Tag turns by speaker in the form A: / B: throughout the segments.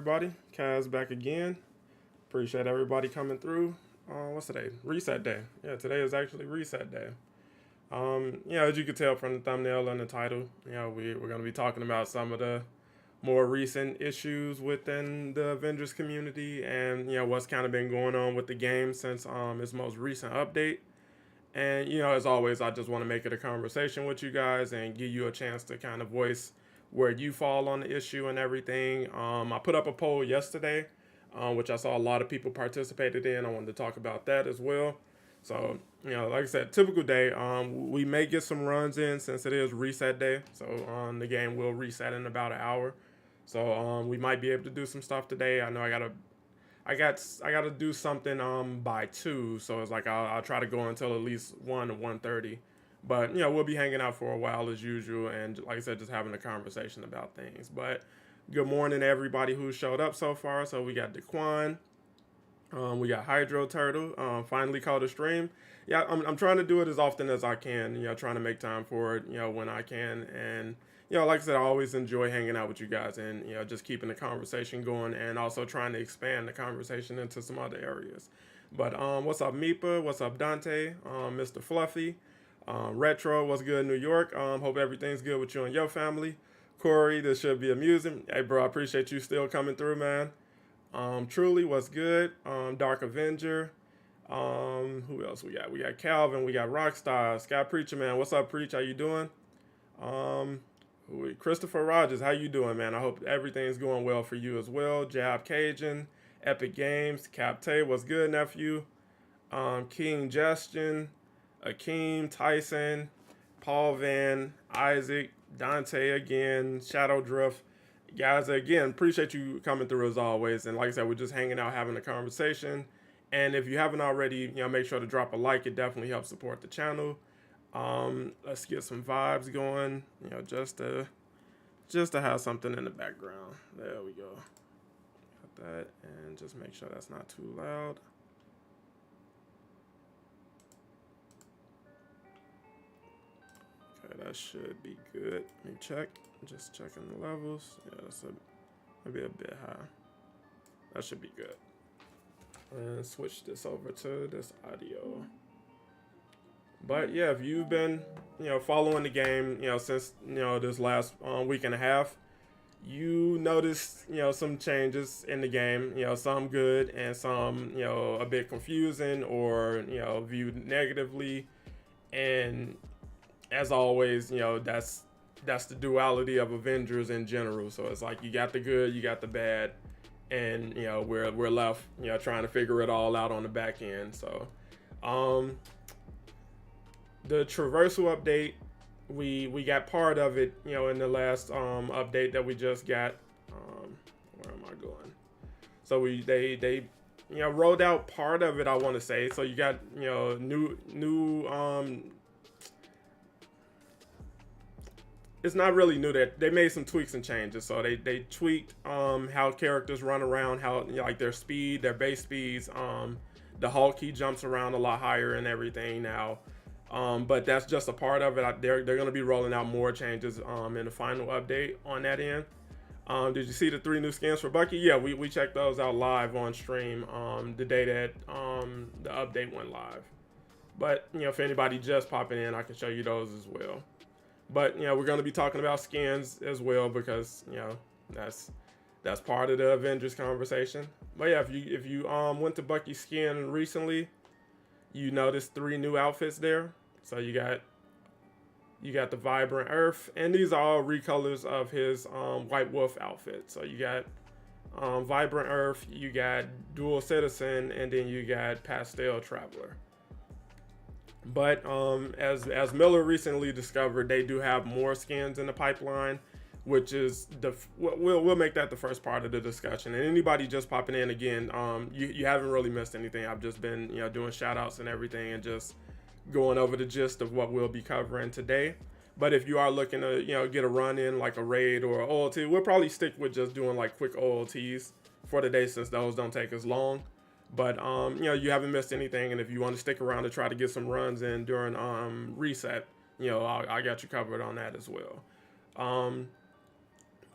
A: everybody? Kaz back again. Appreciate everybody coming through. What's today? Reset day. Yeah, today is actually reset day. As you can tell from the thumbnail and the title, we're going to be talking about some of the more recent issues within the Avengers community and, what's kind of been going on with the game since its most recent update. And, as always, I just want to make it a conversation with you guys and give you a chance to kind of voice where you fall on the issue and everything. I put up a poll yesterday, which I saw a lot of people participated in. I wanted to talk about that as well. So, like I said, typical day. We may get some runs in since it is reset day. So the game will reset in about an hour. So we might be able to do some stuff today. I know I got to do something by 2, so it's like I'll try to go until at least 1 or 1:30. But we'll be hanging out for a while as usual, and like I said, just having a conversation about things. But good morning to everybody who showed up so far. So we got Daquan, we got Hydro Turtle, finally caught a stream. Yeah, I'm trying to do it as often as I can. Trying to make time for it. When I can, and like I said, I always enjoy hanging out with you guys and, just keeping the conversation going and also trying to expand the conversation into some other areas. But what's up, Meepa? What's up, Dante? Mr. Fluffy? Retro, what's good, New York? Hope everything's good with you and your family. Corey, this should be amusing. Hey, bro, I appreciate you still coming through, man. Truly, what's good? Dark Avenger. Who else we got? We got Calvin. We got Rockstar. Sky Preacher, man. What's up, Preach? How you doing? Christopher Rogers, how you doing, man? I hope everything's going well for you as well. Jab Cajun, Epic Games, Capte, what's good, nephew? King Justin, Akeem, Tyson, Paul Van, Isaac, Dante again, Shadow Drift. Guys, again, appreciate you coming through as always. And like I said, we're just hanging out, having a conversation. And if you haven't already, make sure to drop a like. It definitely helps support the channel. Let's get some vibes going, just to have something in the background. There we go. Got that, and just make sure that's not too loud. Okay, that should be good. Let me check. Just checking the levels. Yeah, that's maybe a bit high. That should be good. And switch this over to this audio. But yeah, if you've been, following the game, since, this last week and a half, you noticed, some changes in the game, some good and some, a bit confusing or, viewed negatively. And as always, that's the duality of Avengers in general. So it's like you got the good, you got the bad, and, we're left, trying to figure it all out on the back end. So, the Traversal update, we got part of it, in the last update that we just got. Where am I going? So they rolled out part of it, I want to say. So you got new it's not really new, that they made some tweaks and changes. So they tweaked how characters run around, how like their speed, their base speeds. The Hulk, he jumps around a lot higher and everything now. But that's just a part of it. They're going to be rolling out more changes in the final update on that end. Did you see the 3 new skins for Bucky? Yeah, we checked those out live on stream the day that the update went live. But, for anybody just popping in, I can show you those as well. But, we're going to be talking about skins as well because, that's part of the Avengers conversation. But yeah, if you went to Bucky's skin recently, you noticed 3 new outfits there. So you got the Vibrant Earth, and these are all recolors of his White Wolf outfit. So you got Vibrant Earth, you got Dual Citizen, and then you got Pastel Traveler. But as Miller recently discovered, they do have more skins in the pipeline, which is we'll make that the first part of the discussion. And anybody just popping in again, you haven't really missed anything. I've just been doing shout outs and everything and just going over the gist of what we'll be covering today. But if you are looking to get a run in like a raid or OLT, we'll probably stick with just doing like quick OLTs for the day since those don't take as long. But you haven't missed anything, and if you want to stick around to try to get some runs in during reset, I got you covered on that as well.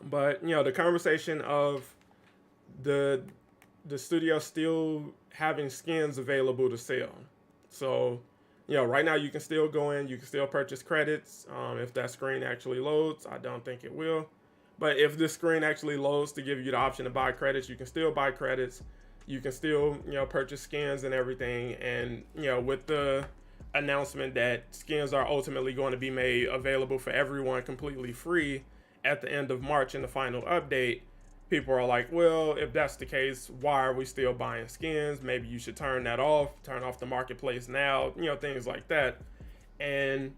A: But the conversation of the the studio still having skins available to sell. So, right now you can still go in, you can still purchase credits. If that screen actually loads, I don't think it will. But if this screen actually loads to give you the option to buy credits, you can still buy credits. You can still, purchase skins and everything. And, with the announcement that skins are ultimately going to be made available for everyone completely free at the end of March in the final update, people are like, well, if that's the case, why are we still buying skins? Maybe you should turn that off, turn off the marketplace now, things like that. And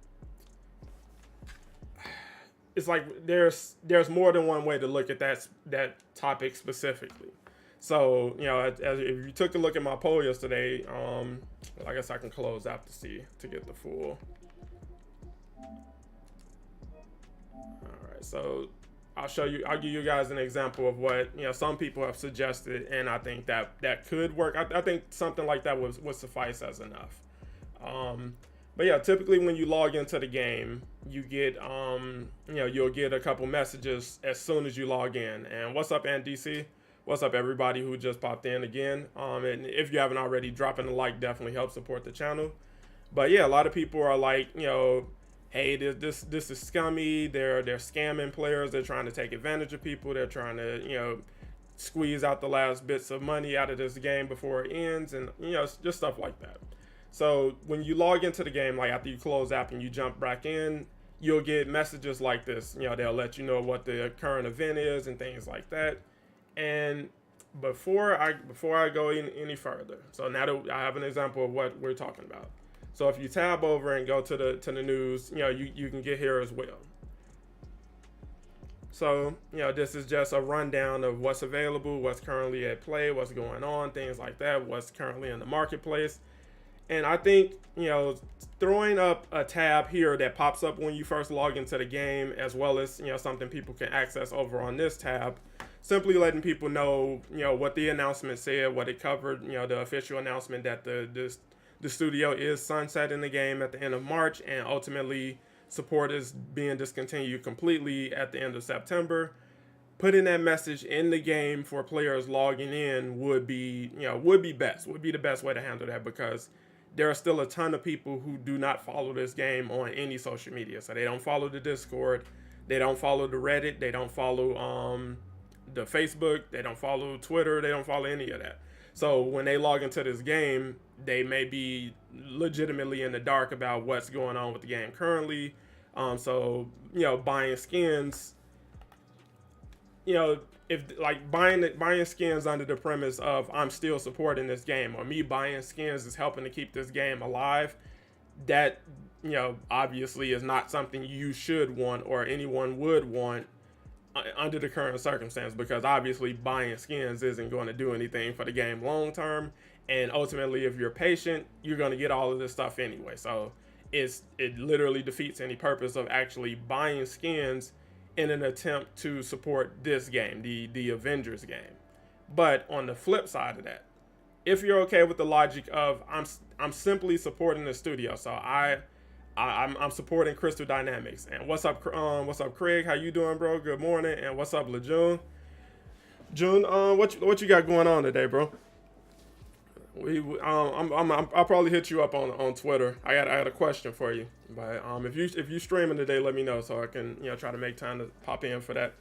A: it's like there's more than one way to look at that topic specifically. So, as if you took a look at my poll yesterday, I guess I can close out to get the full. All right, so I'll give you guys an example of what some people have suggested, and I think that could work. I think something like that would suffice as enough. But yeah, typically when you log into the game, you get you'll get a couple messages as soon as you log in. And what's up, NDC? What's up, everybody who just popped in again? And if you haven't already, dropping a like definitely helps support the channel. But yeah, a lot of people are like, hey, this is scummy. They're scamming players. They're trying to take advantage of people. They're trying to squeeze out the last bits of money out of this game before it ends, and just stuff like that. So when you log into the game, like after you close app and you jump back in, you'll get messages like this. They'll let you know what the current event is and things like that. And before I go any further, so now that I have an example of what we're talking about. So if you tab over and go to the news, you can get here as well. So, this is just a rundown of what's available, what's currently at play, what's going on, things like that, what's currently in the marketplace. And I think, throwing up a tab here that pops up when you first log into the game, as well as, something people can access over on this tab, simply letting people know, what the announcement said, what it covered, the official announcement that the studio is sunsetting the game at the end of March, and ultimately support is being discontinued completely at the end of September. Putting that message in the game for players logging in would be the best way to handle that, because there are still a ton of people who do not follow this game on any social media. So they don't follow the Discord, they don't follow the Reddit, they don't follow the Facebook, they don't follow Twitter, they don't follow any of that. So when they log into this game, they may be legitimately in the dark about what's going on with the game currently. So buying skins, if like buying skins under the premise of I'm still supporting this game, or me buying skins is helping to keep this game alive, that obviously is not something you should want or anyone would want under the current circumstance, because obviously buying skins isn't going to do anything for the game long term, and ultimately if you're patient, you're going to get all of this stuff anyway. So it literally defeats any purpose of actually buying skins in an attempt to support this game, the Avengers game. But on the flip side of that, if you're okay with the logic of I'm simply supporting the studio, so I'm supporting Crystal Dynamics. And what's up, Craig? How you doing, bro? Good morning. And what's up, LeJune? June, what you got going on today, bro? I'll probably hit you up on Twitter. I got a question for you. But if you streaming today, let me know so I can try to make time to pop in for that.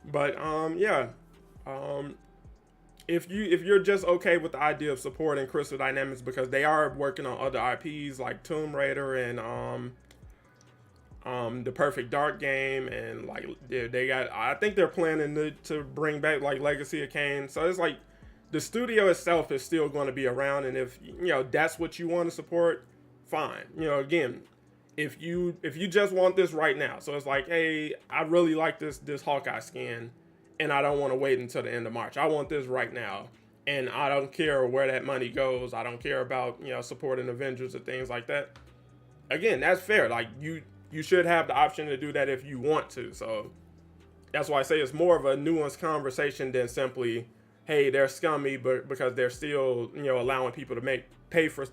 A: But if you're just okay with the idea of supporting Crystal Dynamics, because they are working on other IPs like Tomb Raider and the Perfect Dark game, and like they got, I think they're planning to bring back like Legacy of Kain. So it's like the studio itself is still going to be around, and if that's what you want to support, fine. Again, if you just want this right now, so it's like, hey, I really like this Hawkeye skin, and I don't want to wait until the end of March. I want this right now, and I don't care where that money goes. I don't care about supporting Avengers or things like that. Again, that's fair. Like you should have the option to do that if you want to. So that's why I say it's more of a nuanced conversation than simply, hey, they're scummy, but because they're still allowing people to pay for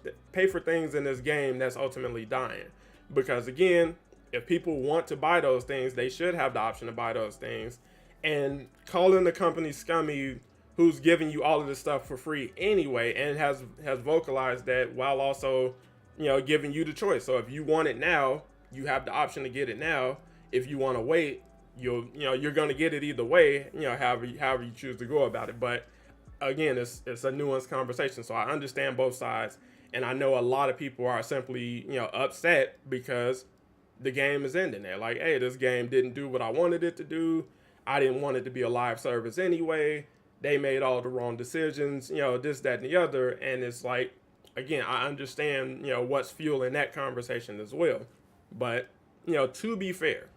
A: things in this game that's ultimately dying. Because again, if people want to buy those things, they should have the option to buy those things. And calling the company scummy who's giving you all of this stuff for free anyway, and has vocalized that while also, giving you the choice. So if you want it now, you have the option to get it now. If you want to wait, you're going to get it either way, however you choose to go about it. But again, it's a nuanced conversation. So I understand both sides, and I know a lot of people are simply, upset because the game is ending. They're like, hey, this game didn't do what I wanted it to do. I didn't want it to be a live service anyway. They made all the wrong decisions, this, that, and the other. And it's like, again, I understand, what's fueling that conversation as well. But, to be fair,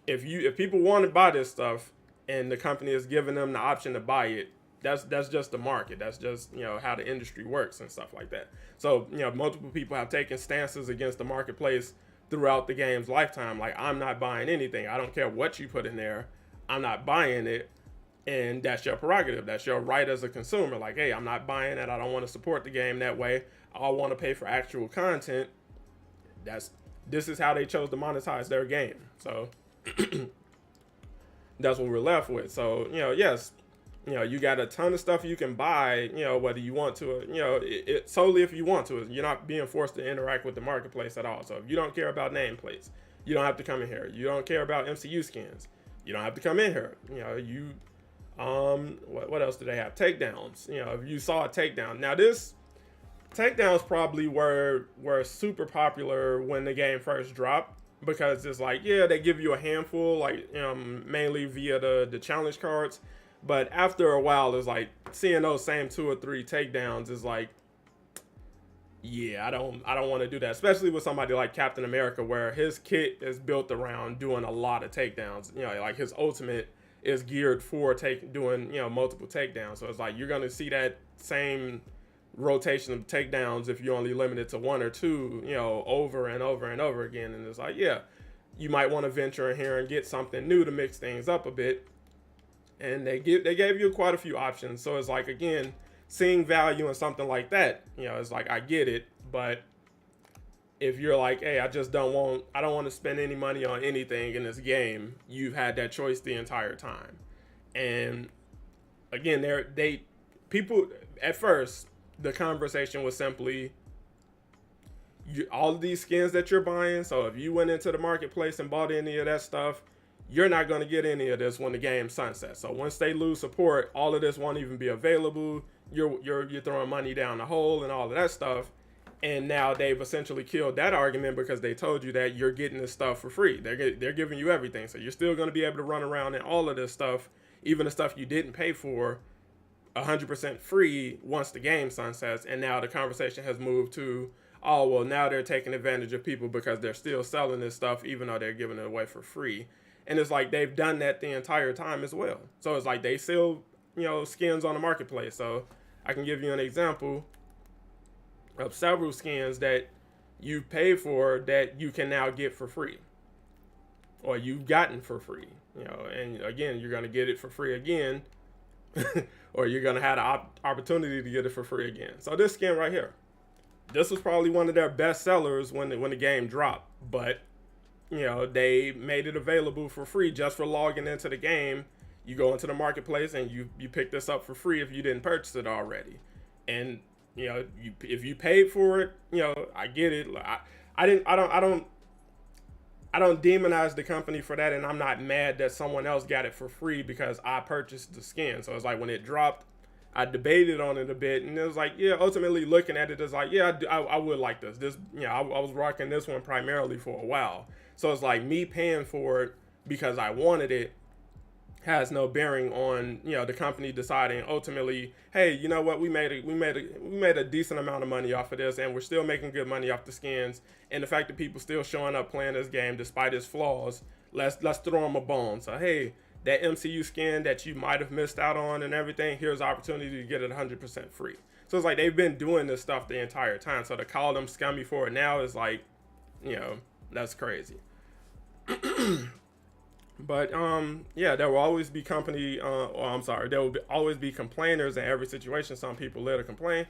A: if people want to buy this stuff and the company is giving them the option to buy it, that's just the market. That's just, how the industry works and stuff like that. So, multiple people have taken stances against the marketplace throughout the game's lifetime. Like, I'm not buying anything. I don't care what you put in there. I'm not buying it. And that's your prerogative. That's your right as a consumer. Like, hey, I'm not buying it. I don't want to support the game that way. I want to pay for actual content. This is how they chose to monetize their game. So that's what we're left with. So, yes, you got a ton of stuff you can buy, whether you want to, it solely if you want to. You're not being forced to interact with the marketplace at all. So if you don't care about nameplates, you don't have to come in here. You don't care about MCU skins, you don't have to come in here. What else do they have? Takedowns. If you saw a takedown. Now this takedowns probably were super popular when the game first dropped, because it's like, yeah, they give you a handful, like mainly via the challenge cards. But after a while, it's like seeing those same 2 or 3 takedowns is like, yeah, I don't want to do that, especially with somebody like Captain America, where his kit is built around doing a lot of takedowns. Like his ultimate is geared for doing multiple takedowns. So it's like you're gonna see that same rotation of takedowns if you only limit it to 1 or 2, over and over and over again. And it's like, yeah, you might want to venture in here and get something new to mix things up a bit. And they gave you quite a few options. So it's like, again, seeing value in something like that, it's like, I get it. But if you're like, hey, I don't want to spend any money on anything in this game, you've had that choice the entire time. And again, people at first, the conversation was simply, all of these skins that you're buying. So if you went into the marketplace and bought any of that stuff, you're not going to get any of this when the game sunsets. So once they lose support, all of this won't even be available. You're throwing money down the hole and all of that stuff. And now they've essentially killed that argument, because they told you that you're getting this stuff for free. They're giving you everything. So you're still going to be able to run around and all of this stuff, even the stuff you didn't pay for, 100% free once the game sunsets. And now the conversation has moved to, oh, well, now they're taking advantage of people because they're still selling this stuff even though they're giving it away for free. And it's like they've done that the entire time as well. So it's like they sell, skins on the marketplace. So I can give you an example of several skins that you pay for that you can now get for free, or you've gotten for free, and again, you're going to get it for free again, or you're going to have the opportunity to get it for free again. So this skin right here, this was probably one of their best sellers when the game dropped, but they made it available for free just for logging into the game. You go into the marketplace and you pick this up for free if you didn't purchase it already. And if you paid for it, I get it. I don't demonize the company for that, and I'm not mad that someone else got it for free because I purchased the skin. So it's like when it dropped, I debated on it a bit, and it was like, yeah, ultimately looking at it, it's like, yeah, I would like this. I was rocking this one primarily for a while. So it's like me paying for it because I wanted it has no bearing on, the company deciding ultimately, hey, you know what, we made a decent amount of money off of this, and we're still making good money off the skins. And the fact that people still showing up playing this game despite its flaws, let's throw them a bone. So hey, that MCU skin that you might have missed out on and everything, here's an opportunity to get it 100% free. So it's like they've been doing this stuff the entire time. So to call them scummy for it now is like, that's crazy. But yeah, there will always be there will always be complainers in every situation. Some people let it complain,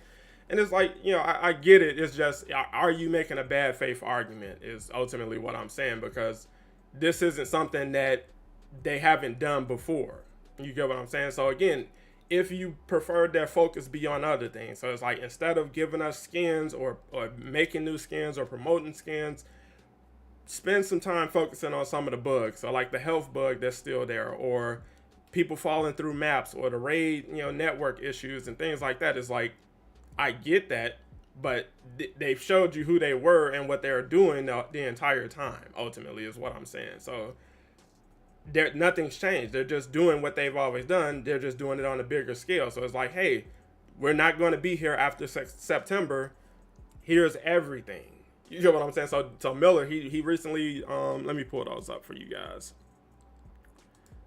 A: and it's like, I get it. It's just, are you making a bad faith argument is ultimately what I'm saying, because this isn't something that they haven't done before. You get what I'm saying? So again, if you prefer their focus be on other things, so it's like instead of giving us skins or making new skins or promoting skins, spend some time focusing on some of the bugs. So like the health bug that's still there, or people falling through maps, or the raid, network issues and things like that. Is like, I get that, but they've showed you who they were and what they're doing the entire time. Ultimately, is what I'm saying. So nothing's changed. They're just doing what they've always done. They're just doing it on a bigger scale. So it's like, hey, we're not going to be here after September. Here's everything. You get what I'm saying? So Miller, he recently, let me pull those up for you guys.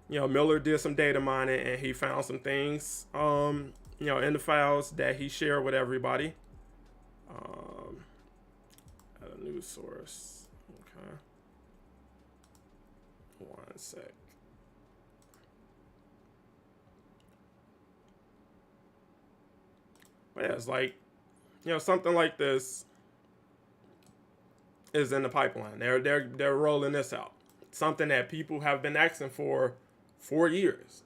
A: Miller did some data mining and he found some things, in the files that he shared with everybody. At a news source. Okay. One sec. But yeah, it's like, something like this is in the pipeline. They're rolling this out. Something that people have been asking for 4 years.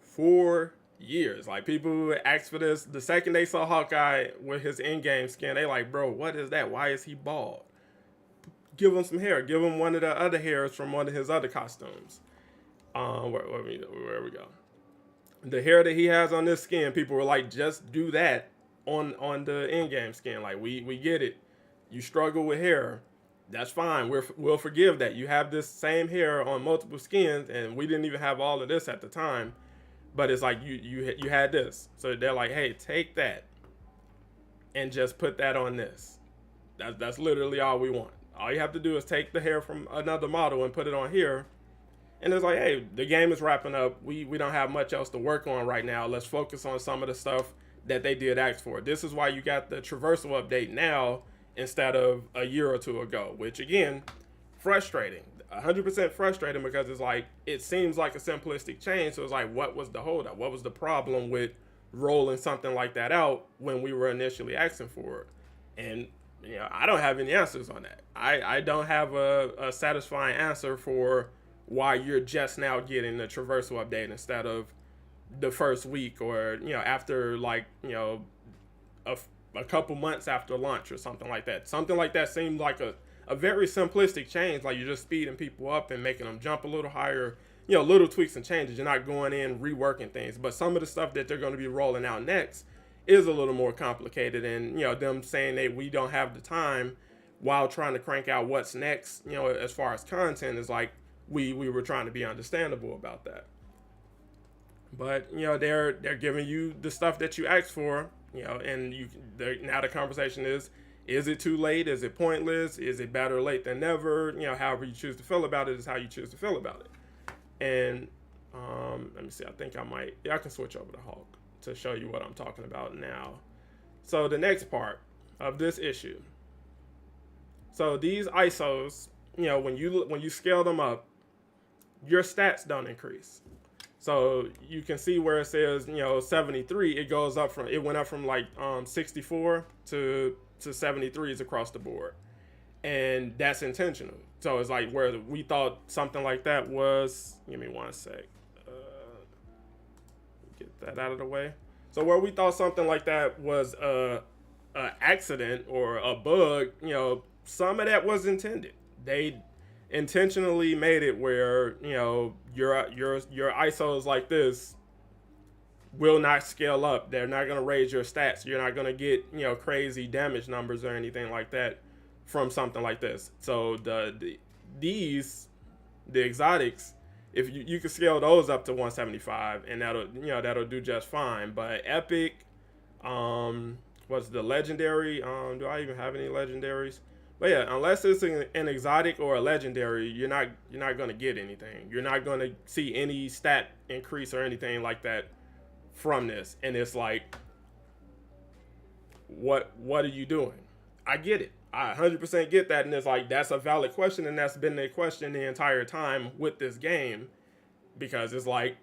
A: 4 years. Like, people asked for this the second they saw Hawkeye with his in-game skin. They like, bro, what is that? Why is he bald? Give him some hair. Give him one of the other hairs from one of his other costumes. Where we go? The hair that he has on this skin, people were like, just do that on the in-game skin. Like, we get it. You struggle with hair. That's fine. We'll forgive that. You have this same hair on multiple skins, and we didn't even have all of this at the time. But it's like you had this. So they're like, hey, take that and just put that on this. That's literally all we want. All you have to do is take the hair from another model and put it on here. And it's like, hey, the game is wrapping up. We don't have much else to work on right now. Let's focus on some of the stuff that they did ask for. This is why you got the Traversal update now instead of a year or two ago, which again, frustrating. 100% frustrating, because it's like, it seems like a simplistic change. So it's like, what was the holdup? What was the problem with rolling something like that out when we were initially asking for it? And I don't have any answers on that. I don't have a satisfying answer for why you're just now getting the Traversal update instead of the first week, or after like a couple months after launch or something like that. Something like that seemed like a very simplistic change. Like, you're just speeding people up and making them jump a little higher, little tweaks and changes. You're not going in reworking things. But some of the stuff that they're going to be rolling out next is a little more complicated, and them saying that we don't have the time while trying to crank out what's next, as far as content, is like, we were trying to be understandable about that. But they're giving you the stuff that you asked for, and now the conversation is it too late? Is it pointless? Is it better late than never? However you choose to feel about it is how you choose to feel about it. And let me see, I think I can switch over to Hulk to show you what I'm talking about now. So the next part of this issue. So these ISOs, when you scale them up, your stats don't increase. So you can see where it says 73, it went up from like 64 to 73s across the board, and that's intentional. So it's like, where we thought something like that was, give me one sec, get that out of the way. So where we thought something like that was a accident or a bug, some of that was intended. They intentionally made it where your ISOs like this will not scale up. They're not going to raise your stats. You're not going to get crazy damage numbers or anything like that from something like this. So the exotics, if you can scale those up to 175, and that'll do just fine. But epic, what's the legendary? Do I even have any legendaries? But yeah, unless it's an exotic or a legendary, you're not gonna get anything. You're not gonna see any stat increase or anything like that from this. And it's like, what are you doing? I get it. I 100% get that, and it's like, that's a valid question, and that's been a question the entire time with this game, because it's like,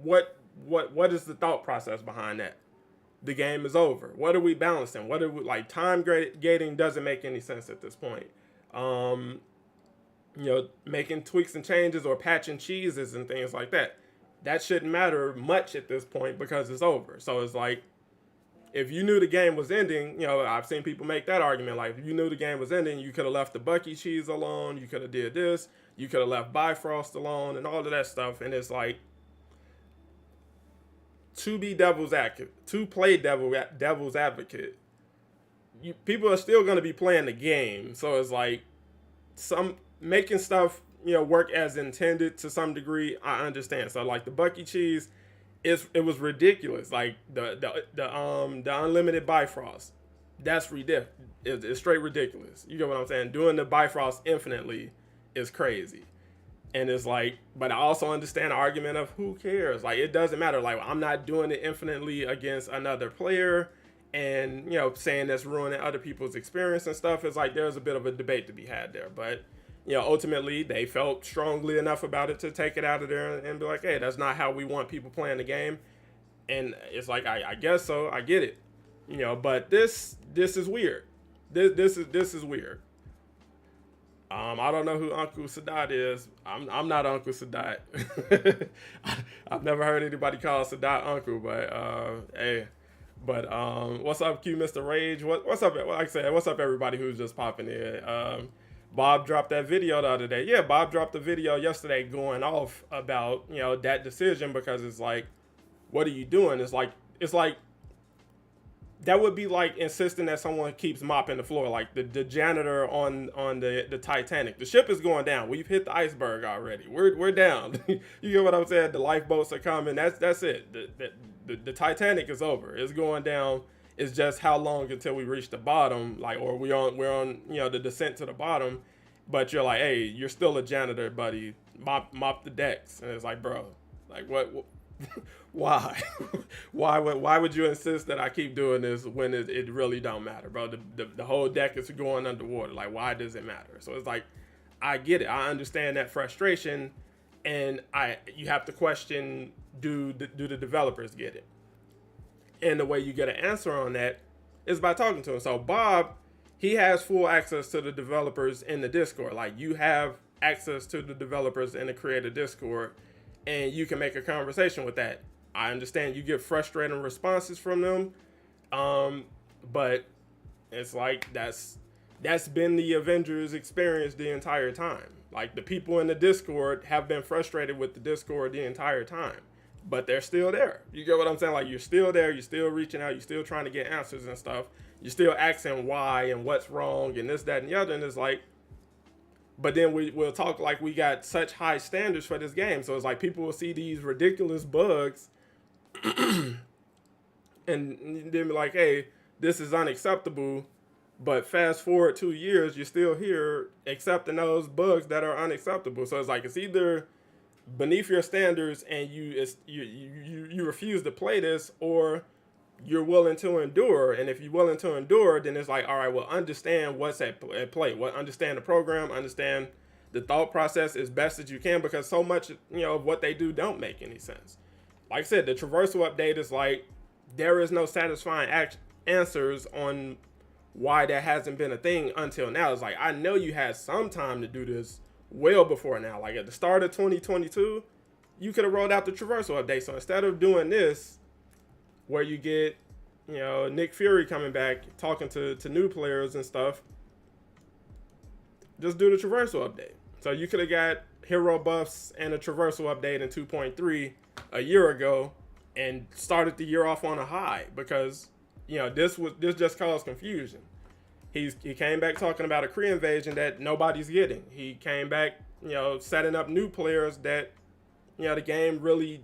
A: what is the thought process behind that? The game is over. What are we balancing? What are we, like, time gating doesn't make any sense at this point. Making tweaks and changes or patching cheeses and things like that. that shouldn't matter much at this point because it's over. So it's like, if you knew the game was ending, I've seen people make that argument. Like, if you knew the game was ending, you could have left the Bucky cheese alone. You could have did this. You could have left Bifrost alone and all of that stuff. And it's like, to play devil's advocate, people are still going to be playing the game. So it's like, some making stuff, work as intended to some degree. I understand. So like the Bucky cheese, it was ridiculous. Like the unlimited Bifrost, that's ridiculous. It's straight ridiculous. You get what I'm saying? Doing the Bifrost infinitely is crazy. And it's like, but I also understand the argument of who cares? Like, it doesn't matter. Like, I'm not doing it infinitely against another player and, saying that's ruining other people's experience and stuff. It's like, there's a bit of a debate to be had there. But, ultimately, they felt strongly enough about it to take it out of there and be like, hey, that's not how we want people playing the game. And it's like, I guess so. I get it. But this is weird. This is weird. I don't know who Uncle Sadat is. I'm not Uncle Sadat. I've never heard anybody call Sadat Uncle, but hey. But what's up, Q Mr. Rage? What's up? Like I said, what's up, everybody who's just popping in? Bob dropped that video the other day. Yeah, Bob dropped the video yesterday going off about that decision, because it's like, what are you doing? It's like that would be like insisting that someone keeps mopping the floor, like the janitor on the Titanic. The ship is going down. We've hit the iceberg already. We're down. You get what I'm saying? The lifeboats are coming. That's it. The Titanic is over. It's going down. It's just how long until we reach the bottom, like, or we're on the descent to the bottom. But you're like, hey, you're still a janitor, buddy. Mop the decks. And it's like, bro, like what why? why would you insist that I keep doing this when it really don't matter, bro? The whole deck is going underwater. Like, why does it matter? So it's like, I get it. I understand that frustration, and you have to question, do the developers get it? And the way you get an answer on that is by talking to him. So Bob, he has full access to the developers in the Discord. Like, you have access to the developers in the creator Discord, and you can make a conversation with that. I understand you get frustrating responses from them, but it's like that's been the Avengers experience the entire time. Like, the people in the Discord have been frustrated with the Discord the entire time, but they're still there. You get what I'm saying? Like, you're still there, you're still reaching out, you're still trying to get answers and stuff. You're still asking why and what's wrong and this, that, and the other. And it's like, but then we'll talk like we got such high standards for this game. So it's like, people will see these ridiculous bugs and then be like, hey, this is unacceptable. But fast forward 2 years, you're still here accepting those bugs that are unacceptable. So it's like, it's either beneath your standards and you refuse to play this, or you're willing to endure. And if you're willing to endure, then it's like, all right, well, understand what's at play. Understand the program, understand the thought process as best as you can, because so much of what they do don't make any sense. Like I said, the Traversal update is like, there is no satisfying answers on why that hasn't been a thing until now. It's like, I know you had some time to do this well before now. Like, at the start of 2022, you could have rolled out the Traversal update. So instead of doing this, where you get, Nick Fury coming back, talking to new players and stuff, just do the Traversal update. So you could have got hero buffs and a Traversal update in 2.3 a year ago and started the year off on a high, because, this just caused confusion. He came back talking about a Kree invasion that nobody's getting. He came back, setting up new players that, the game really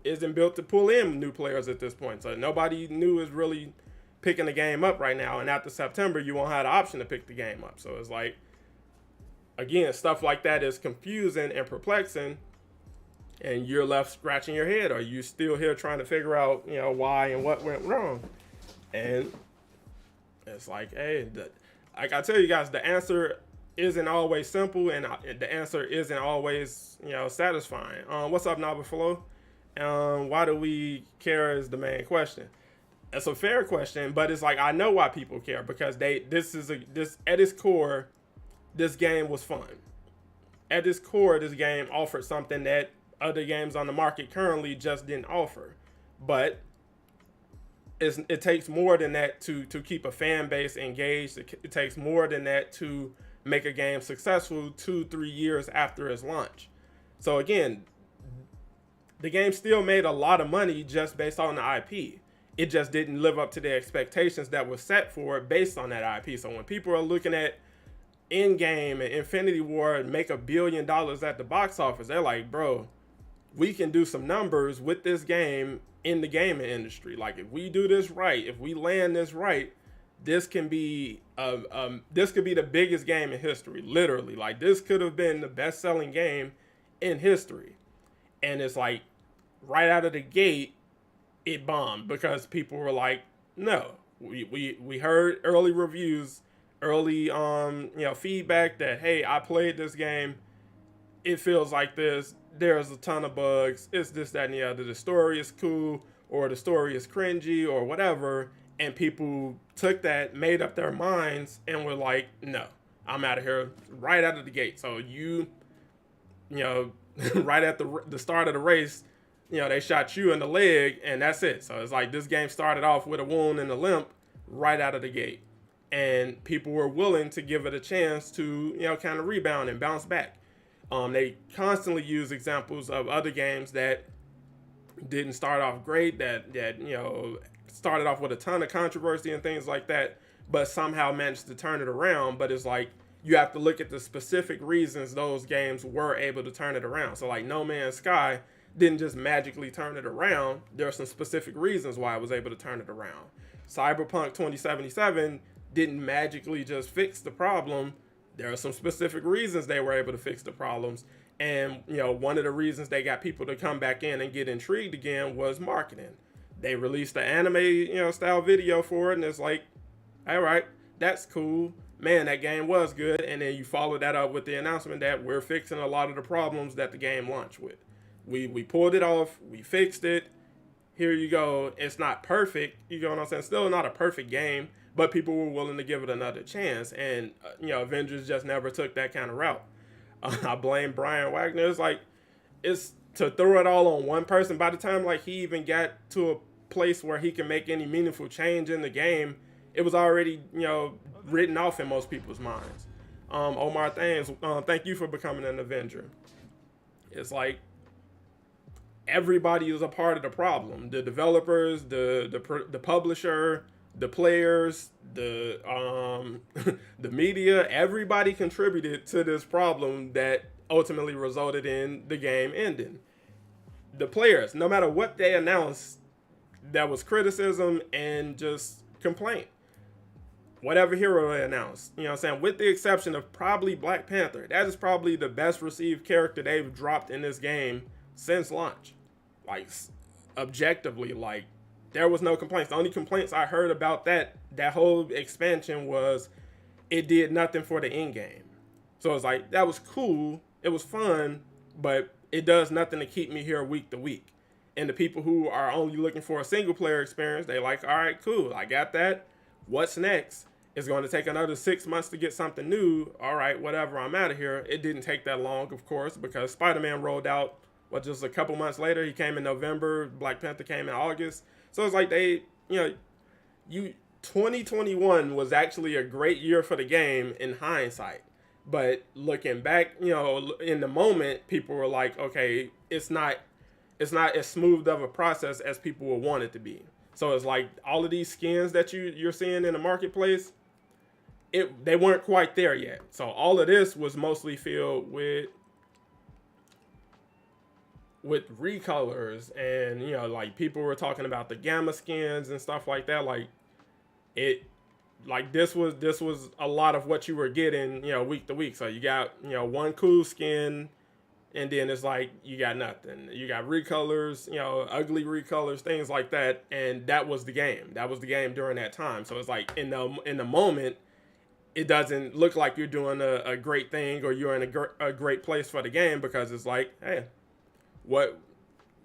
A: isn't built to pull in new players at this point. So nobody new is really picking the game up right now. And after September, you won't have the option to pick the game up. So it's like, again, stuff like that is confusing and perplexing, and you're left scratching your head, or you still here trying to figure out, why and what went wrong. And it's like, hey, like I tell you guys, the answer isn't always simple, and the answer isn't always, satisfying. What's up, Nava Flow? Why do we care is the main question. It's a fair question, but it's like, I know why people care, because this at its core, this game was fun. At its core, this game offered something that other games on the market currently just didn't offer. But it takes more than that to keep a fan base engaged. It takes more than that to make a game successful 2-3 years after its launch. So again, the game still made a lot of money just based on the IP. It just didn't live up to the expectations that were set for it based on that IP. So when people are looking at Endgame and Infinity War make $1 billion at the box office, they're like, bro, we can do some numbers with this game in the gaming industry. Like, if we do this right, if we land this right, this can be this could be the biggest game in history. Literally, like, this could have been the best-selling game in history. And it's like, right out of the gate, it bombed because people were like, no. We heard early reviews, early feedback that, hey, I played this game, it feels like this, there's a ton of bugs, it's this, that, and the other, the story is cool, or the story is cringy, or whatever, and people took that, made up their minds, and were like, no, I'm out of here right out of the gate. So right at the start of the race, they shot you in the leg, and that's it. So it's like this game started off with a wound and a limp right out of the gate. And people were willing to give it a chance to, kind of rebound and bounce back. They constantly use examples of other games that didn't start off great, that started off with a ton of controversy and things like that, but somehow managed to turn it around. But it's like, you have to look at the specific reasons those games were able to turn it around. So like No Man's Sky didn't just magically turn it around. There are some specific reasons why it was able to turn it around. Cyberpunk 2077 didn't magically just fix the problem. There are some specific reasons they were able to fix the problems. And, one of the reasons they got people to come back in and get intrigued again was marketing. They released the anime, style video for it, and it's like, all right, that's cool. Man, that game was good. And then you follow that up with the announcement that we're fixing a lot of the problems that the game launched with. We pulled it off. We fixed it. Here you go. It's not perfect. You know what I'm saying? Still not a perfect game, but people were willing to give it another chance. And, Avengers just never took that kind of route. I blame Brian Wagner. It's like, it's to throw it all on one person. By the time, like, he even got to a place where he can make any meaningful change in the game, it was already, written off in most people's minds. Omar Thames, thank you for becoming an Avenger. It's like, everybody is a part of the problem. The developers, the publisher, the players, the the media, everybody contributed to this problem that ultimately resulted in the game ending. The players, no matter what they announced, that was criticism and just complaint. Whatever hero they announced, with the exception of probably Black Panther, that is probably the best received character they've dropped in this game since launch. Like, objectively, like, there was no complaints. The only complaints I heard about that whole expansion was it did nothing for the end game. So it's like, that was cool, it was fun, but it does nothing to keep me here week to week. And the people who are only looking for a single player experience, they like, all right, cool, I got that. What's next? It's going to take another 6 months to get something new. All right, whatever, I'm out of here. It didn't take that long, of course, because SpiderMan rolled out, just a couple months later. He came in November. Black Panther came in August. So it's like 2021 was actually a great year for the game in hindsight. But looking back, in the moment, people were like, okay, it's not as smooth of a process as people would want it to be. So it's like all of these skins that you're seeing in the marketplace, they weren't quite there yet. So all of this was mostly filled with recolors, and like people were talking about the gamma skins and stuff like that. This was a lot of what you were getting, week to week. So you got, one cool skin, and then it's like you got nothing. You got recolors, ugly recolors, things like that, and that was the game. That was the game during that time. So it's like in the moment, it doesn't look like you're doing a great thing or you're in a great place for the game, because it's like, hey, what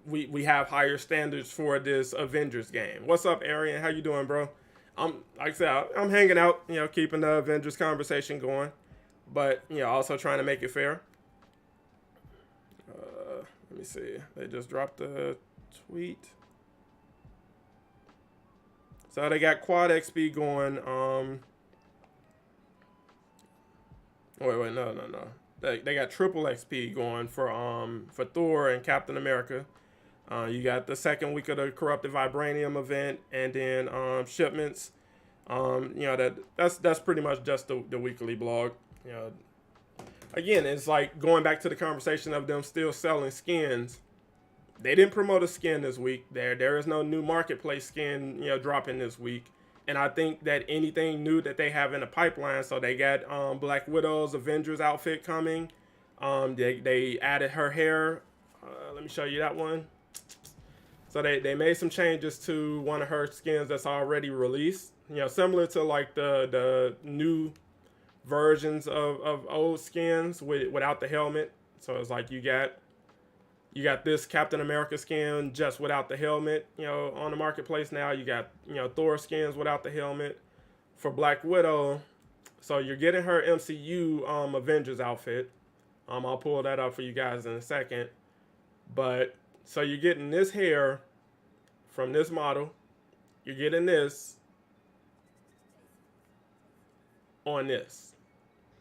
A: we have higher standards for this Avengers game. What's up, Arian? How you doing, bro? Like I said, I'm hanging out, keeping the Avengers conversation going, but also trying to make it fair. Let Let me see. They just dropped a tweet. So they got quad XP going. Wait, no. They got triple XP going for Thor and Captain America. You got the second week of the Corrupted Vibranium event, and then shipments. That's pretty much just the weekly blog. Again, it's like going back to the conversation of them still selling skins. They didn't promote a skin this week. There is no new marketplace skin dropping this week. And I think that anything new that they have in the pipeline, so they got Black Widow's Avengers outfit coming. They added her hair. Let me show you that one. So they made some changes to one of her skins that's already released. Similar to like the new versions of old skins without the helmet. So it's like you got this Captain America skin just without the helmet, on the marketplace now. You got, Thor skins without the helmet. For Black Widow, so you're getting her MCU Avengers outfit. I'll pull that up for you guys in a second. But so you're getting this hair from this model. You're getting this on this.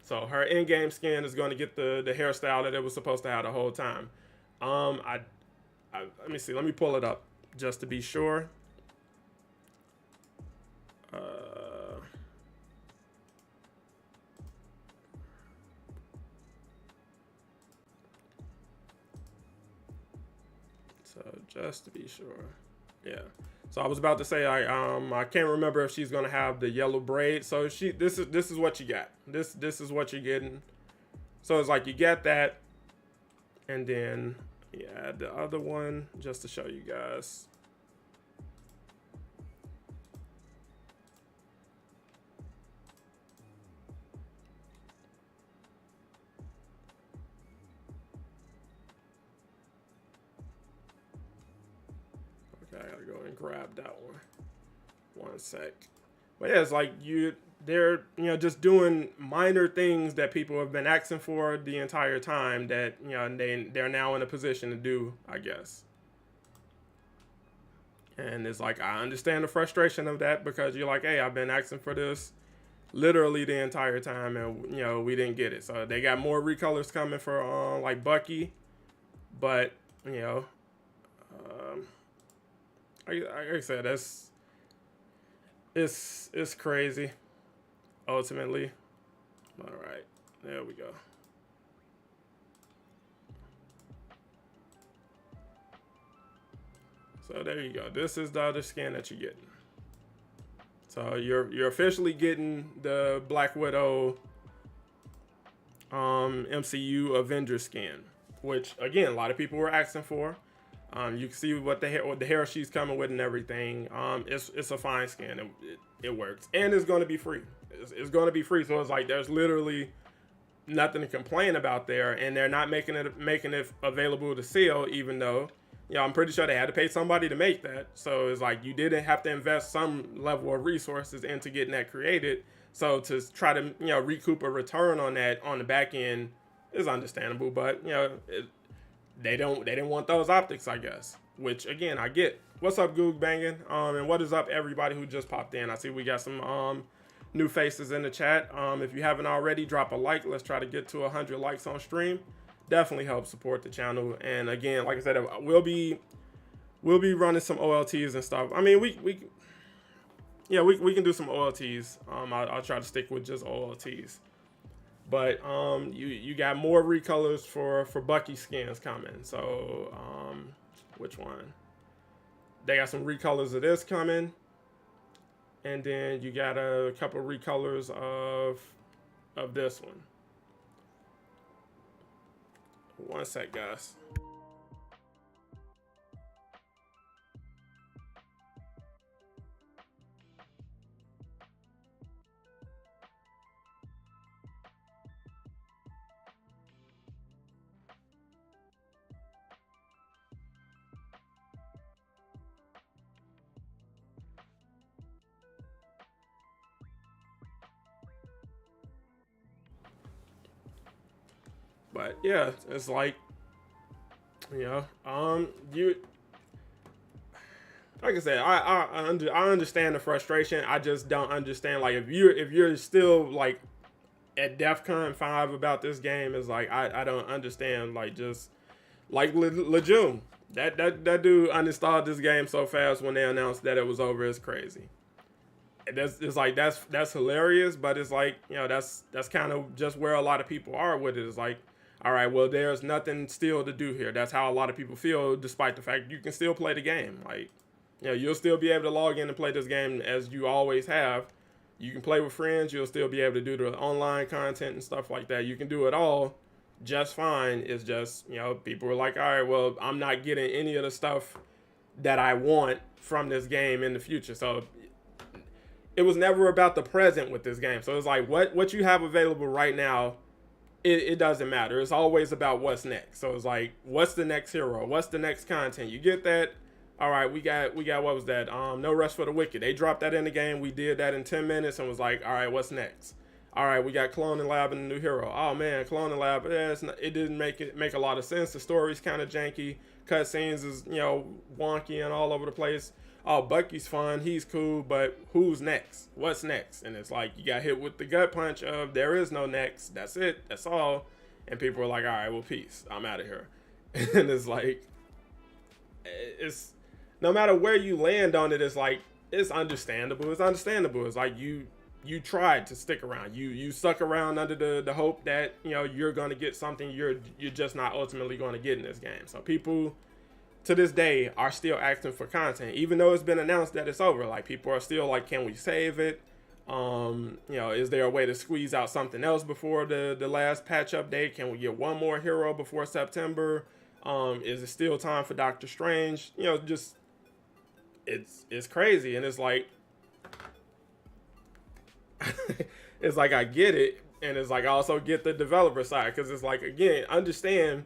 A: So her in-game skin is going to get the hairstyle that it was supposed to have the whole time. Let me see. Let me pull it up just to be sure. So just to be sure, yeah. So I was about to say I can't remember if she's gonna have the yellow braid. So this is what you got. This is what you're getting. So it's like you get that, and then yeah, the other one just to show you guys. Okay, I gotta go and grab that one. One sec. But yeah, it's like they're just doing minor things that people have been asking for the entire time that they're now in a position to do, I guess. And it's like I understand the frustration of that, because you're like, hey, I've been asking for this literally the entire time, and we didn't get it. So they got more recolors coming for like Bucky, but like I said, it's crazy. Ultimately, all right, there we go. So there you go. This is the other skin that you're getting. So you're officially getting the Black Widow MCU Avengers skin, which again a lot of people were asking for. You can see what the hair she's coming with and everything. It's a fine skin. It works, and it's going to be free. It's going to be free. So it's like there's literally nothing to complain about there, and they're not making it available to sell, even though I'm pretty sure they had to pay somebody to make that. So it's like you didn't have to invest some level of resources into getting that created. So to try to recoup a return on that on the back end is understandable, but they didn't want those optics, I guess, which again I get. What's up, Goog Banging? And what is up, everybody who just popped in? I see we got some new faces in the chat. If you haven't already, drop a like. Let's try to get to 100 likes on stream. Definitely help support the channel. And again, like I said, we'll be running some OLTs and stuff. I mean, we can do some OLTs. I'll try to stick with just OLTs. But you got more recolors for Bucky skins coming. So which one? They got some recolors of this coming, and then you got a couple recolors of this one. One sec, guys. But yeah, it's like You know, you like I said, I understand the frustration. I just don't understand, like, if you're still like at DEFCON 5 about this game, is like I don't understand, like, just like Lejeune. That dude uninstalled this game so fast when they announced that it was over. It's crazy. It's like that's hilarious, but it's like, that's kind of just where a lot of people are with it. It's like, all right, well, there's nothing still to do here. That's how a lot of people feel, despite the fact you can still play the game. Like, you'll still be able to log in and play this game as you always have. You can play with friends. You'll still be able to do the online content and stuff like that. You can do it all just fine. It's just, people are like, all right, well, I'm not getting any of the stuff that I want from this game in the future. So it was never about the present with this game. So it's like, what you have available right now, it doesn't matter. It's always about what's next. So it's like, what's the next hero? What's the next content? You get that? All right, we got what was that? No Rest for the Wicked. They dropped that in the game. We did that in 10 minutes and was like, all right, what's next? All right, we got Cloning Lab and the new hero. Oh man, Cloning Lab, it didn't make a lot of sense. The story's kind of janky. Cutscenes is, wonky and all over the place. Oh, Bucky's fun. He's cool, but who's next? What's next? And it's like, you got hit with the gut punch of there is no next. That's it. That's all. And people are like, all right, well, peace. I'm out of here. And it's like, it's no matter where you land on it, it's like, it's understandable. It's understandable. It's like you tried to stick around. You stuck around under the hope that, you're going to get something you're just not ultimately going to get in this game. So people to this day are still asking for content, even though it's been announced that it's over. Like, people are still like, can we save it? Is there a way to squeeze out something else before the last patch update? Can we get one more hero before September? Is it still time for Doctor Strange? Just it's crazy. And it's like, it's like, I get it. And it's like, I also get the developer side. Cause it's like, again, understand,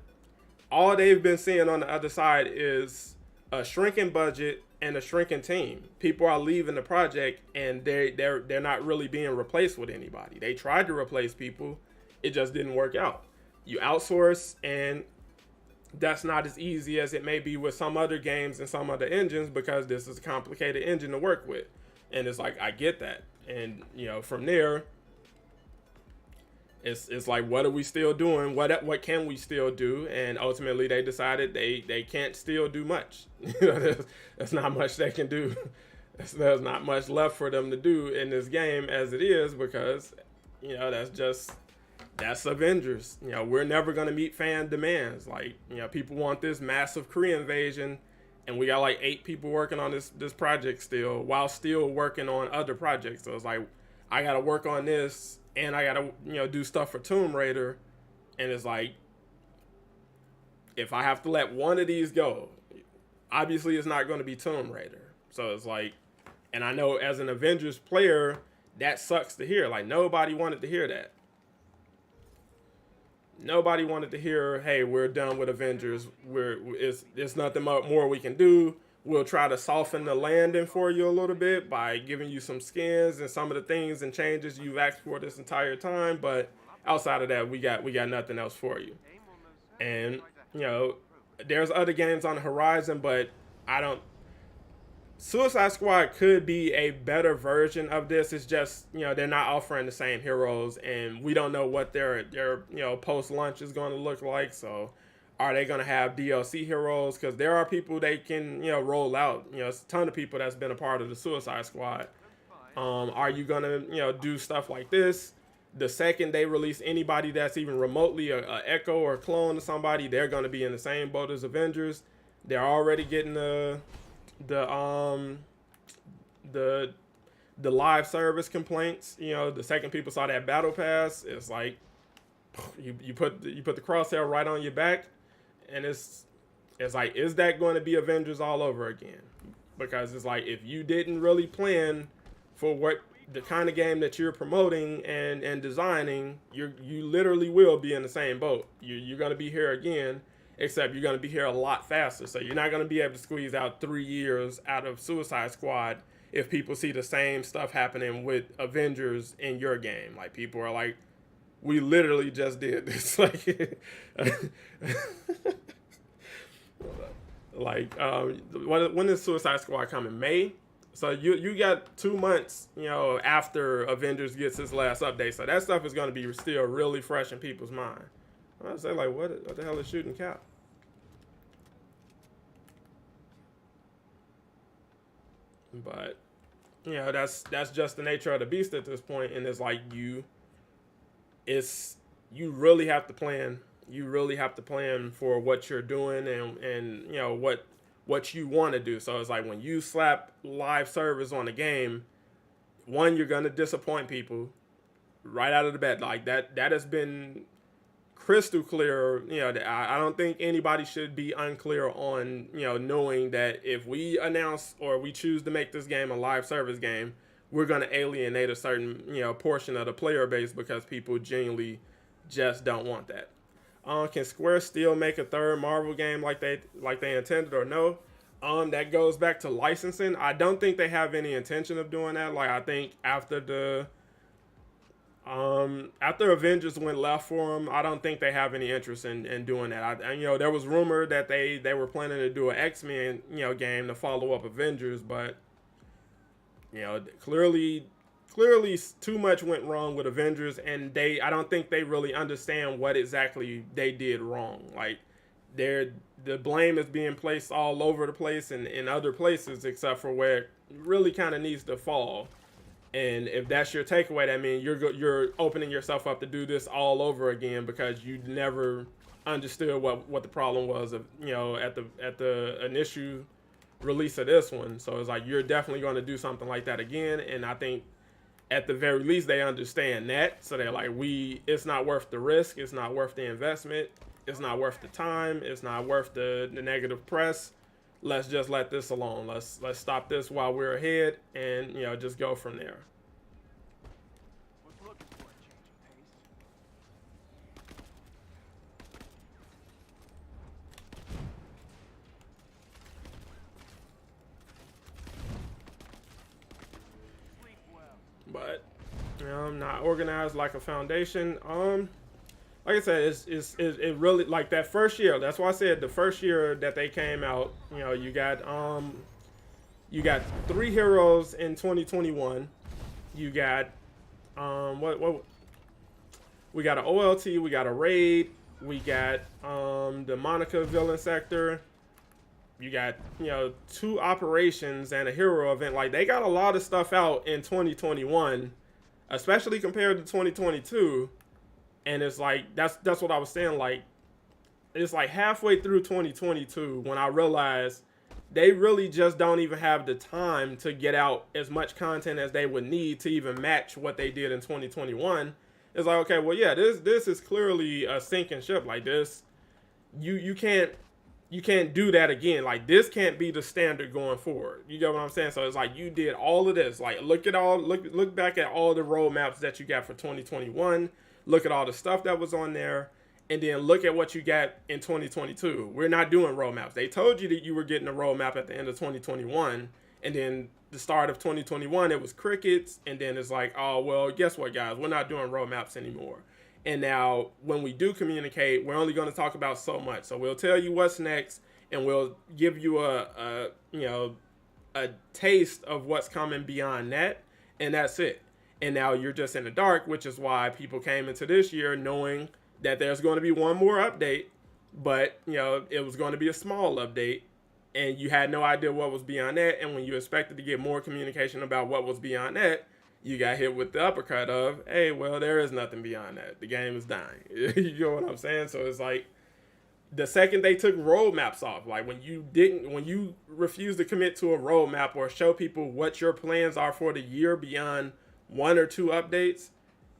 A: all they've been seeing on the other side is a shrinking budget and a shrinking team. People are leaving the project and they're not really being replaced with anybody. They tried to replace people. It just didn't work out. You outsource, and that's not as easy as it may be with some other games and some other engines, because this is a complicated engine to work with. And it's like, I get that. And, from there, it's like, what are we still doing? What can we still do? And ultimately, they decided they can't still do much. There's not much they can do. There's not much left for them to do in this game as it is, because, that's Avengers. We're never going to meet fan demands. Like, people want this massive Korean invasion, and we got like 8 people working on this project still, while still working on other projects. So it's like, I got to work on this, and I got to, do stuff for Tomb Raider. And it's like, if I have to let one of these go, obviously it's not going to be Tomb Raider. So it's like, and I know as an Avengers player, that sucks to hear. Like, nobody wanted to hear that. Nobody wanted to hear, hey, we're done with Avengers. It's nothing more we can do. We'll try to soften the landing for you a little bit by giving you some skins and some of the things and changes you've asked for this entire time. But outside of that, we got nothing else for you. And, there's other games on the horizon, but Suicide Squad could be a better version of this. It's just, they're not offering the same heroes, and we don't know what their post-launch is going to look like. So are they going to have DLC heroes? Because there are people they can, roll out. It's a ton of people that's been a part of the Suicide Squad. Are you going to, do stuff like this? The second they release anybody that's even remotely a echo or a clone of somebody, they're going to be in the same boat as Avengers. They're already getting the live service complaints. The second people saw that battle pass, it's like you put the crosshair right on your back, and it's like, is that going to be Avengers all over again? Because it's like, if you didn't really plan for what the kind of game that you're promoting and designing, you literally will be in the same boat. You're going to be here again, except you're going to be here a lot faster. So you're not going to be able to squeeze out 3 years out of Suicide Squad if people see the same stuff happening with Avengers in your game. Like, people are like, we literally just did this. Like, Like, when is Suicide Squad coming? May. So you got 2 months, after Avengers gets its last update. So that stuff is going to be still really fresh in people's mind. I was say, like, what the hell is shooting Cap? But that's just the nature of the beast at this point. And it's like you really have to plan. You really have to plan for what you're doing and what you want to do. So it's like when you slap live service on the game, one, you're gonna disappoint people right out of the bat. Like that has been crystal clear. I don't think anybody should be unclear on knowing that if we announce or we choose to make this game a live service game, we're gonna alienate a certain portion of the player base because people genuinely just don't want that. Can Square still make a third Marvel game like they intended or no? That goes back to licensing. I don't think they have any intention of doing that. Like I think after Avengers went left for them, I don't think they have any interest in doing that. There was rumor that they were planning to do an X-Men game to follow up Avengers, but clearly too much went wrong with Avengers, and I don't think they really understand what exactly they did wrong. Like the blame is being placed all over the place and in other places except for where it really kind of needs to fall. And if that's your takeaway, that means you're opening yourself up to do this all over again because you never understood what the problem was at the initial release of this one. So it's like you're definitely going to do something like that again, and I think at the very least they understand that. So they're like, it's not worth the risk, it's not worth the investment, it's not worth the time, it's not worth the negative press. Let's just let this alone. Let's stop this while we're ahead and just go from there. But not organized like a foundation. Like I said, it really, like that first year. That's why I said the first year that they came out. You got 3 heroes in 2021. You got what we got an OLT, we got a raid, we got the Monica villain sector. You got 2 operations and a hero event. Like they got a lot of stuff out in 2021, especially compared to 2022. And it's like that's what I was saying. Like it's like halfway through 2022 when I realized they really just don't even have the time to get out as much content as they would need to even match what they did in 2021. It's like, okay, well, yeah, this is clearly a sinking ship. Like this, you can't do that again. Like this can't be the standard going forward. You get what I'm saying? So it's like you did all of this. Like look back at all the roadmaps that you got for 2021. Look at all the stuff that was on there, and then look at what you got in 2022. We're not doing roadmaps. They told you that you were getting a roadmap at the end of 2021, and then the start of 2021, it was crickets, and then it's like, oh, well, guess what, guys? We're not doing roadmaps anymore. And now when we do communicate, we're only going to talk about so much. So we'll tell you what's next, and we'll give you a taste of what's coming beyond that, and that's it. And now you're just in the dark, which is why people came into this year knowing that there's going to be one more update, but it was going to be a small update, and you had no idea what was beyond that. And when you expected to get more communication about what was beyond that, you got hit with the uppercut of, hey, well, there is nothing beyond that. The game is dying. You know what I'm saying? So it's like the second they took roadmaps off, like when you refuse to commit to a roadmap or show people what your plans are for the year beyond 1 or 2 updates,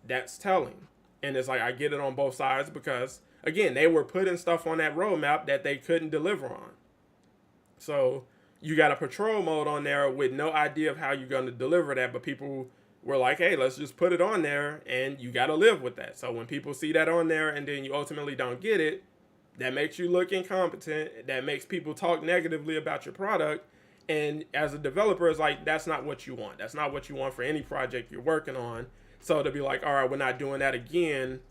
A: that's telling. And it's like, I get it on both sides because, again, they were putting stuff on that roadmap that they couldn't deliver on. So you got a patrol mode on there with no idea of how you're going to deliver that, but people were like, hey, let's just put it on there, and you got to live with that. So when people see that on there and then you ultimately don't get it, that makes you look incompetent. That makes people talk negatively about your product. And as a developer, it's like, that's not what you want. That's not what you want for any project you're working on. So to be like, all right, we're not doing that again,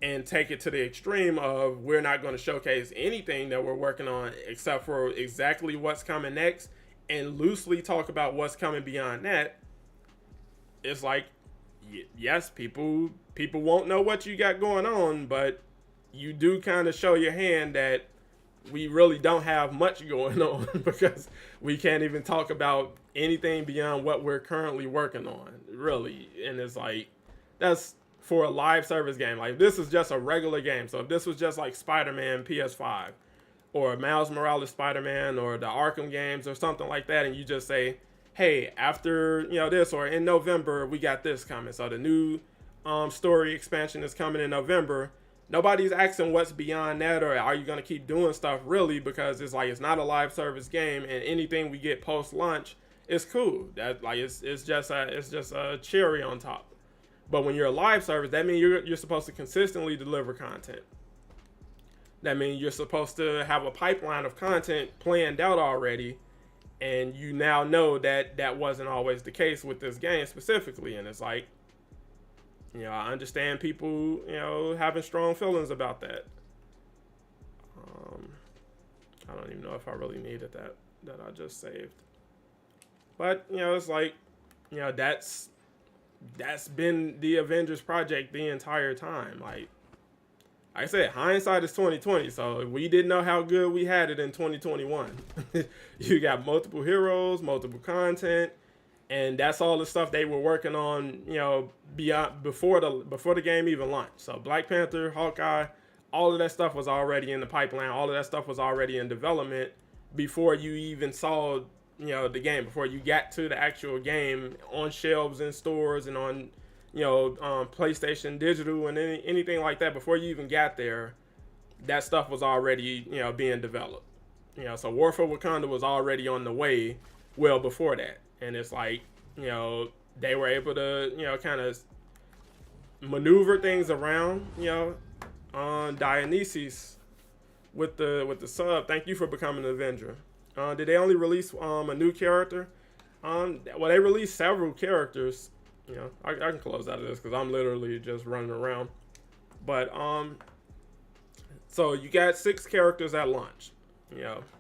A: and take it to the extreme of we're not going to showcase anything that we're working on except for exactly what's coming next and loosely talk about what's coming beyond that, it's like, yes, people won't know what you got going on, but you do kind of show your hand that we really don't have much going on because we can't even talk about anything beyond what we're currently working on, really. And it's like, that's for a live service game. Like, this is just a regular game. So if this was just like Spider-Man PS5 or Miles Morales Spider-Man or the Arkham games or something like that, and you just say, hey, after this or in November we got this coming. So the new story expansion is coming in November. Nobody's asking what's beyond that or are you going to keep doing stuff, really, because it's like, it's not a live service game, and anything we get post launch is cool. That, like, it's just a cherry on top. But when you're a live service, that means you're supposed to consistently deliver content. That means you're supposed to have a pipeline of content planned out already, and you now know that that wasn't always the case with this game specifically. And it's like, I understand people, having strong feelings about that. I don't even know if I really needed that I just saved. But, it's like, that's been the Avengers project the entire time. Like I said, hindsight is 2020, so we didn't know how good we had it in 2021. You got multiple heroes, multiple content, and that's all the stuff they were working on, beyond before the game even launched. So Black Panther, Hawkeye, all of that stuff was already in the pipeline. All of that stuff was already in development before you even saw, the game, before you got to the actual game on shelves in stores and on, PlayStation Digital and anything like that. Before you even got there, that stuff was already, being developed. So War for Wakanda was already on the way well before that. And it's like, they were able to, kind of maneuver things around, on Dionysus with the sub. Thank you for becoming an Avenger. Did they only release a new character? Well, they released several characters. I can close out of this because I'm literally just running around. But so you got 6 characters at launch.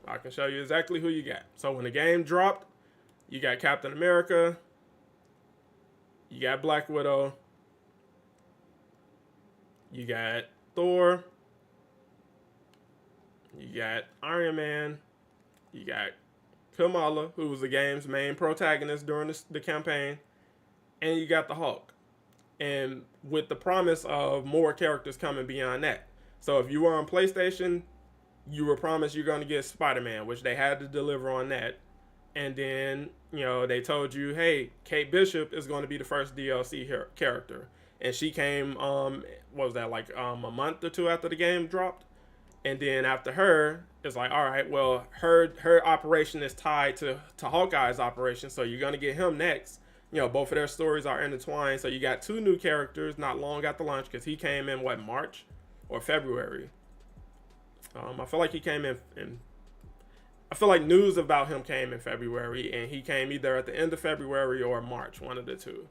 A: I can show you exactly who you got. So when the game dropped, you got Captain America, you got Black Widow, you got Thor, you got Iron Man, you got Kamala, who was the game's main protagonist during the campaign, and you got the Hulk. And with the promise of more characters coming beyond that. So if you were on PlayStation, you were promised you're going to get Spider-Man, which they had to deliver on that. And then, they told you, hey, Kate Bishop is going to be the first DLC character. And she came, what was that, like a month or two after the game dropped? And then after her, it's like, all right, well, her operation is tied to Hawkeye's operation, so you're going to get him next. Both of their stories are intertwined. So you got 2 new characters not long after launch, because he came in, March or February? I feel like he came in I feel like news about him came in February, and he came either at the end of February or March, one of the two.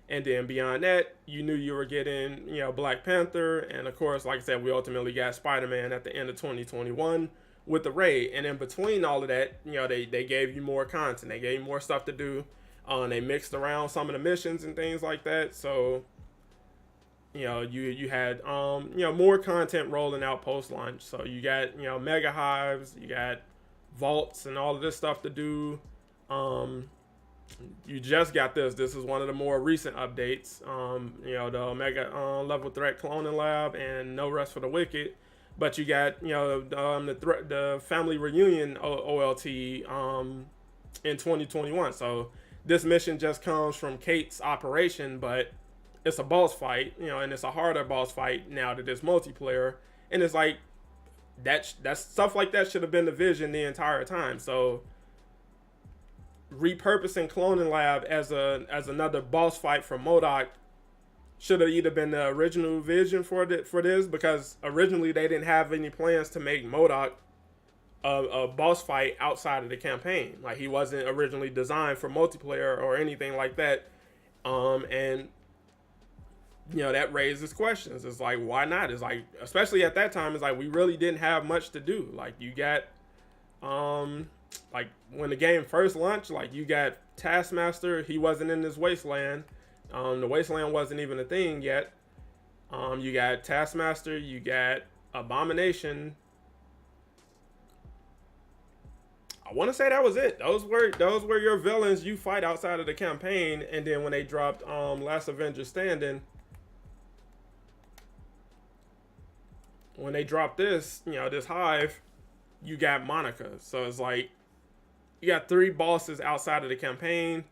A: And then beyond that, you knew you were getting, Black Panther. And of course, like I said, we ultimately got Spider-Man at the end of 2021 with the raid. And in between all of that, they gave you more content. They gave you more stuff to do. They mixed around some of the missions and things like that. So, you had, more content rolling out post-launch. So you got, mega hives, you got vaults and all of this stuff to do. You just got this. This is one of the more recent updates. The Omega level threat cloning lab and No Rest for the Wicked. But you got, the family reunion OLT in 2021. So this mission just comes from Kate's operation, but it's a boss fight, and it's a harder boss fight now that it's multiplayer. And it's like, that's stuff like that should have been the vision the entire time. So repurposing Cloning Lab as another boss fight for MODOK should have either been the original vision for this, because originally they didn't have any plans to make MODOK a boss fight outside of the campaign. Like, he wasn't originally designed for multiplayer or anything like that. And that raises questions. It's like, why not? It's like, especially at that time, it's like we really didn't have much to do. Like you got, like when the game first launched, like you got Taskmaster. He wasn't in this wasteland. The wasteland wasn't even a thing yet. You got Taskmaster. You got Abomination. I want to say that was it. Those were your villains you fight outside of the campaign. And then when they dropped Last Avenger Standing, when they dropped this, this Hive, you got Monica. So it's like you got 3 bosses outside of the campaign.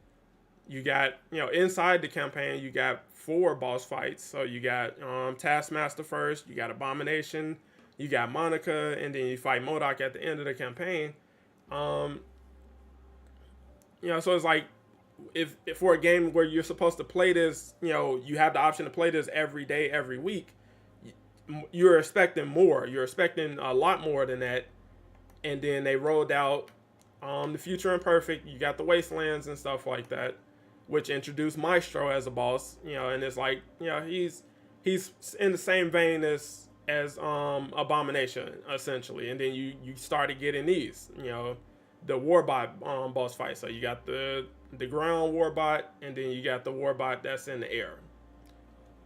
A: You got, inside the campaign, you got 4 boss fights. So you got Taskmaster first, you got Abomination, you got Monica, and then you fight MODOK at the end of the campaign. So it's like if for a game where you're supposed to play this, you have the option to play this every day, every week, you're expecting more. You're expecting a lot more than that. And then they rolled out the Future Imperfect. You got the Wastelands and stuff like that, which introduced Maestro as a boss. And it's like, he's in the same vein as Abomination essentially. And then you started getting these, the Warbot boss fight. So you got the ground Warbot, and then you got the Warbot that's in the air.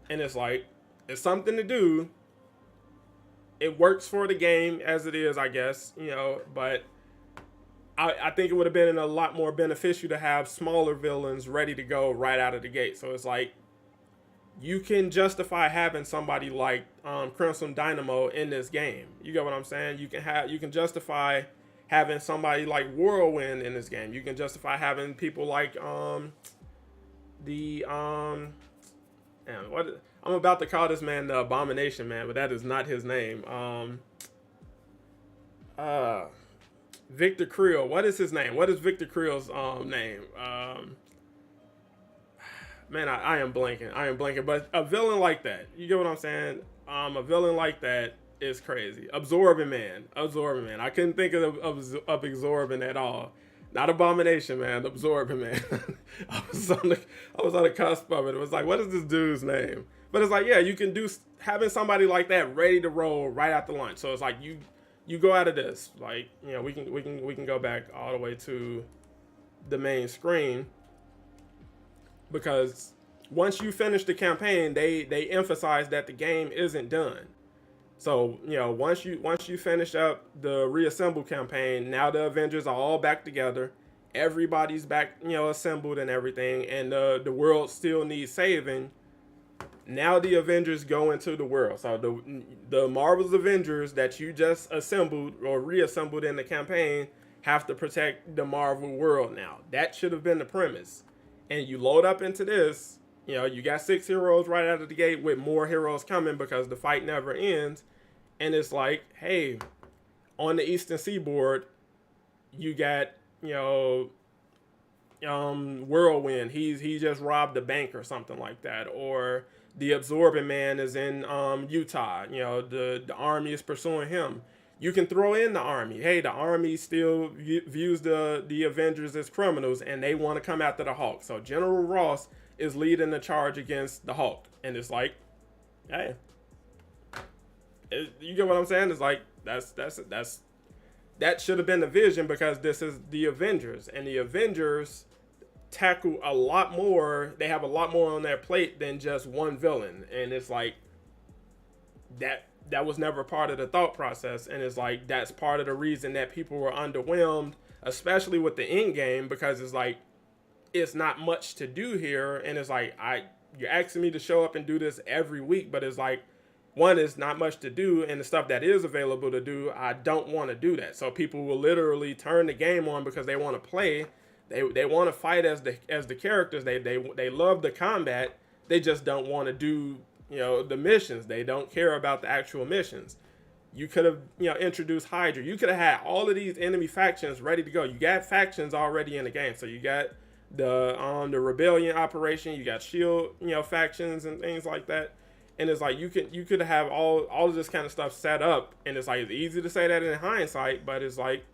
A: And it's like, it's something to do. It works for the game as it is, I guess, but I think it would have been a lot more beneficial to have smaller villains ready to go right out of the gate. So it's like, you can justify having somebody like Crimson Dynamo in this game. You get what I'm saying? You can justify having somebody like Whirlwind in this game. You can justify having people like I'm about to call this man the Abomination Man, but that is not his name. Victor Creel. What is his name? What is Victor Creel's name? Man, I am blanking. But a villain like that, you get what I'm saying? A villain like that is crazy. Absorbing Man. I couldn't think of Absorbing at all. Not Abomination Man, Absorbing Man. I was on the cusp of it. It was like, what is this dude's name? But it's like, yeah, you can do having somebody like that ready to roll right after lunch. So it's like you go out of this, like, we can go back all the way to the main screen, because once you finish the campaign, they emphasize that the game isn't done. So, once you finish up the Reassemble campaign, now the Avengers are all back together. Everybody's back, assembled and everything, and the world still needs saving. Now the Avengers go into the world. So the Marvel's Avengers that you just assembled or reassembled in the campaign have to protect the Marvel world now. That should have been the premise. And you load up into this, you got 6 heroes right out of the gate with more heroes coming because the fight never ends. And it's like, hey, on the Eastern Seaboard, you got, Whirlwind. He just robbed a bank or something like that. Or the Absorbing Man is in Utah. The army is pursuing him. You can throw in the army. Hey, the army still views the Avengers as criminals, and they want to come after the Hulk. So General Ross is leading the charge against the Hulk. And it's like, hey, you get what I'm saying? It's like, that should have been the vision, because this is the Avengers. And the Avengers tackle a lot more. They have a lot more on their plate than just one villain. And it's like, that was never part of the thought process. And it's like, that's part of the reason that people were underwhelmed, especially with the end game, because it's like, it's not much to do here. And it's like, you're asking me to show up and do this every week, but it's like, one, is not much to do, and the stuff that is available to do, I don't want to do that. So people will literally turn the game on because they want to play. They want to fight as the characters. They love the combat. They just don't want to do the missions. They don't care about the actual missions. You could have introduced Hydra. You could have had all of these enemy factions ready to go. You got factions already in the game. So you got the Rebellion operation. You got Shield factions and things like that. And it's like, you could have all of this kind of stuff set up, and it's like, it's easy to say that in hindsight, but it's like,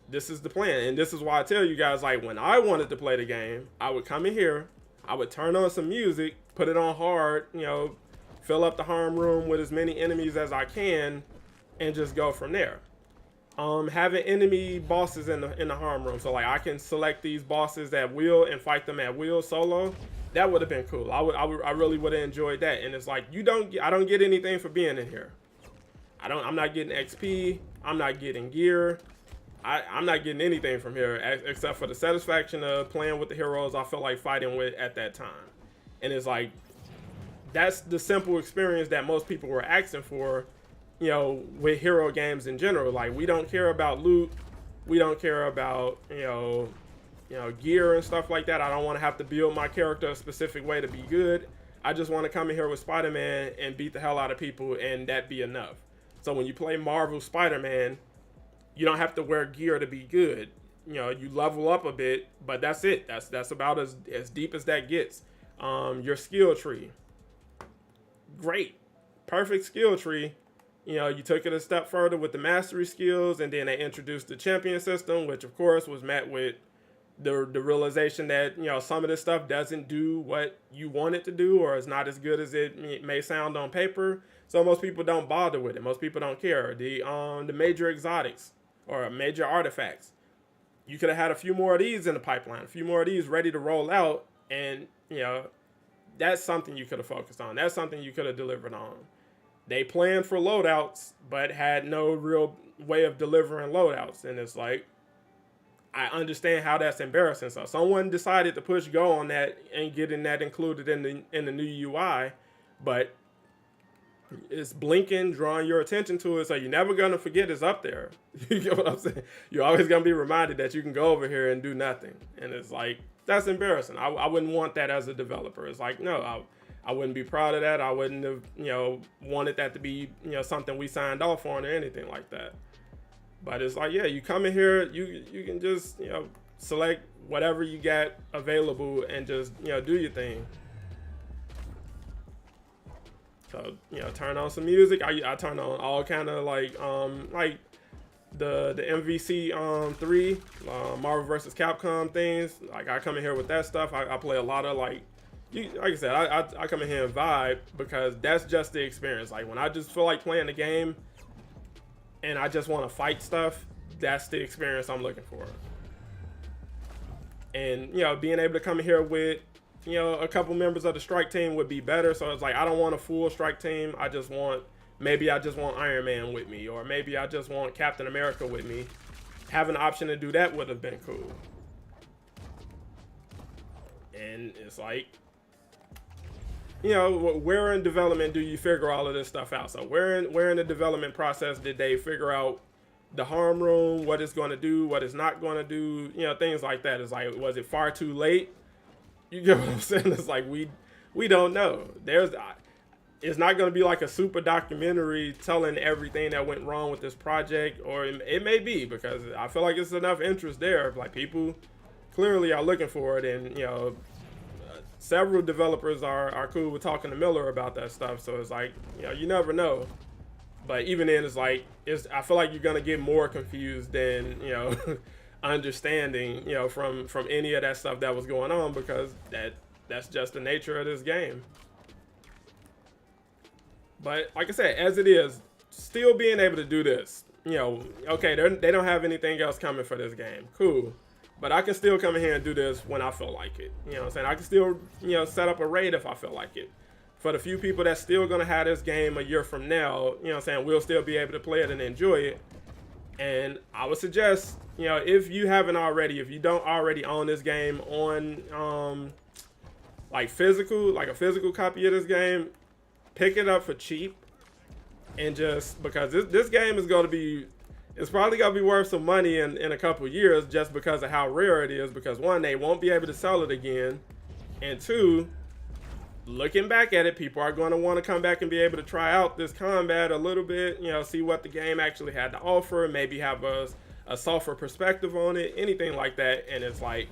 A: this is the plan. And this is why I tell you guys, like, when I wanted to play the game, I would come in here, I would turn on some music, put it on hard, fill up the Homeroom with as many enemies as I can, and just go from there. Having enemy bosses in the Homeroom, so like I can select these bosses at will and fight them at will solo. That would have been cool. I really would have enjoyed that. And it's like I don't get anything for being in here. I'm not getting XP. I'm not getting gear. I'm not getting anything from here except for the satisfaction of playing with the heroes I felt like fighting with at that time. And it's like, that's the simple experience that most people were asking for, with hero games in general. Like, we don't care about loot. We don't care about, gear and stuff like that. I don't want to have to build my character a specific way to be good. I just want to come in here with Spider-Man and beat the hell out of people, and that be enough. So when you play Marvel Spider-Man, you don't have to wear gear to be good. You level up a bit, but that's it. That's about as deep as that gets. Your skill tree, great, perfect skill tree. You took it a step further with the mastery skills, and then they introduced the champion system, which of course was met with the realization that some of this stuff doesn't do what you want it to do, or is not as good as it may sound on paper. So most people don't bother with it. Most people don't care. The major exotics or major artifacts, you could have had a few more of these in the pipeline, a few more of these ready to roll out, and that's something you could have focused on. That's something you could have delivered on. They planned for loadouts, but had no real way of delivering loadouts. And it's like, I understand how that's embarrassing. So someone decided to push go on that and getting that included in the new UI, but it's blinking, drawing your attention to it, so you're never gonna forget it's up there. You get what I'm saying? You're always gonna be reminded that you can go over here and do nothing. And it's like, that's embarrassing. I wouldn't want that as a developer. It's like, no, I wouldn't be proud of that. I wouldn't have, wanted that to be, something we signed off on or anything like that. But it's like, yeah, you come in here, you can just, select whatever you got available and just, do your thing. So, turn on some music. I turn on all kind of like the MVC 3 Marvel vs. Capcom things. Like, I come in here with that stuff. I play a lot of like I said, I come in here and vibe, because that's just the experience. Like, when I just feel like playing the game and I just want to fight stuff, that's the experience I'm looking for. And being able to come in here with a couple members of the strike team would be better. So it's like, I don't want a full strike team. Maybe I just want Iron Man with me, or maybe I just want Captain America with me. Having the option to do that would have been cool. And it's like, where in development do you figure all of this stuff out? So where in the development process did they figure out the Homeroom, what it's going to do, what it's not going to do, things like that? It's like, was it far too late? You get what I'm saying? It's like, we don't know. It's not going to be like a super documentary telling everything that went wrong with this project, or it may be, because I feel like it's enough interest there. Like, people clearly are looking for it, and several developers are cool with talking to Miller about that stuff. So it's like, you never know. But even then, it's like, I feel like you're gonna get more confused than understanding, from any of that stuff that was going on, because that's just the nature of this game. But like I said, as it is, still being able to do this, okay, they don't have anything else coming for this game. Cool. But I can still come in here and do this when I feel like it. You know what I'm saying? I can still, set up a raid if I feel like it. For the few people that's still going to have this game a year from now, we'll still be able to play it and enjoy it. And I would suggest, if you haven't already, if you don't already own this game on, like a physical copy of this game, pick it up for cheap. And just, because this game is going to be, it's probably going to be worth some money in a couple years, just because of how rare it is. Because one, they won't be able to sell it again. And two, looking back at it, people are going to want to come back and be able to try out this combat a little bit, see what the game actually had to offer, maybe have a softer perspective on it, anything like that. And it's like,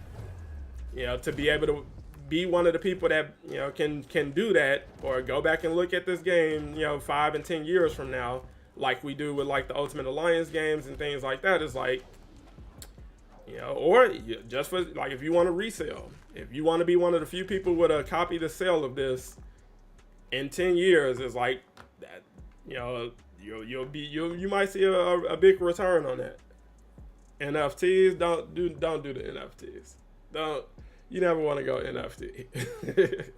A: to be able to be one of the people that, can do that, or go back and look at this game, 5 and 10 years from now, like we do with like the Ultimate Alliance games and things like that, is like, Or just for like if you want to resell, if you want to be one of the few people with a copy to sell of this in 10 years, it's like that. You might see a big return on that. NFTs, don't do the NFTs. Don't You never want to go NFT.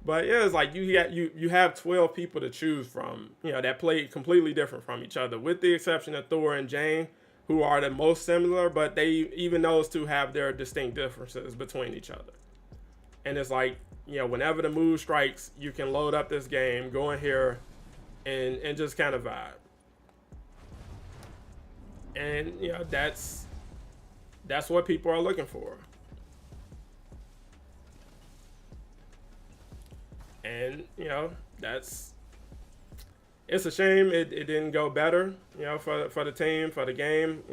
A: But yeah, it's like you have 12 people to choose from, that play completely different from each other, with the exception of Thor and Jane, who are the most similar, but even those two have their distinct differences between each other. And it's like, whenever the mood strikes, you can load up this game, go in here, and just kind of vibe. And that's what people are looking for. And it's a shame it didn't go better, for the team, for the game,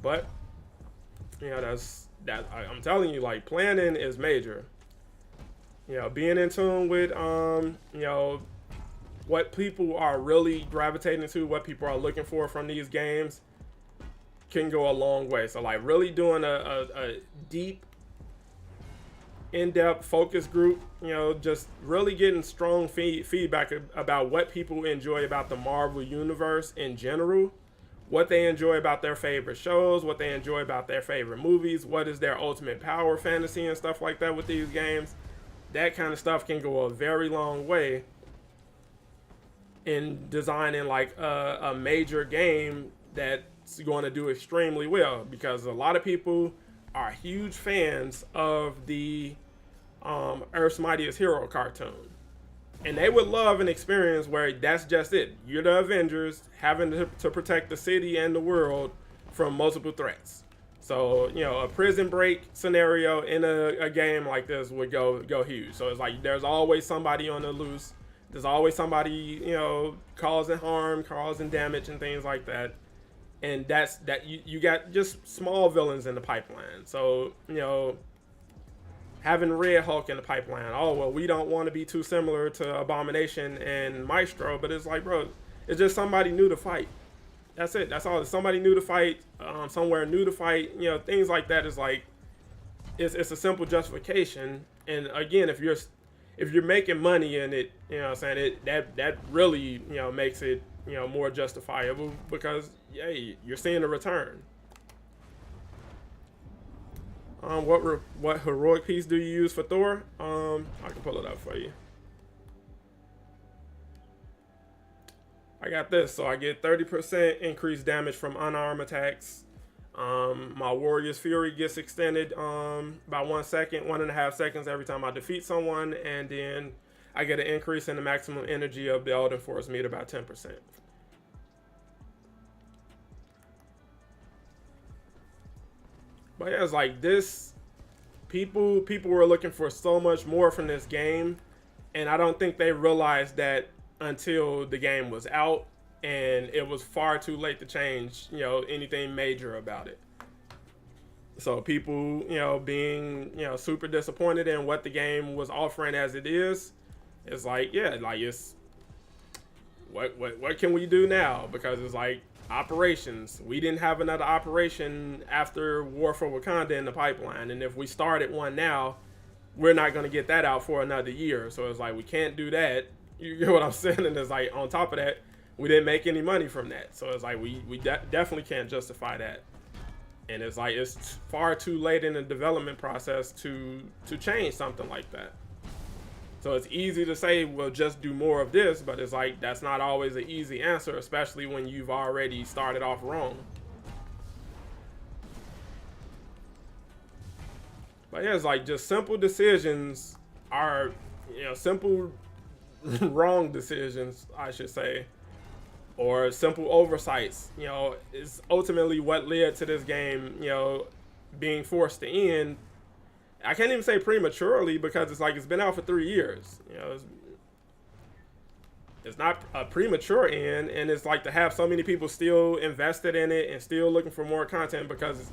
A: but I'm telling you, like, planning is major. Being in tune with what people are really gravitating to, what people are looking for from these games, can go a long way. So like really doing a deep, in-depth focus group, just really getting strong feedback about what people enjoy about the Marvel universe in general, what they enjoy about their favorite shows, what they enjoy about their favorite movies, what is their ultimate power fantasy and stuff like that with these games. That kind of stuff can go a very long way in designing like a major game that's going to do extremely well, because a lot of people are huge fans of the Earth's Mightiest Hero cartoon. And they would love an experience where that's just it. You're the Avengers having to protect the city and the world from multiple threats. So, a prison break scenario in a game like this would go huge. So it's like there's always somebody on the loose. There's always somebody, causing harm, causing damage and things like that. And you got just small villains in the pipeline. So, having Red Hulk in the pipeline. Oh, well, we don't want to be too similar to Abomination and Maestro, but it's like, bro, it's just somebody new to fight. That's it. That's all. It's somebody new to fight, somewhere new to fight. Things like that is like, it's a simple justification. And again, if you're making money in it, that really, makes it, more justifiable, because you're seeing a return. What heroic piece do you use for Thor? I can pull it up for you. I got this, so I get 30% increased damage from unarmed attacks. My Warrior's Fury gets extended by 1 second, 1.5 seconds every time I defeat someone, and then I get an increase in the maximum energy of the Elden Force meter by 10%. But yeah, it's like this. People were looking for so much more from this game, and I don't think they realized that until the game was out, and it was far too late to change, anything major about it. So people, being, super disappointed in what the game was offering as it is, it's like, it's what can we do now? Because it's like operations. We didn't have another operation after War for Wakanda in the pipeline, and if we started one now, we're not going to get that out for another year. So it's like we can't do that. You get what I'm saying? And it's like, on top of that, we didn't make any money from that. So it's like we definitely can't justify that. And it's like it's far too late in the development process to change something like that. So it's easy to say, well, just do more of this, but it's like that's not always an easy answer, especially when you've already started off wrong. But yeah, it's like just simple decisions are, simple wrong decisions, I should say, or simple oversights, is ultimately what led to this game, being forced to end. I can't even say prematurely, because it's like it's been out for 3 years. It's not a premature end, and it's like to have so many people still invested in it and still looking for more content, because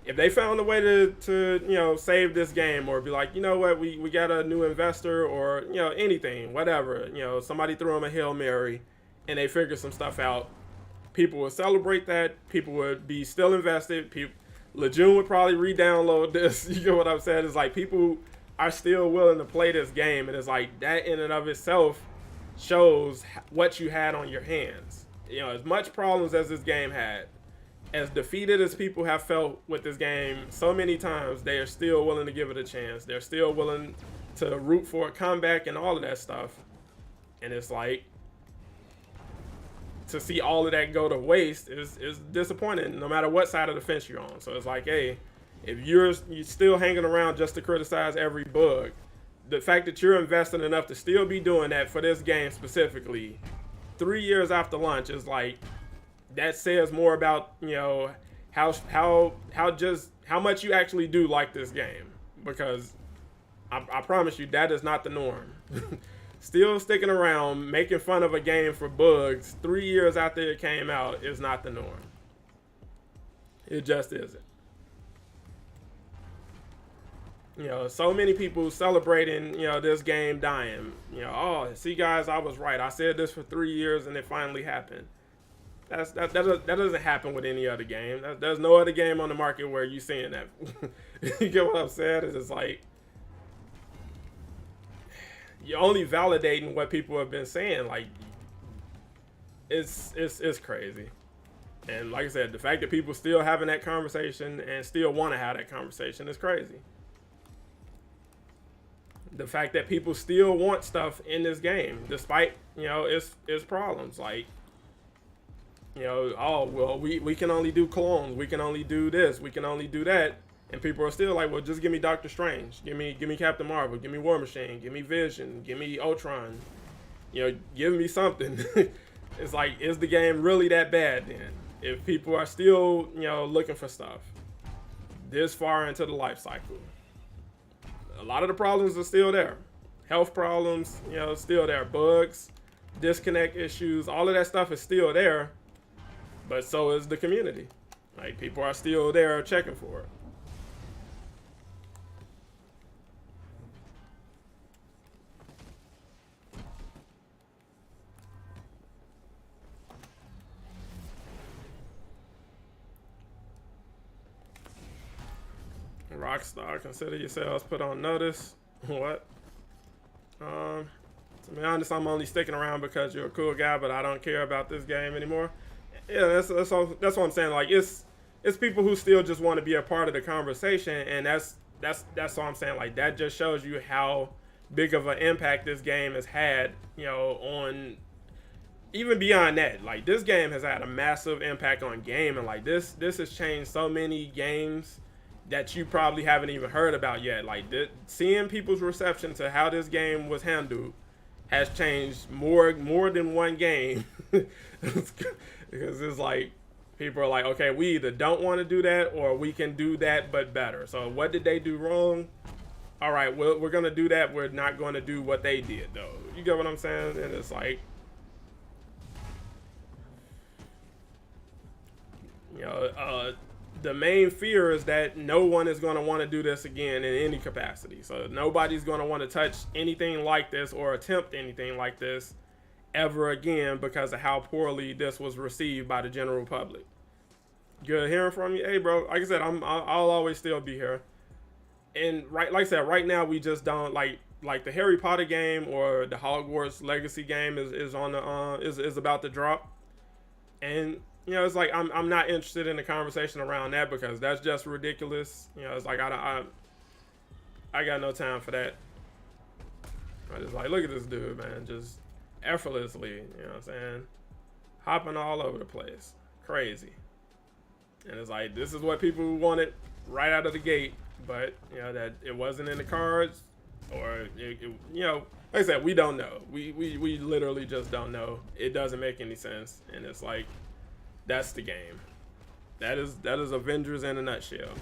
A: if they found a way to save this game, or be like, what, we got a new investor, or anything, whatever, somebody threw them a Hail Mary and they figured some stuff out, people would celebrate that. People would be still invested. Lejeune would probably re-download this. You get what I'm saying? It's like people are still willing to play this game, and it's like that in and of itself shows what you had on your hands. You know, as much problems as this game had, as defeated as people have felt with this game so many times, they are still willing to give it a chance. They're still willing to root for a comeback and all of that stuff. And it's like, to see all of that go to waste is disappointing, no matter what side of the fence you're on. So it's like, hey, if you're still hanging around just to criticize every bug, the fact that you're investing enough to still be doing that for this game specifically 3 years after launch is like, that says more about, you know, how much you actually do like this game. Because I promise you, that is not the norm. Still sticking around making fun of a game for bugs 3 years after it came out is not the norm. It just isn't. You know, so many people celebrating, you know, this game dying. You know, oh, see guys, I was right. I said this for 3 years and it finally happened. That doesn't happen with any other game. There's no other game on the market where you're seeing that. You get what I'm saying? It's just like, you're only validating what people have been saying. Like, it's crazy. And like I said, the fact that people still having that conversation and still want to have that conversation is crazy. The fact that people still want stuff in this game, despite, you know, its problems. Like, you know, oh, well, we can only do clones. We can only do this. We can only do that. And people are still like, well, just give me Doctor Strange. Give me Captain Marvel. Give me War Machine. Give me Vision. Give me Ultron. You know, give me something. It's like, is the game really that bad then? If people are still, you know, looking for stuff this far into the life cycle. A lot of the problems are still there. Health problems, you know, still there. Bugs, disconnect issues, all of that stuff is still there. But so is the community. Like, people are still there checking for it. Rockstar, consider yourselves put on notice. What? To be honest, I'm only sticking around because you're a cool guy, but I don't care about this game anymore. Yeah, that's what I'm saying. Like, it's people who still just want to be a part of the conversation, and that's what I'm saying. Like, that just shows you how big of an impact this game has had, you know, on even beyond that. Like, this game has had a massive impact on gaming. Like, this has changed so many games that you probably haven't even heard about yet. Like, seeing people's reception to how this game was handled has changed more than one game. Because it's like, people are like, okay, we either don't want to do that or we can do that but better. So what did they do wrong? All right, well, we're going to do that. We're not going to do what they did, though. You get what I'm saying? And it's like, you know, the main fear is that no one is going to want to do this again in any capacity. So nobody's going to want to touch anything like this or attempt anything like this ever again because of how poorly this was received by the general public. Good hearing from you. Hey, bro, like I said, I'll always still be here. And like I said, right now we just don't like the Harry Potter game or the Hogwarts Legacy game is on the is about to drop. And you know, it's like I'm not interested in the conversation around that because that's just ridiculous. You know, it's like I got no time for that. I just like, look at this dude, man, just effortlessly, you know what I'm saying, hopping all over the place, crazy. And it's like, this is what people wanted right out of the gate, but you know that it wasn't in the cards, or you know, like I said, we don't know. We literally just don't know. It doesn't make any sense, and it's like, that's the game. That is Avengers in a nutshell.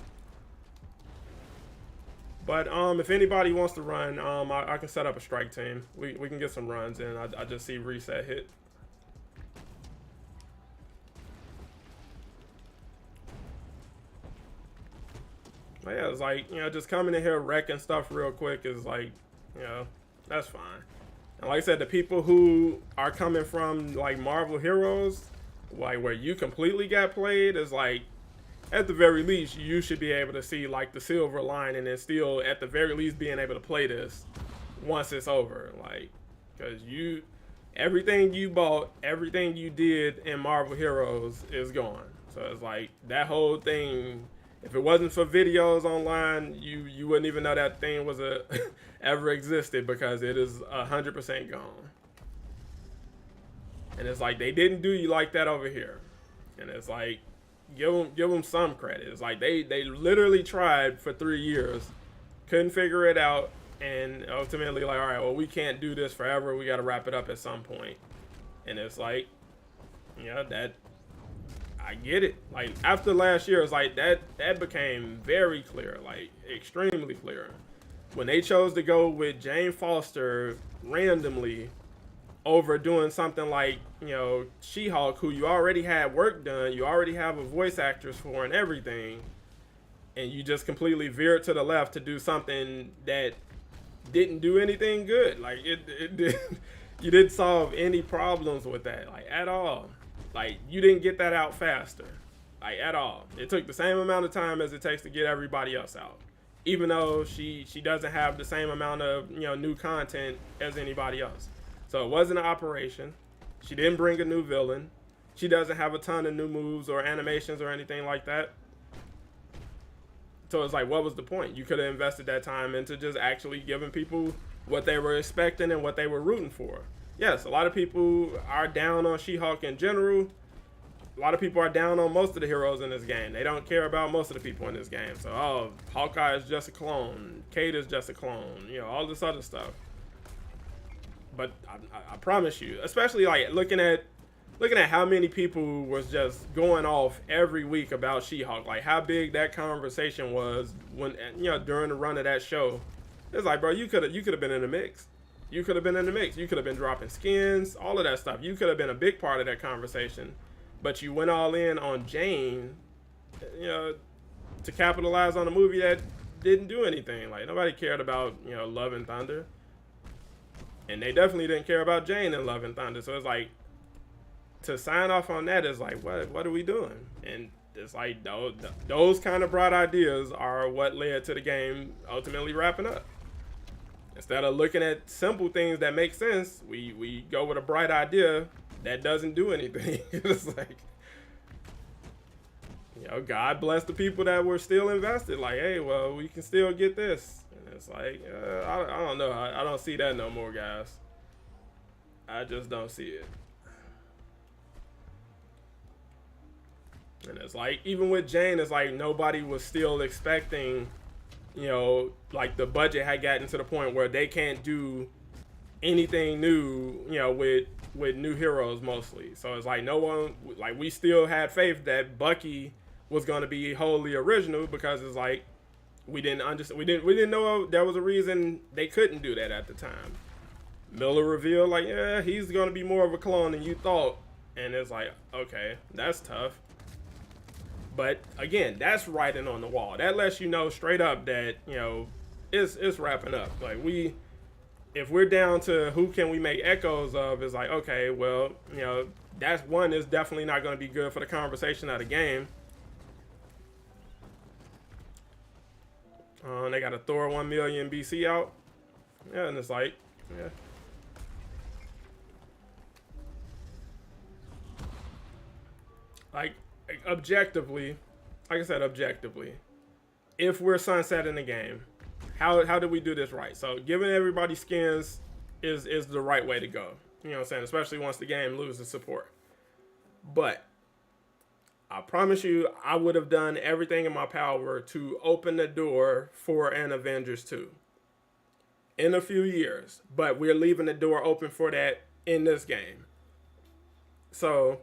A: But if anybody wants to run, I can set up a strike team. We can get some runs in. I just see reset hit. But yeah, it's like, you know, just coming in here wrecking stuff real quick is like, you know, that's fine. And like I said, the people who are coming from like Marvel Heroes, like where you completely got played, is like, at the very least, you should be able to see like the silver lining and still, at the very least, being able to play this once it's over. Like, because everything you bought, everything you did in Marvel Heroes is gone. So it's like that whole thing. If it wasn't for videos online, you wouldn't even know that thing was ever existed, because it is 100% gone. And it's like they didn't do you like that over here. And it's like, give them some credit. It's like they literally tried for 3 years, couldn't figure it out, and ultimately like, all right, well, we can't do this forever. We got to wrap it up at some point. And it's like, yeah, that I get it. Like after last year, it's like that became very clear, like extremely clear, when they chose to go with Jane Foster randomly over doing something like, She-Hulk, who you already had work done, you already have a voice actress for and everything, and you just completely veered to the left to do something that didn't do anything good. Like it did, you didn't solve any problems with that, like at all. Like you didn't get that out faster, like at all. It took the same amount of time as it takes to get everybody else out, even though she doesn't have the same amount of new content as anybody else. So it wasn't an operation. She didn't bring a new villain. She doesn't have a ton of new moves or animations or anything like that. So it's like, what was the point? You could have invested that time into just actually giving people what they were expecting and what they were rooting for. Yes, a lot of people are down on She-Hulk in general. A lot of people are down on most of the heroes in this game. They don't care about most of the people in this game. So, Hawkeye is just a clone. Kate is just a clone. All this other stuff. But I promise you, especially like looking at how many people was just going off every week about She-Hulk, like how big that conversation was when during the run of that show. It's like, bro, you could have been in the mix. You could have been in the mix. You could have been dropping skins, all of that stuff. You could have been a big part of that conversation, but you went all in on Jane, to capitalize on a movie that didn't do anything. Like nobody cared about Love and Thunder. And they definitely didn't care about Jane in Love and Thunder. So it's like, to sign off on that is like, what are we doing? And it's like, those kind of broad ideas are what led to the game ultimately wrapping up. Instead of looking at simple things that make sense, we go with a bright idea that doesn't do anything. It's like, God bless the people that were still invested. Like, hey, well, we can still get this. It's like, I don't know. I don't see that no more, guys. I just don't see it. And it's like, even with Jane, it's like nobody was still expecting, like the budget had gotten to the point where they can't do anything new, with new heroes mostly. So it's like no one, like we still had faith that Bucky was going to be wholly original, because it's like, we didn't understand. We didn't know there was a reason they couldn't do that at the time. Miller revealed like, yeah, he's gonna be more of a clone than you thought, and it's like, okay, that's tough. But again, that's writing on the wall. That lets you know straight up that it's wrapping up. Like if we're down to who can we make echoes of, it's like, okay, well, that's one is definitely not gonna be good for the conversation of the game. They got a Thor 1 million BC out. Yeah, and it's like, yeah. Like, objectively, like I said, objectively, if we're sunsetting the game, how do we do this right? So giving everybody skins is the right way to go. You know what I'm saying? Especially once the game loses support. But I promise you, I would have done everything in my power to open the door for an Avengers 2 in a few years. But we're leaving the door open for that in this game. So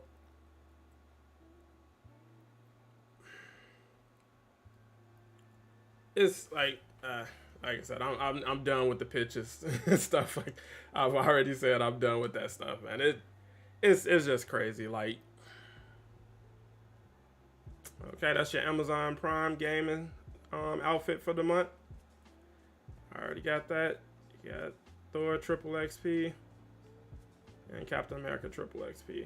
A: it's like I said, I'm done with the pitches and stuff. Like I've already said, I'm done with that stuff, man. It's just crazy. Like, okay, that's your Amazon Prime gaming outfit for the month. I already got that. You got Thor triple XP and Captain America triple XP.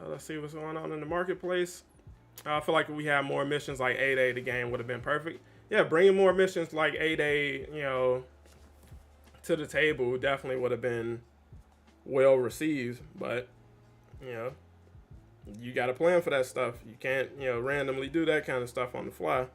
A: Let's see what's going on in the marketplace. I feel like if we had more missions like 8A, the game would have been perfect. Yeah, bringing more missions like 8A, to the table definitely would have been well received. But you know, you got to plan for that stuff. You can't, randomly do that kind of stuff on the fly.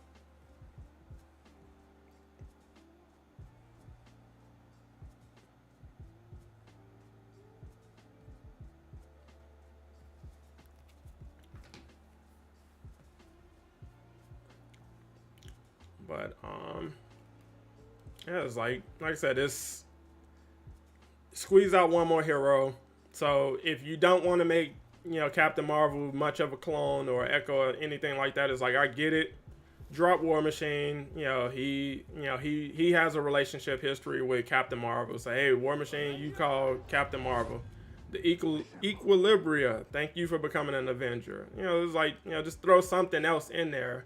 A: But yeah, it's like I said, this squeeze out one more hero. So if you don't want to make Captain Marvel much of a clone or Echo or anything like that, it's like I get it. Drop War Machine. He has a relationship history with Captain Marvel. Say, hey, War Machine, you call Captain Marvel. The Equilibria, thank you for becoming an Avenger. It's like just throw something else in there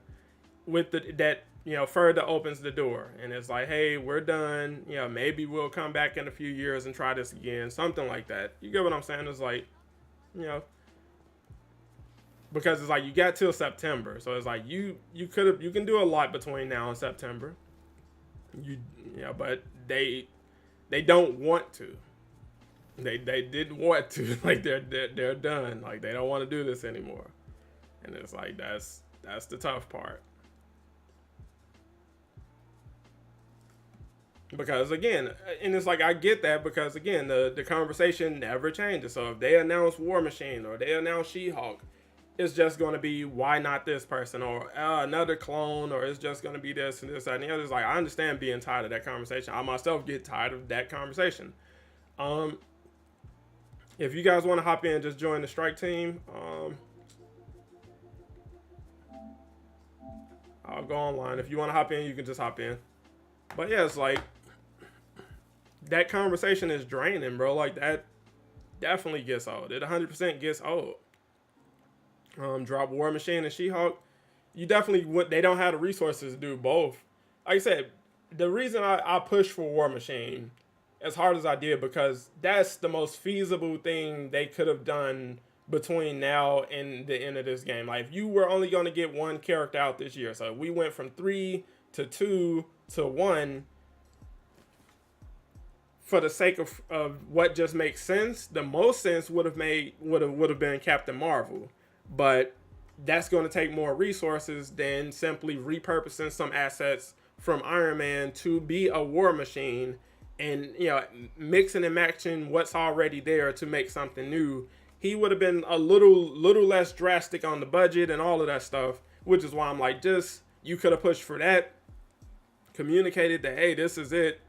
A: with that further opens the door, and it's like, hey, we're done. Maybe we'll come back in a few years and try this again, something like that. You get what I'm saying? It's like, because it's like you got till September, so it's like you can do a lot between now and September. But they don't want to. They didn't want to. Like they're done. Like they don't want to do this anymore, and it's like that's the tough part. Because again, and it's like I get that, because again, the conversation never changes. So if they announce War Machine or they announce She-Hulk, it's just going to be, why not this person, or another clone, or it's just going to be this and this and the other. It's like, I understand being tired of that conversation. I myself get tired of that conversation. If you guys want to hop in, just join the strike team. I'll go online. If you want to hop in, you can just hop in. But yeah, it's like, that conversation is draining, bro. Like, that definitely gets old. It 100% gets old. Drop War Machine and She-Hulk. You definitely they don't have the resources to do both. Like I said, the reason I pushed for War Machine as hard as I did, because that's the most feasible thing they could have done between now and the end of this game. Like, if you were only going to get one character out this year, so we went from 3 to 2 to 1, for the sake of what just makes sense, the most sense would have been Captain Marvel. But that's going to take more resources than simply repurposing some assets from Iron Man to be a War Machine, and mixing and matching what's already there to make something new. He would have been a little less drastic on the budget and all of that stuff, which is why I'm like, just, you could have pushed for that, communicated that, hey, this is it.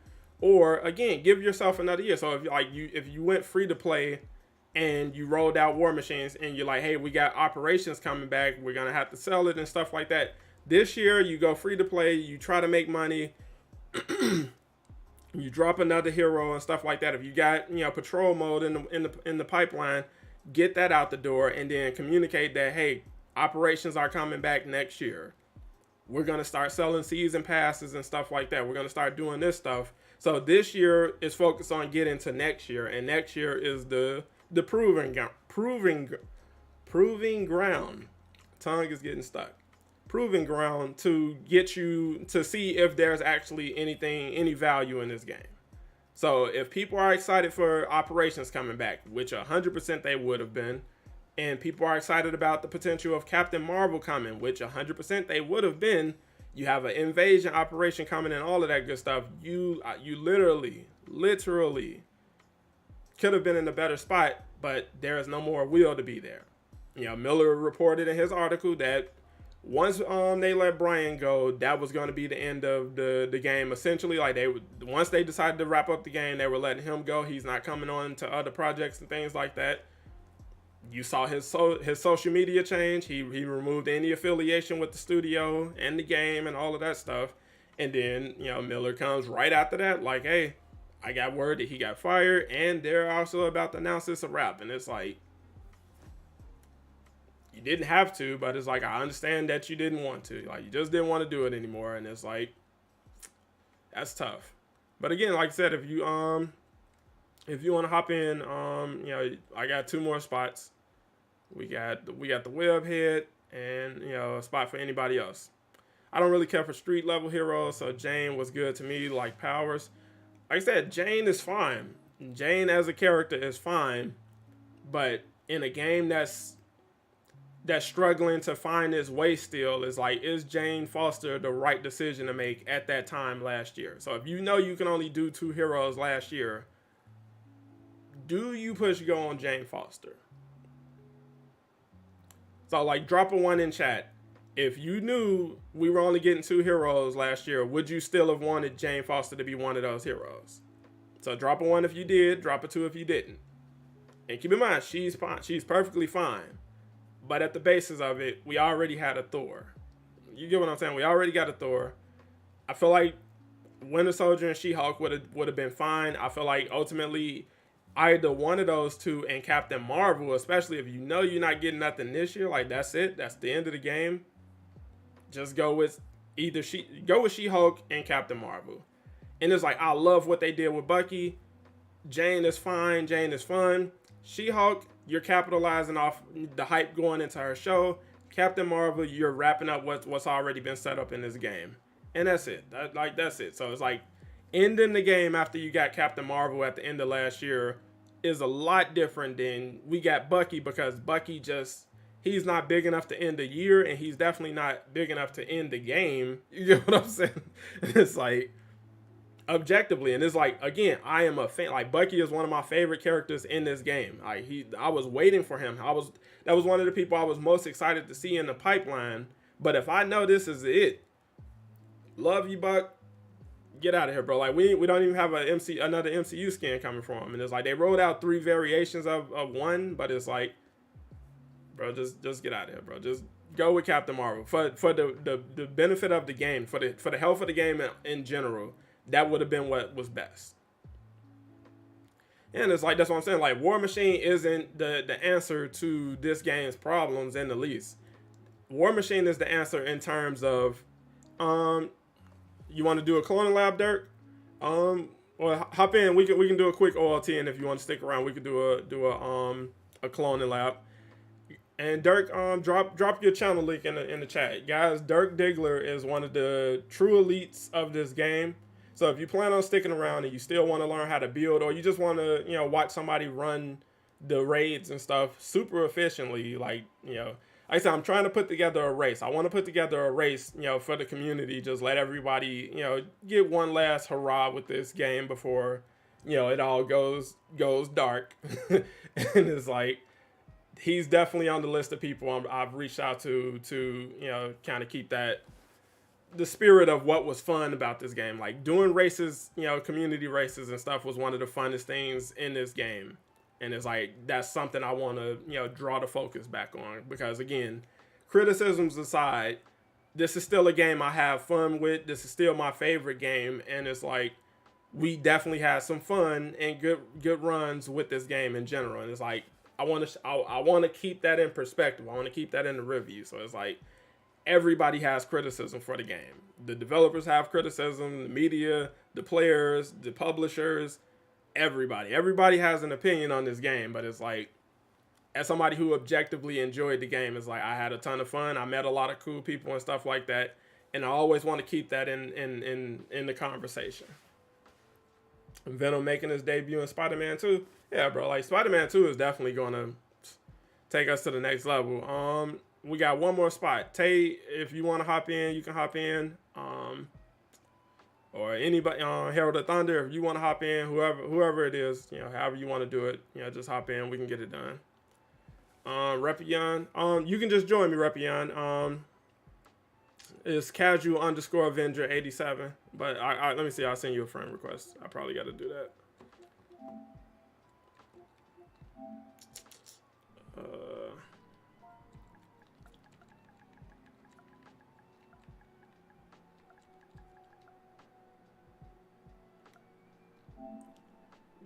A: Or again, give yourself another year. So if you went free to play and you rolled out War Machines and you're like, hey, we got operations coming back, we're gonna have to sell it and stuff like that. This year you go free to play, you try to make money, you drop another hero and stuff like that. If you got patrol mode in the pipeline, get that out the door, and then communicate that, hey, operations are coming back next year. We're gonna start selling season passes and stuff like that. We're gonna start doing this stuff. So this year is focused on getting to next year, and next year is the proving ground. Tongue is getting stuck. Proving ground to get you to see if there's actually any value in this game. So if people are excited for operations coming back, which 100% they would have been, and people are excited about the potential of Captain Marvel coming, which 100% they would have been, you have an invasion operation coming and all of that good stuff, you literally could have been in a better spot, but there is no more will to be there. Miller reported in his article that once they let Brian go, that was going to be the end of the game. Essentially, like, once they decided to wrap up the game, they were letting him go. He's not coming on to other projects and things like that. You saw his social media change. He removed any affiliation with the studio and the game and all of that stuff. And then, Miller comes right after that, like, hey, I got word that he got fired, and they're also about to announce this a wrap. And it's like, you didn't have to, but it's like, I understand that you didn't want to. Like, you just didn't want to do it anymore. And it's like, that's tough. But again, like I said, if you want to hop in, I got 2 more spots. We got the web head, and a spot for anybody else. I don't really care for street level heroes, so Jane was good to me. Like Powers, like I said, Jane is fine. Jane as a character is fine, but in a game that's struggling to find its way still, is like, is Jane Foster the right decision to make at that time last year? So if you know you can only do 2 heroes last year, do you push go on Jane Foster? So like, drop a 1 in chat. If you knew we were only getting 2 heroes last year, would you still have wanted Jane Foster to be one of those heroes? So drop a 1 if you did, drop a 2 if you didn't. And keep in mind, she's fine. She's perfectly fine. But at the basis of it, we already had a Thor. You get what I'm saying? We already got a Thor. I feel like Winter Soldier and She-Hulk would have been fine. I feel like ultimately either one of those two and Captain Marvel, especially if you know you're not getting nothing this year, like that's it. That's the end of the game. Just go with She-Hulk and Captain Marvel. And it's like, I love what they did with Bucky. Jane is fine. Jane is fun. She-Hulk, you're capitalizing off the hype going into her show. Captain Marvel, you're wrapping up what's already been set up in this game. And that's it. That's it. So it's like, ending the game after you got Captain Marvel at the end of last year is a lot different than we got Bucky, because Bucky he's not big enough to end the year, and he's definitely not big enough to end the game. You get what I'm saying? It's like, objectively, and it's like, again, I am a fan. Like, Bucky is one of my favorite characters in this game. I was waiting for him. That was one of the people I was most excited to see in the pipeline. But if I know this is it, love you, Buck. Get out of here, bro. Like, we don't even have another MCU skin coming from him. And it's like, they rolled out 3 variations of one, but it's like, bro, just get out of here, bro. Just go with Captain Marvel for the benefit of the game, for the health of the game in general. That would have been what was best. And it's like, that's what I'm saying. Like, War Machine isn't the answer to this game's problems in the least. War Machine is the answer in terms of, you want to do a cloning lab, Dirk? Or hop in. We can do a quick OLT, and if you want to stick around, we could do a cloning lab. And Dirk, drop your channel link in the chat, guys. Dirk Diggler is one of the true elites of this game. So if you plan on sticking around and you still want to learn how to build, or you just want to watch somebody run the raids and stuff super efficiently, like like I said, I'm trying to put together a race. I want to put together a race, for the community. Just let everybody, get one last hurrah with this game before, it all goes dark. And it's like, he's definitely on the list of people I've reached out to kind of keep the spirit of what was fun about this game. Like, doing races, community races and stuff was one of the funnest things in this game. And it's like, that's something I want to, draw the focus back on. Because, again, criticisms aside, this is still a game I have fun with. This is still my favorite game. And it's like, we definitely had some fun and good runs with this game in general. And it's like, I want to keep that in perspective. I want to keep that in the review. So it's like, everybody has criticism for the game. The developers have criticism, the media, the players, the publishers, everybody has an opinion on this game. But it's like, as somebody who objectively enjoyed the game, it's like, I had a ton of fun. I met a lot of cool people and stuff like that, and I always want to keep that in the conversation. Venom making his debut in SpiderMan 2. Yeah, bro, like, SpiderMan 2 is definitely going to take us to the next level. We got one more spot. Tay, if you want to hop in, you can hop in. Or anybody, Herald of Thunder, if you want to hop in, whoever it is, however you want to do it, just hop in. We can get it done. Repion, you can just join me, Repion. It's casual_Avenger 87. But I let me see. I'll send you a friend request. I probably got to do that.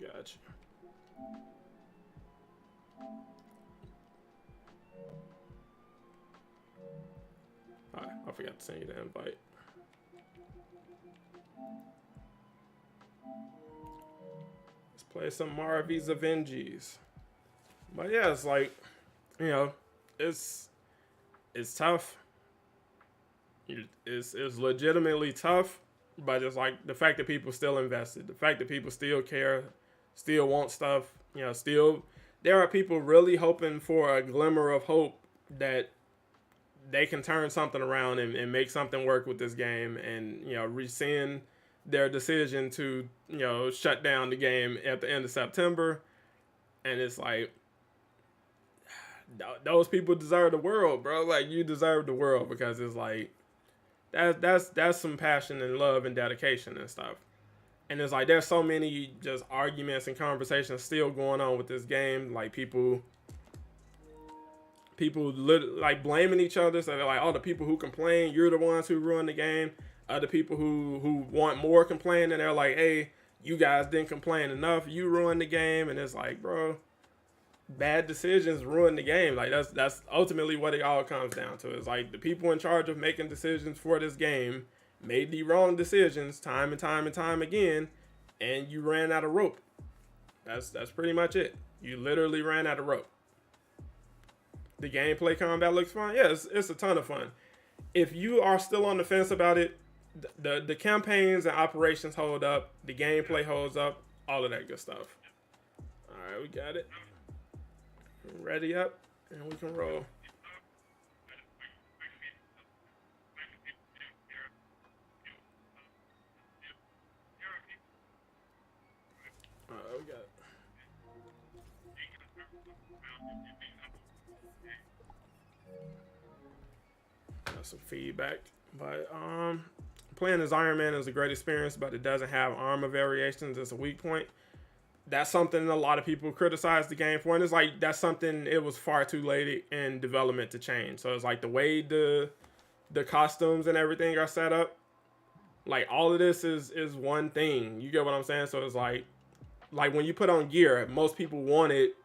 A: Gotcha. Alright, I forgot to send you the invite. Let's play some Marvel Avengers. But yeah, it's like, it's it's tough. It's legitimately tough, but it's like the fact that people still invested, the fact that people still care, still want stuff. Still there are people really hoping for a glimmer of hope that they can turn something around and make something work with this game, and rescind their decision to shut down the game at the end of September. And it's like, those people deserve the world, bro. Like, you deserve the world, because it's like that's some passion and love and dedication and stuff. And it's like there's so many just arguments and conversations still going on with this game. Like people like blaming each other. So they're like, oh, the people who complain, you're the ones who ruined the game. Other people who want more complain, and they're like, hey, you guys didn't complain enough, you ruined the game. And it's like, bro, bad decisions ruin the game. Like that's ultimately what it all comes down to. It's like the people in charge of making decisions for this game made the wrong decisions time and time and time again, and you ran out of rope. That's pretty much it. You literally ran out of rope. The gameplay combat looks fun. Yeah, it's a ton of fun. If you are still on the fence about it, the campaigns and operations hold up. The gameplay holds up. All of that good stuff. All right, we got it. Ready up, and we can roll. We got it. Got some feedback, but playing as Iron Man is a great experience, but it doesn't have armor variations. It's a weak point. That's something a lot of people criticize the game for, and it's like that's something it was far too late in development to change. So it's like the way the costumes and everything are set up, like all of this is one thing. You get what I'm saying? So it's like when you put on gear, most people want it,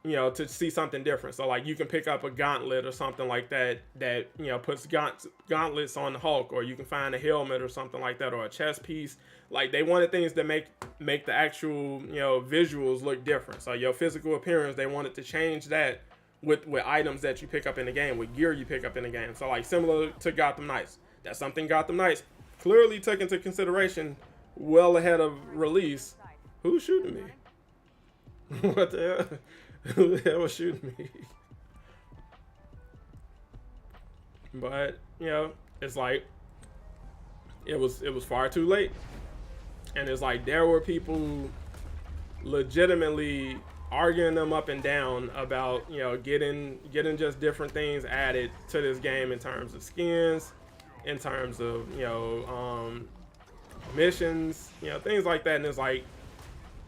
A: to see something different. So like you can pick up a gauntlet or something like that puts gauntlets on the Hulk, or you can find a helmet or something like that, or a chest piece. Like they wanted things that make the actual visuals look different. So your physical appearance, they wanted to change that with items that you pick up in the game, with gear you pick up in the game. So like similar to Gotham Knights, that's something Gotham Knights clearly took into consideration well ahead of release. Who's shooting me? What the hell? Who the hell was shooting me? But it's like it was far too late. And it's like there were people legitimately arguing them up and down about getting just different things added to this game in terms of skins, in terms of missions, things like that. And it's like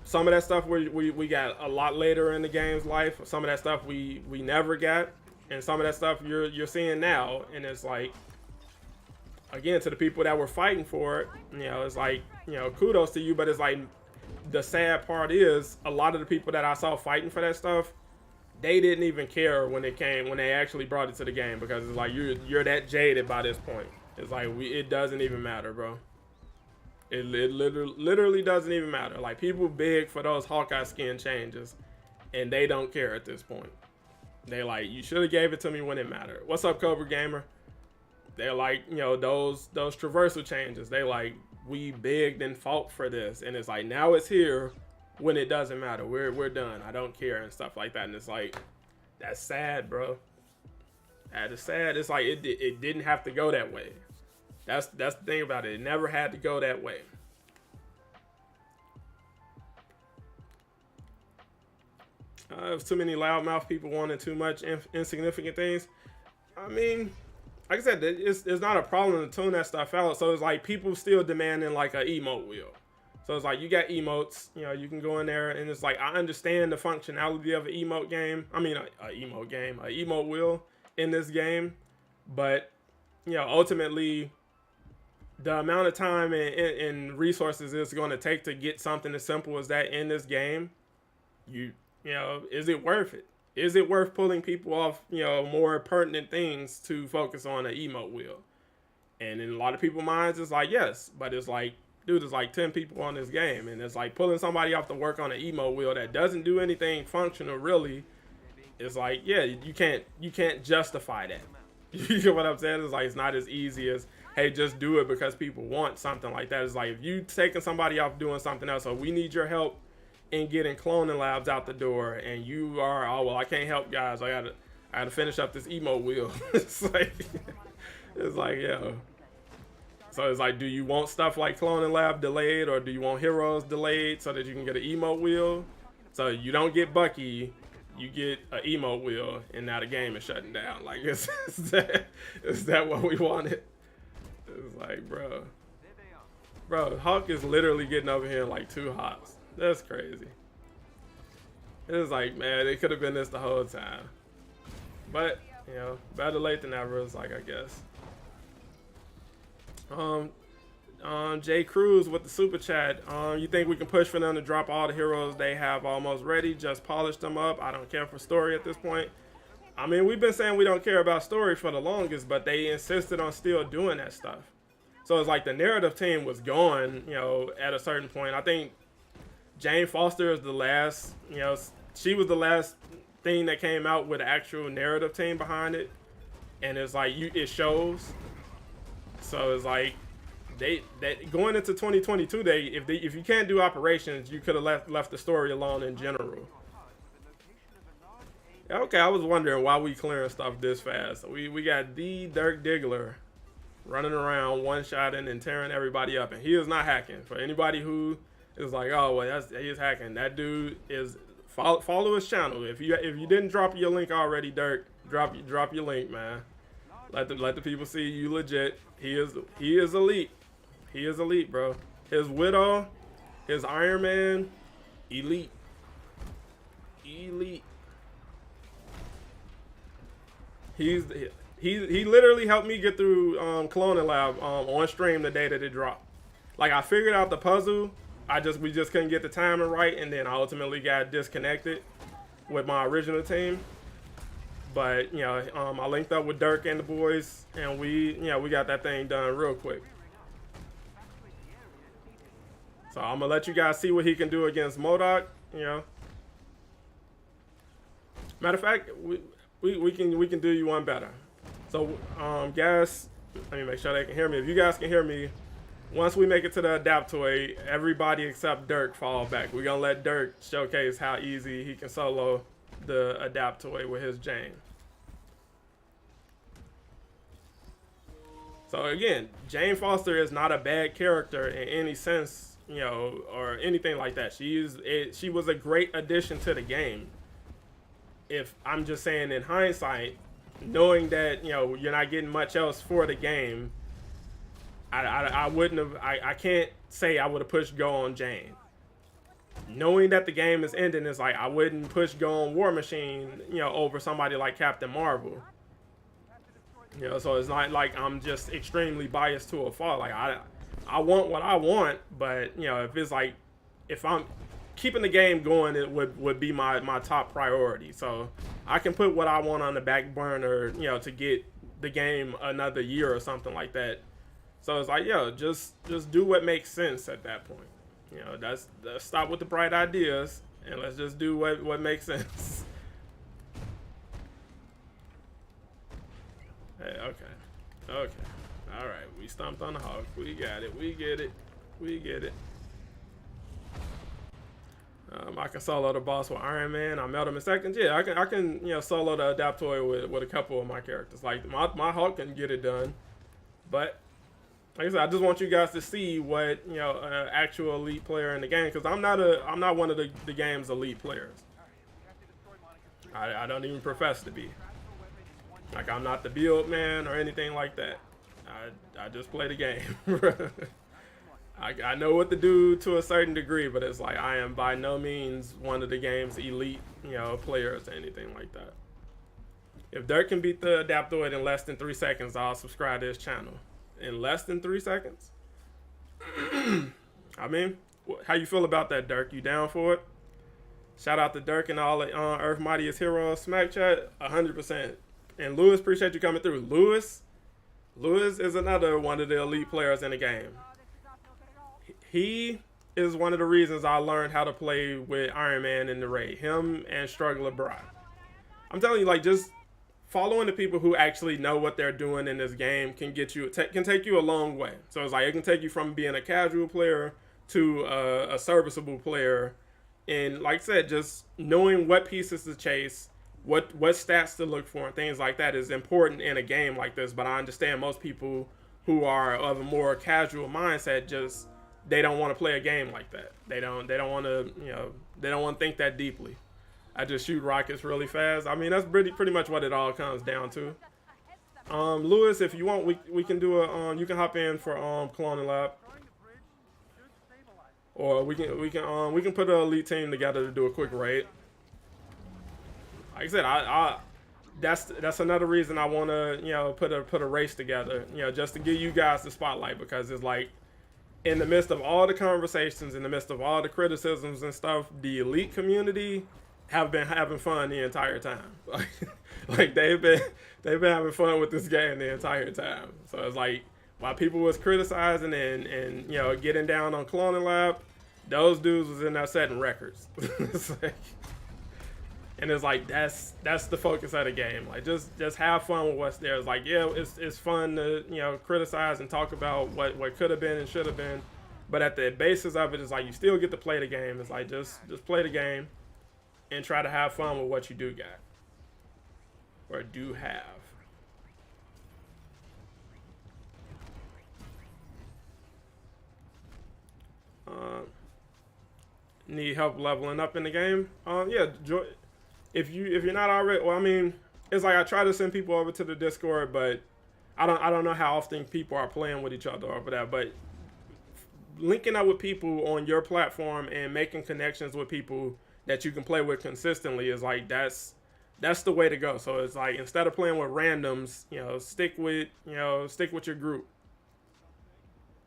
A: some of that stuff we got a lot later in the game's life. Some of that stuff we never got, and some of that stuff you're seeing now. And it's like, again, to the people that were fighting for it, it's like, kudos to you. But it's like the sad part is a lot of the people that I saw fighting for that stuff, they didn't even care when they actually brought it to the game, because it's like you're that jaded by this point. It's like it doesn't even matter, bro. It literally doesn't even matter. Like people beg for those Hawkeye skin changes, and they don't care at this point. They like, you should have gave it to me when it mattered. What's up, Cobra Gamer? They're like, those traversal changes. They like, we begged and fought for this, and it's like now it's here when it doesn't matter. We're done. I don't care and stuff like that. And it's like, that's sad, bro. That is sad. It's like it didn't have to go that way. That's the thing about it. It never had to go that way. There's too many loudmouth people wanting too much insignificant things. I mean, like I said, it's not a problem to tune that stuff out. So it's like people still demanding like a emote wheel. So it's like you got emotes, you can go in there, and it's like I understand the functionality of an emote game. I mean, an emote wheel in this game, but ultimately, the amount of time and resources it's going to take to get something as simple as that in this game, is it worth it? Is it worth pulling people off, more pertinent things to focus on an emote wheel? And in a lot of people's minds, it's like, yes. But it's like, dude, there's like 10 people on this game. And it's like pulling somebody off to work on an emote wheel that doesn't do anything functional, really. It's like, yeah, you can't justify that. You get what I'm saying? It's like it's not as easy as, hey, just do it because people want something like that. It's like if you taking somebody off doing something else, so we need your help in getting cloning labs out the door, and you are, oh well, I can't help guys. I gotta finish up this emote wheel. It's like yeah. So it's like, do you want stuff like cloning lab delayed, or do you want heroes delayed so that you can get an emote wheel? So you don't get Bucky, you get an emote wheel, and now the game is shutting down. Like, is that what we wanted? It's like, bro, Hawk is literally getting over here in like 2 hops. That's crazy. It's like, man, it could have been this the whole time. But, you know, better late than never, is like, I guess. Jay Cruz with the super chat. You think we can push for them to drop all the heroes they have almost ready? Just polish them up. I don't care for story at this point. I mean, we've been saying we don't care about story for the longest, but they insisted on still doing that stuff. So it's like the narrative team was gone, you know, at a certain point. I think Jane Foster is the last, you know, she was the last thing that came out with an actual narrative team behind it. And it's like, it shows. So it's like, they going into 2022, if you can't do operations, you could have left the story alone in general. Okay, I was wondering why we clearing stuff this fast. We got the Dirk Diggler running around one-shotting and tearing everybody up, and he is not hacking. For anybody who is like, oh well, he is hacking, that dude is follow his channel. If you didn't drop your link already, Dirk, drop your link, man. Let the people see you legit. He is elite. He is elite, bro. His Widow, his Iron Man, elite. Elite. He literally helped me get through Cloning Lab on stream the day that it dropped. Like, I figured out the puzzle. We just couldn't get the timing right, and then I ultimately got disconnected with my original team. But you know, I linked up with Dirk and the boys, and we got that thing done real quick. So I'm gonna let you guys see what he can do against MODOK. You know, matter of fact, we can do you one better. So guys, let me make sure they can hear me. If you guys can hear me, once we make it to the Adaptoid, everybody except Dirk fall back. We're gonna let Dirk showcase how easy he can solo the Adaptoid with his Jane. So again, Jane Foster is not a bad character in any sense, you know, or anything like that. She was a great addition to the game. If I'm just saying in hindsight, knowing that, you know, you're not getting much else for the game, I wouldn't have. I can't say I would have pushed go on Jane. Knowing that the game is ending, is like I wouldn't push go on War Machine, you know, over somebody like Captain Marvel. You know, so it's not like I'm just extremely biased to a fault. Like I want what I want, but you know, if it's like, if I'm keeping the game going, it would be my top priority. So I can put what I want on the back burner, you know, to get the game another year or something like that. So it's like, yo, just do what makes sense at that point. You know, let's stop with the bright ideas and let's just do what makes sense. Hey, okay. All right, we stomped on the Hawk. We got it. We get it. I can solo the boss with Iron Man. I met him in seconds. Yeah, I can you know, solo the Adaptoid with a couple of my characters. Like my Hawk can get it done, but like I said, I just want you guys to see what, you know, an actual elite player in the game, because I'm not one of the game's elite players. I don't even profess to be. Like, I'm not the build man or anything like that. I just play the game. I know what to do to a certain degree, but it's like I am by no means one of the game's elite, you know, players or anything like that. If Dirk can beat the Adaptoid in less than 3 seconds, I'll subscribe to his channel. In less than 3 seconds? I mean, how you feel about that, Dirk? You down for it? Shout out to Dirk and all the Earth Mightiest Heroes Smack Chat. 100%. And Lewis, appreciate you coming through. Lewis is another one of the elite players in the game. He is one of the reasons I learned how to play with Iron Man in the raid. Him and Struggler Bry. I'm telling you, like, just following the people who actually know what they're doing in this game can get you can take you a long way. So it's like it can take you from being a casual player to a serviceable player, and like I said, just knowing what pieces to chase, what stats to look for, and things like that is important in a game like this. But I understand most people who are of a more casual mindset just they don't want to play a game like that. They don't want to they don't want to think that deeply. I just shoot rockets really fast. I mean, that's pretty much what it all comes down to. Lewis, if you want, we can do a you can hop in for Cloning Lab, or we can put an elite team together to do a quick raid. Like I said, that's another reason I want to put a race together, just to give you guys the spotlight, because it's like in the midst of all the conversations, in the midst of all the criticisms and stuff, the elite community have been having fun the entire time. Like they've been having fun with this game the entire time. So it's like while people was criticizing and getting down on Cloning Lab, those dudes was in there setting records. And it's like that's the focus of the game. Like just have fun with what's there. It's like it's fun to criticize and talk about what could have been and should have been, but at the basis of it is like you still get to play the game. It's like just play the game and try to have fun with what you do got or do have. Need help leveling up in the game? If you're not already, well, I mean, it's like I try to send people over to the Discord, but I don't know how often people are playing with each other over there. But linking up with people on your platform and making connections with people that you can play with consistently is like that's the way to go. So it's like instead of playing with randoms, stick with your group.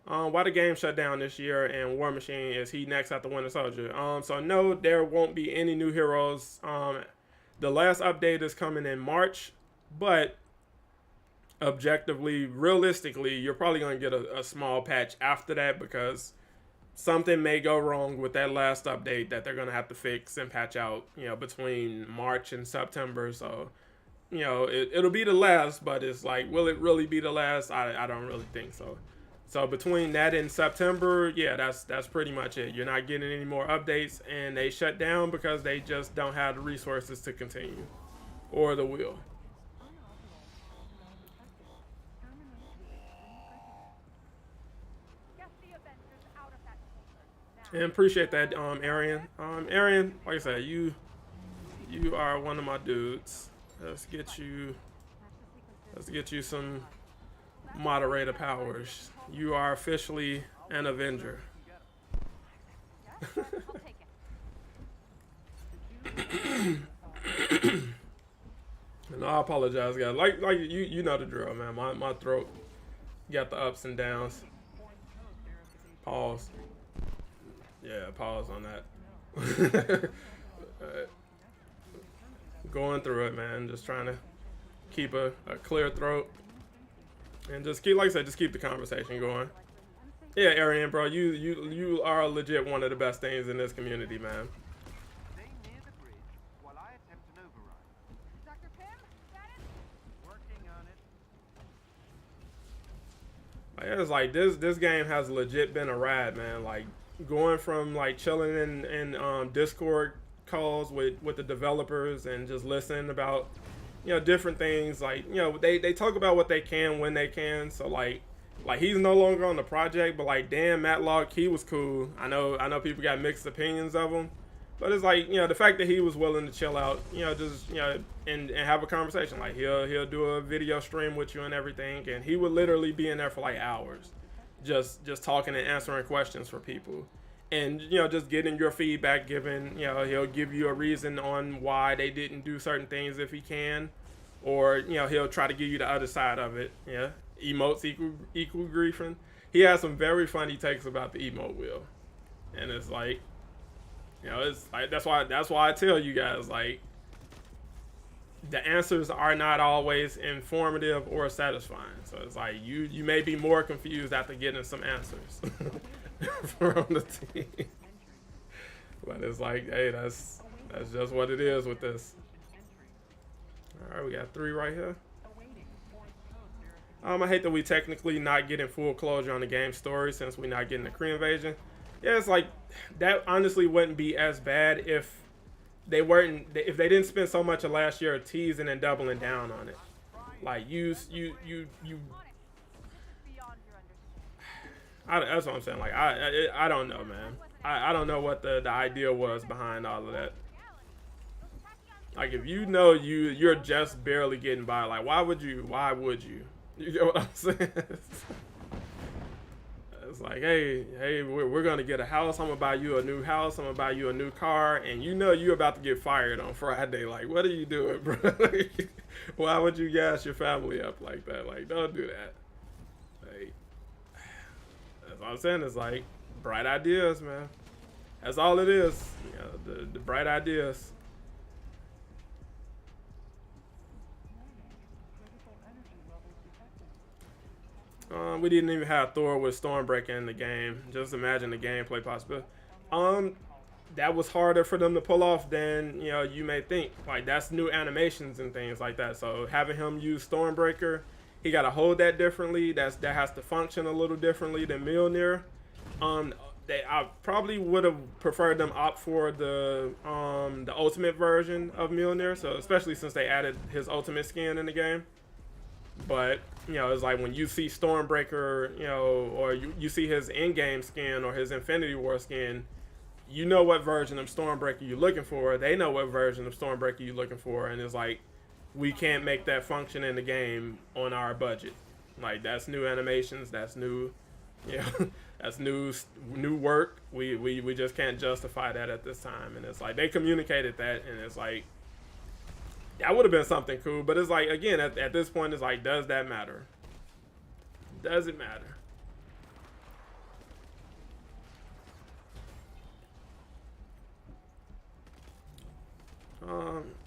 A: Why the game shut down this year and War Machine is he next after Winter Soldier? So no, there won't be any new heroes. The last update is coming in March, but objectively, realistically, you're probably going to get a small patch after that because something may go wrong with that last update that they're going to have to fix and patch out, between March and September. So, it'll be the last, but it's like, will it really be the last? I don't really think so. So between that and September, yeah, that's pretty much it. You're not getting any more updates, and they shut down because they just don't have the resources to continue, or the will. And appreciate that, Arian. Arian, like I said, you are one of my dudes. Let's get you some moderator powers. You are officially an Avenger. And I apologize, guys. Like you know the drill, man. My throat got the ups and downs. Pause. Yeah, pause on that. Going through it, man. Just trying to keep a clear throat. And just keep, like I said, just keep the conversation going. Yeah, Arian, bro, you are legit one of the best things in this community, man. Like, it's like this game has legit been a ride, man. Like going from like chilling in Discord calls with the developers and just listening about different things. Like they talk about what they can when they can. So like he's no longer on the project, but like Dan Matlock, he was cool. I know people got mixed opinions of him, but it's like the fact that he was willing to chill out, and have a conversation. Like he'll do a video stream with you and everything, and he would literally be in there for like hours, just talking and answering questions for people. And just getting your feedback, he'll give you a reason on why they didn't do certain things if he can, or he'll try to give you the other side of it. Yeah, emotes equal griefing. He has some very funny takes about the emote wheel, and it's like, it's like that's why I tell you guys, like, the answers are not always informative or satisfying. So it's like you may be more confused after getting some answers. From the team. But it's like, hey, that's just what it is with this. All right, we got 3 right here. I hate that we technically not getting full closure on the game story since we're not getting the Kree invasion. Yeah, it's like that honestly wouldn't be as bad if they didn't spend so much of last year teasing and doubling down on it. Like that's what I'm saying. Like I don't know, man. I don't know what the idea was behind all of that. Like if you know you're just barely getting by, like why would you? You get what I'm saying? It's like, hey, we're gonna get a house. I'm gonna buy you a new house. I'm gonna buy you a new car, and you know you're about to get fired on Friday. Like, what are you doing, bro? Why would you gas your family up like that? Like, don't do that. Like, that's all I'm saying. Is like bright ideas, man. That's all it is. You know, the bright ideas. We didn't even have Thor with Stormbreaker in the game. Just imagine the gameplay possibility. That was harder for them to pull off than you may think. Like that's new animations and things like that. So having him use Stormbreaker, he got to hold that differently. That has to function a little differently than Mjolnir. I probably would have preferred them opt for the ultimate version of Mjolnir. So especially since they added his ultimate skin in the game. But it's like when you see Stormbreaker, or you see his in-game skin or his Infinity War skin, you know what version of Stormbreaker you're looking for. They know what version of Stormbreaker you're looking for, and it's like we can't make that function in the game on our budget. Like that's new animations, that's new, that's new work. We just can't justify that at this time, and it's like they communicated that, and it's like. That would have been something cool, but it's like, again, at this point, it's like, does that matter? Does it matter?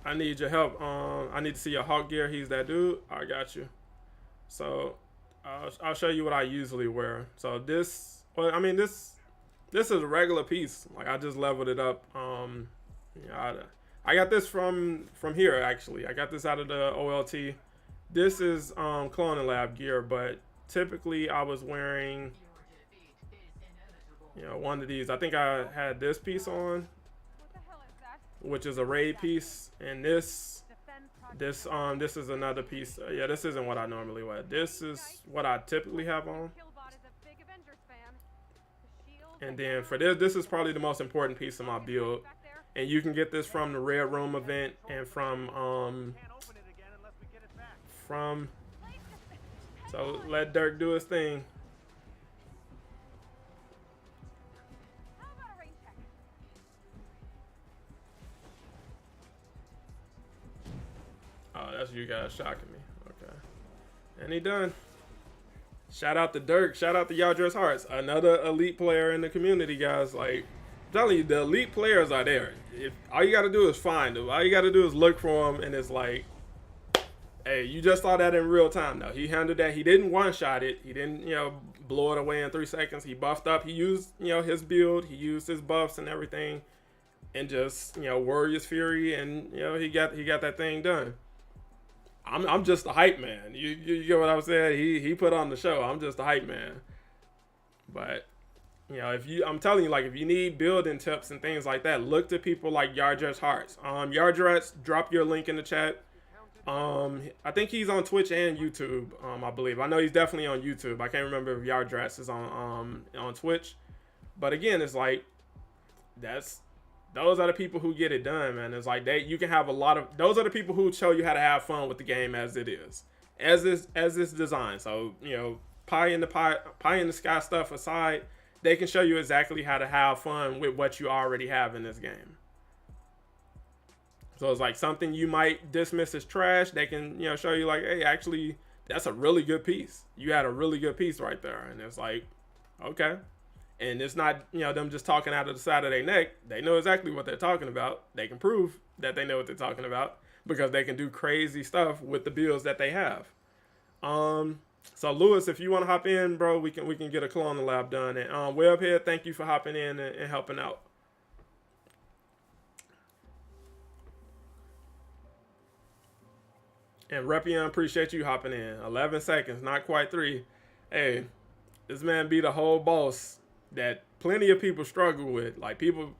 A: I need your help. I need to see your Hawk gear. He's that dude. I got you. So, I'll show you what I usually wear. So this is a regular piece. Like I just leveled it up. I got this from here actually. I got this out of the OLT. This is Cloning Lab gear, but typically I was wearing one of these. I think I had this piece on, which is a raid piece, and this is another piece. Yeah, this isn't what I normally wear. This is what I typically have on. And then for this is probably the most important piece of my build. And you can get this from the Red Room event and so let Dirk do his thing. Oh, that's you guys shocking me. Okay. And he done. Shout out to Dirk. Shout out to Yardress Hearts. Another elite player in the community, guys. Like, I'm telling you, the elite players are there. If all you gotta do is find them. All you gotta do is look for them, and it's like, hey, you just saw that in real time. Now he handled that. He didn't one-shot it. He didn't, blow it away in 3 seconds. He buffed up. He used, his build. He used his buffs and everything, and just, Warrior's Fury, and he got that thing done. I'm just a hype man. You get what I'm saying? He put on the show. I'm just a hype man. But I'm telling you, like, if you need building tips and things like that, look to people like Yardress Hearts. Yardress, drop your link in the chat. I think he's on Twitch and YouTube. I believe. I know he's definitely on YouTube. I can't remember if Yardress is on Twitch. But again, it's like those are the people who get it done, man. It's like you can have a lot of. Those are the people who show you how to have fun with the game as it is, as it's designed. So pie in the sky stuff aside, they can show you exactly how to have fun with what you already have in this game. So it's like something you might dismiss as trash. They can show you like, hey, actually, that's a really good piece. You had a really good piece right there, and it's like, okay. And it's not, them just talking out of the side of their neck. They know exactly what they're talking about. They can prove that they know what they're talking about because they can do crazy stuff with the builds that they have. So Lewis, if you want to hop in, bro, we can get a Clone Lab done. And Webhead, thank you for hopping in and helping out. And Repion, appreciate you hopping in. 11 seconds, not quite 3. Hey, this man be the whole boss that plenty of people struggle with. Like people,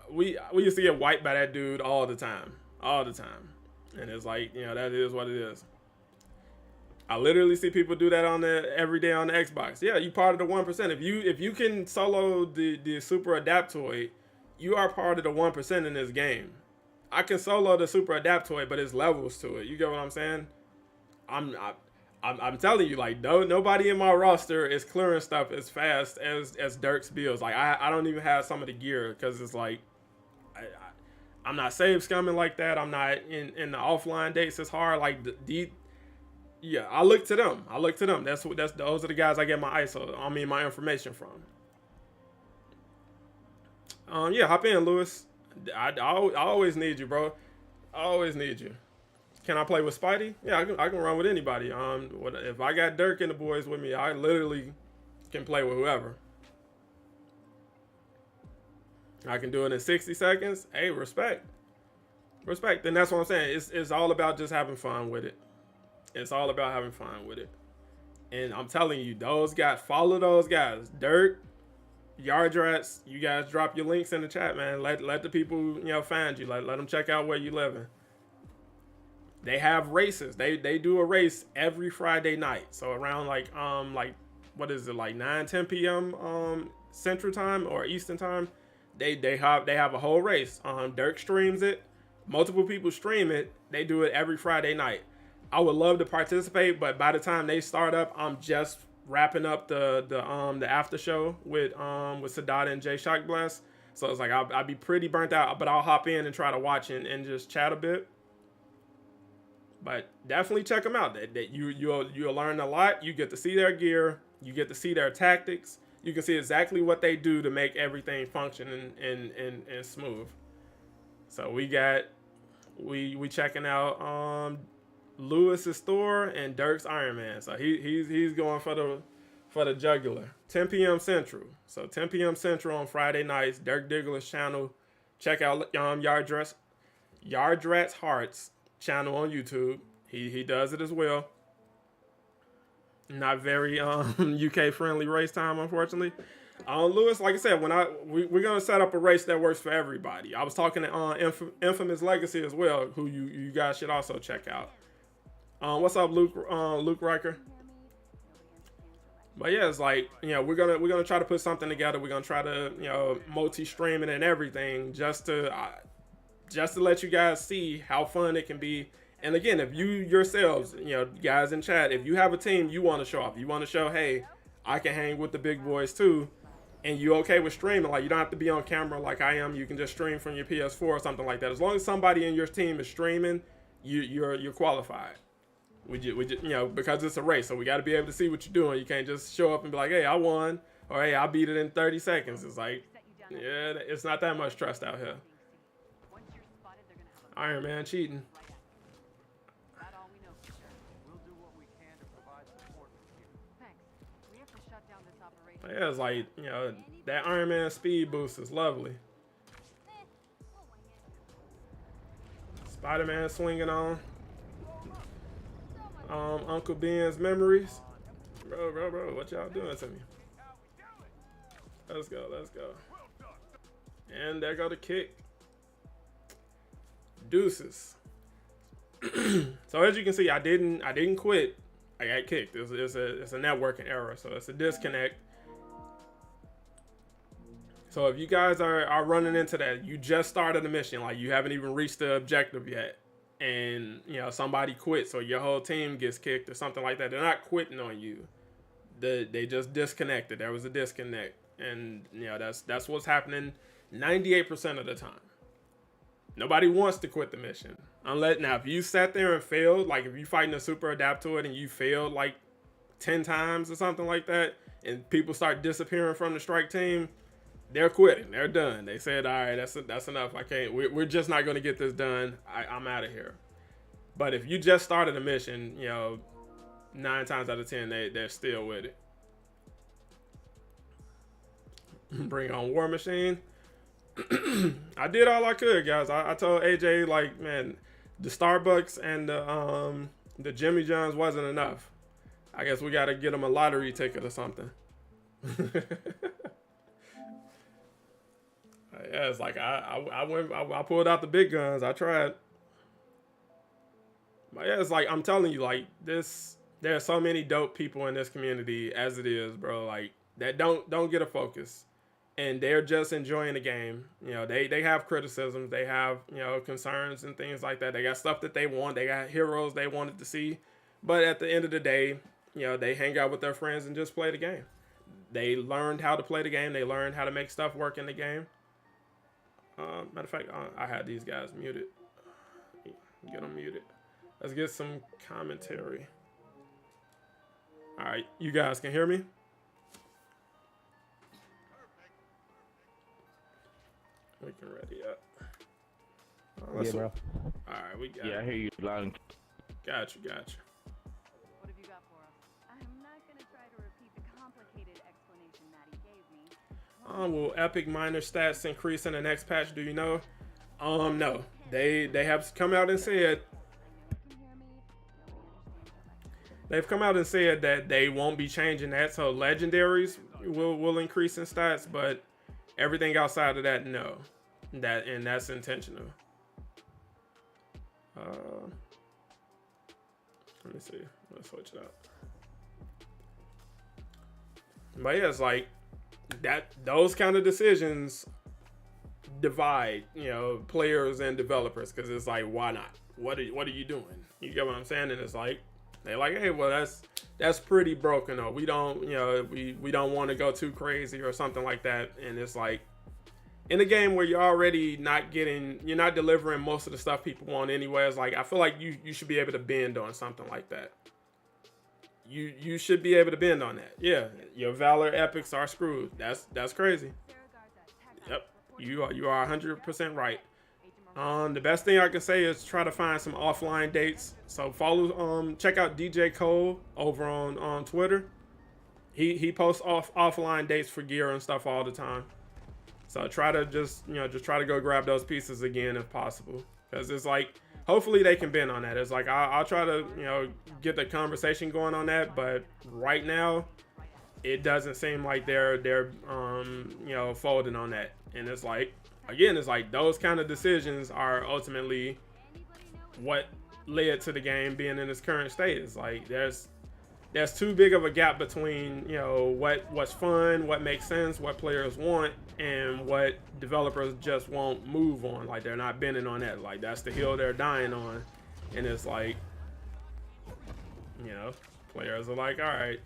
A: we used to get wiped by that dude all the time, and it's like, you know, that is what it is. I literally see people do that on the every day on the Xbox. Yeah, you part of the 1%. If you can solo the Super Adaptoid, you are part of the 1% in this game. I can solo the Super Adaptoid, but it's levels to it. You get what I'm saying? I'm telling you, like, nobody in my roster is clearing stuff as fast as Dirk's builds. Like, I don't even have some of the gear because it's like, I'm not save scumming like that. I'm not in the offline dates. It's hard. Like yeah, I look to them. Those are the guys I get my my information from. Yeah, hop in, Lewis. I always need you, bro. I always need you. Can I play with Spidey? Yeah, I can run with anybody. If I got Dirk and the boys with me, I literally can play with whoever. I can do it in 60 seconds. Hey, respect. And that's what I'm saying. It's all about just having fun with it. It's all about having fun with it. And I'm telling you, follow those guys. Dirk, Yardrats, you guys drop your links in the chat, man. Let the people, find you. Let them check out where you living. They have races. They do a race every Friday night. So around what is it, like 9-10 p.m. Central Time or Eastern Time. They have a whole race. Dirk streams it. Multiple people stream it. They do it every Friday night. I would love to participate, but by the time they start up, I'm just wrapping up the after show with Sadat and Jay Shock Bless. So it's like I'll be pretty burnt out, but I'll hop in and try to watch and just chat a bit. But definitely check them out. That you'll learn a lot. You get to see their gear. You get to see their tactics. You can see exactly what they do to make everything function and smooth. So we checking out Lewis's Thor and Dirk's Iron Man. So he's going for the jugular. 10 p.m. Central. So 10 p.m. Central on Friday nights. Dirk Diggler's channel. Check out Yardrat's Hearts channel on YouTube. He does it as well. Not very UK friendly race time, unfortunately. Lewis, like I said, we're gonna set up a race that works for everybody. I was talking to Infamous Legacy as well, who you guys should also check out. What's up, Luke Riker? But yeah, it's like, we're gonna try to put something together. We're gonna try to multi-stream it and everything just to let you guys see how fun it can be. And again, if you yourselves, guys in chat, if you have a team you want to show off, you want to show, hey, I can hang with the big boys too, and you okay with streaming, like you don't have to be on camera like I am. You can just stream from your PS4 or something like that. As long as somebody in your team is streaming, you're qualified. We just because it's a race, so we got to be able to see what you're doing. You can't just show up and be like, hey, I won, or hey, I beat it in 30 seconds. It's like, yeah, it's not that much trust out here. Iron Man cheating. Yeah, it's like, that Iron Man speed boost is lovely. SpiderMan swinging on. Uncle Ben's memories. Bro, what y'all doing to me? Let's go. And there go the kick. Deuces. So as you can see, I didn't quit. I got kicked. It's a networking error, so it's a disconnect. So if you guys are running into that, you just started a mission, like you haven't even reached the objective yet, and somebody quits or your whole team gets kicked or something like that, they're not quitting on you. They just disconnected. There was a disconnect, and that's what's happening 98% of the time. Nobody wants to quit the mission. Now, if you sat there and failed, like if you fighting a Super Adaptoid and you failed like 10 times or something like that, and people start disappearing from the strike team, they're quitting. They're done. They said, all right, that's enough. I can't. We're just not going to get this done. I'm out of here. But if you just started a mission, 9 times out of 10, they're still with it. Bring on War Machine. I did all I could, guys. I told AJ, like, man, the Starbucks and the Jimmy John's wasn't enough. I guess we got to get them a lottery ticket or something. Yeah, it's like I pulled out the big guns. I tried. But yeah, it's like I'm telling you, like this. There are so many dope people in this community as it is, bro. Like that don't get a focus, and they're just enjoying the game. You know, they have criticisms, they have concerns and things like that. They got stuff that they want. They got heroes they wanted to see, but at the end of the day, they hang out with their friends and just play the game. They learned how to play the game. They learned how to make stuff work in the game. Matter of fact, I had these guys muted. Get them muted. Let's get some commentary. All right, you guys can hear me? We can ready up.
B: Yeah, bro.
A: All right, we got
B: I hear you loud and
A: Got you.
C: What have you got for us? I'm not going to try to repeat the complicated explanation Maddie gave me.
A: Will Epic minor stats increase in the next patch? Do you know? No. They have come out and said that they won't be changing that. So legendaries will increase in stats, but everything outside of that, no. That's intentional. Let me see. Let's switch it up. But yeah, it's like that. Those kind of decisions divide, players and developers, because it's like, why not? What are you doing? You get what I'm saying? And it's like they're like, hey, well, that's pretty broken. Or we don't, we don't want to go too crazy or something like that. And it's like, in a game where you're already you're not delivering most of the stuff people want anyway, it's like, I feel like you should be able to bend on something like that. You should be able to bend on that. Yeah, your Valor epics are screwed. That's crazy. Yep, you are 100% right. The best thing I can say is try to find some offline dates. So check out DJ Cole over on Twitter. He posts offline dates for gear and stuff all the time. So try to just try to go grab those pieces again if possible, because it's like, hopefully they can bend on that. It's like I'll try to get the conversation going on that, but right now it doesn't seem like they're folding on that. And it's like, again, it's like those kind of decisions are ultimately what led to the game being in its current state. It's like there's too big of a gap between what's fun, what makes sense, what players want, and what developers just won't move on. Like, they're not bending on that. Like, that's the hill they're dying on. And it's like, players are like, all right,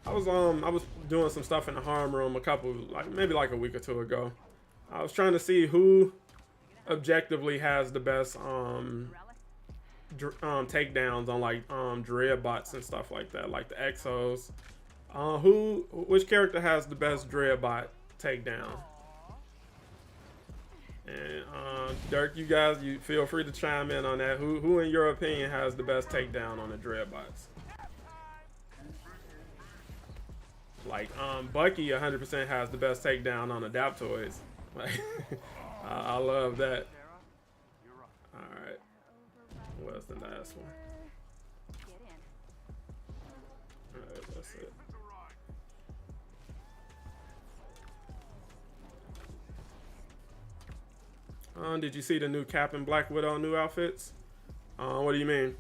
A: I was doing some stuff in the Homeroom maybe like a week or two ago. I was trying to see who objectively has the best takedowns on like Dread bots and stuff like that, like the Exos. Which character has the best Dread bot takedown? And Dirk, you feel free to chime in on that. Who in your opinion has the best takedown on the Dread bots? Like, Bucky 100% has the best takedown on Adaptoids. Like, I love that. Alright. What's the last one? Alright, that's it. Did you see the new Cap and Black Widow new outfits? What do you mean?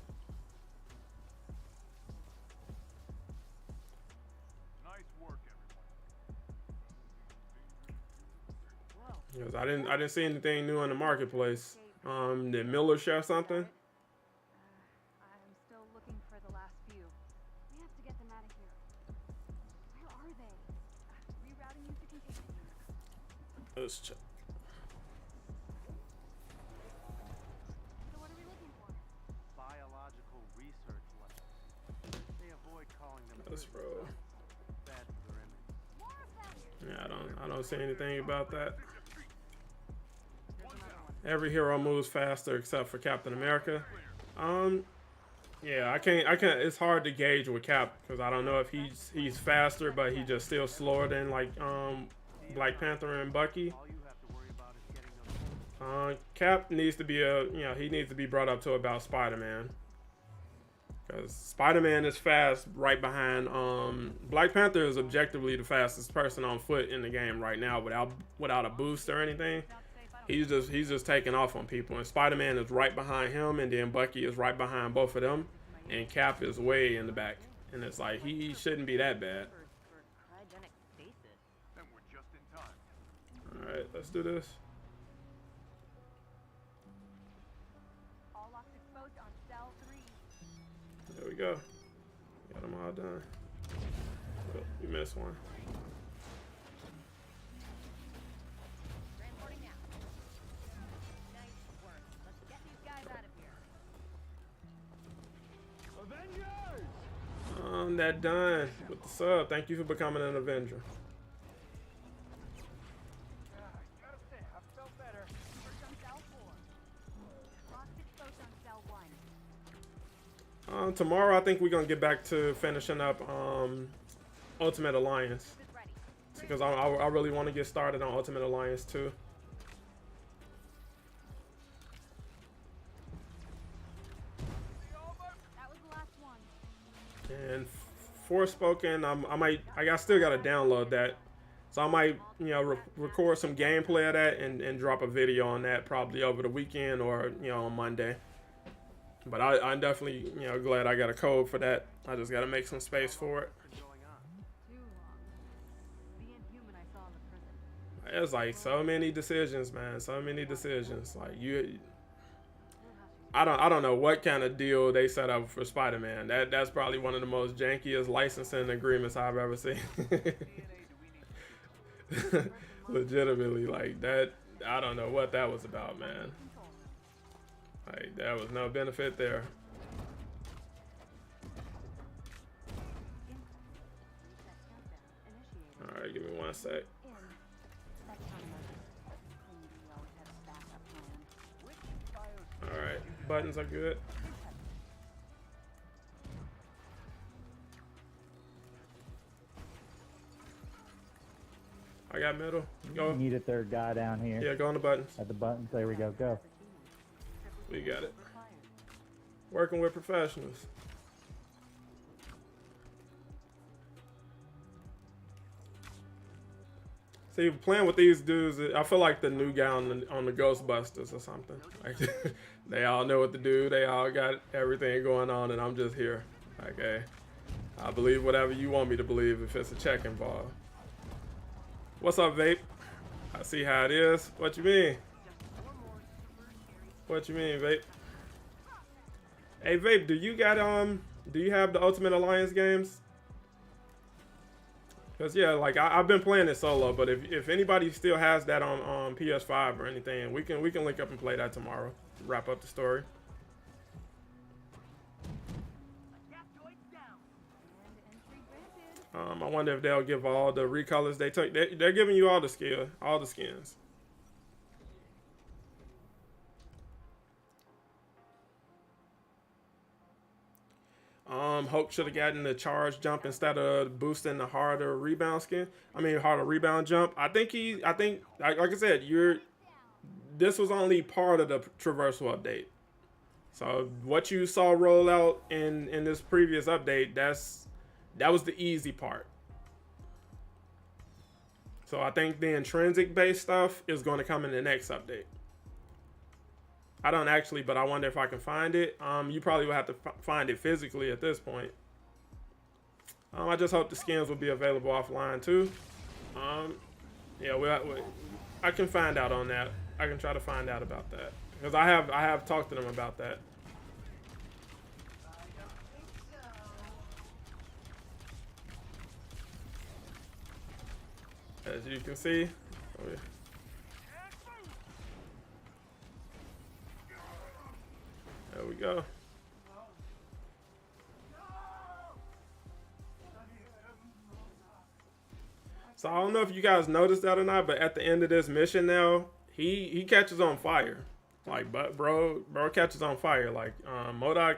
A: Because I didn't see anything new in the marketplace. Did Miller share something?
C: I'm still looking for the last few. We have to get them out of here. Where are they? Rerouting you to containment unit.
A: Let's check.
C: So what are we looking for?
D: Biological research lab. They avoid calling them.
A: That's bro.
D: Bad for their image.
C: More of them.
A: Yeah, I don't see anything about that. Every hero moves faster except for Captain America. Yeah, I can't. It's hard to gauge with Cap because I don't know if he's faster, but he just still slower than like Black Panther and Bucky.
D: All you have to worry about is getting those
A: Cap needs to be he needs to be brought up to about Spider-Man. Because Spider-Man is fast right behind Black Panther is objectively the fastest person on foot in the game right now without a boost or anything. He's just taking off on people, and Spider-Man is right behind him, and then Bucky is right behind both of them, and Cap is way in the back. And it's like he shouldn't be that bad.
D: Then we're just in time.
A: All right, let's do this.
C: All locks exposed on cell 3.
A: There we go. Got them all done. Oh, you missed one.
C: Transporting now. Nice work. Let's get these guys out of here.
D: Avengers!
A: That done with the sub. Thank you for becoming an Avenger.
D: Gotta say, I felt better.
C: First on cell 4. Locks exposed on cell 1.
A: Tomorrow I think we're gonna get back to finishing up Ultimate Alliance
C: Is ready.
A: because I really want to get started on Ultimate Alliance too.
C: That was the last one.
A: And Forspoken, I still gotta download that, so I might record some gameplay of that and drop a video on that probably over the weekend or on Monday. But I'm definitely glad I got a code for that. I just gotta make some space for it.
D: What's going on?
C: Too long. The inhuman I saw in the prison.
A: It's like so many decisions, man. So many decisions. Like I don't know what kind of deal they set up for Spider-Man. That's probably one of the most jankiest licensing agreements I've ever seen. Legitimately, like that. I don't know what that was about, man. Like there was no benefit there. All right, give me 1 sec. All right, buttons are good. I got middle. Go.
B: Need a third guy down here.
A: Yeah, go on the buttons.
B: At the buttons. There we go. Go.
A: We got it. Working with professionals. See, playing with these dudes, I feel like the new guy on the Ghostbusters or something. Like, they all know what to do. They all got everything going on, and I'm just here. Like, hey, I believe whatever you want me to believe if it's a check involved. What's up, Vape? I see how it is. What you mean? What you mean, Vape? Hey, Vape, do you have the Ultimate Alliance games? Cause yeah, like I've been playing it solo, but if anybody still has that on PS5 or anything, we can link up and play that tomorrow. Wrap up the story. I wonder if they'll give all the recolors they took. They're giving you all the skins. Hulk should have gotten the charge jump instead of boosting the harder rebound jump. I think like I said, this was only part of the Traversal update. So what you saw roll out in this previous update, that was the easy part. So I think the intrinsic based stuff is going to come in the next update. I don't actually, but I wonder if I can find it. You probably will have to find it physically at this point. I just hope the skins will be available offline too. Yeah, I can find out on that. I can try to find out about that because I have talked to them about that. As you can see. Oh, yeah. There we go. So I don't know if you guys noticed that or not, but at the end of this mission now, he catches on fire. Like, but bro catches on fire. Like, MODOK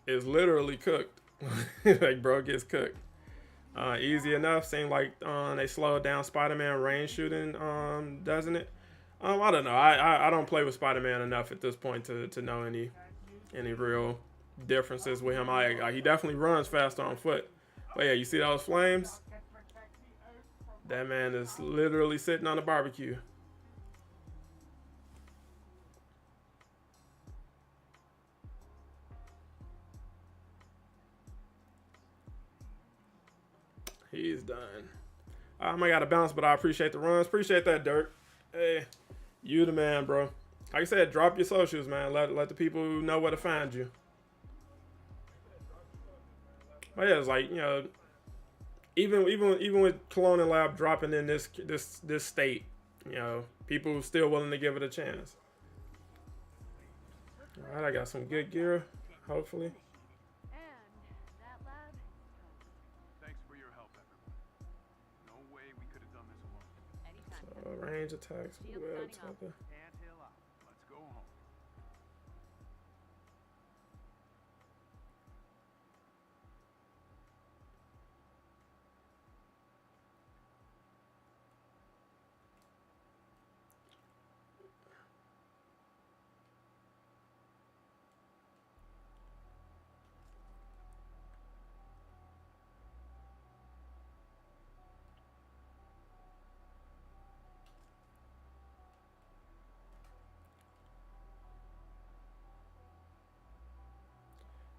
A: is literally cooked. Like, bro gets cooked. Easy enough. Seemed like they slowed down Spider-Man range shooting, doesn't it? I don't know. I don't play with Spider-Man enough at this point to know any real differences with him. He definitely runs faster on foot. But yeah, you see those flames? That man is literally sitting on a barbecue. He's done. I got to bounce, but I appreciate the runs. Appreciate that, Dirt. Hey, you the man, bro. Like I said, drop your socials, man. Let the people know where to find you. But yeah, it's like, you know, even with Colonial Lab dropping in this state, you know, people still willing to give it a chance. All right, I got some good gear, hopefully.
C: And that lab is toast.
D: Thanks for your help, everyone. No way we could have done this alone.
C: Anytime.
A: Range attacks.
C: Shield
A: Web
C: signing off.
A: tether.
D: Ant hill out. Let's go home.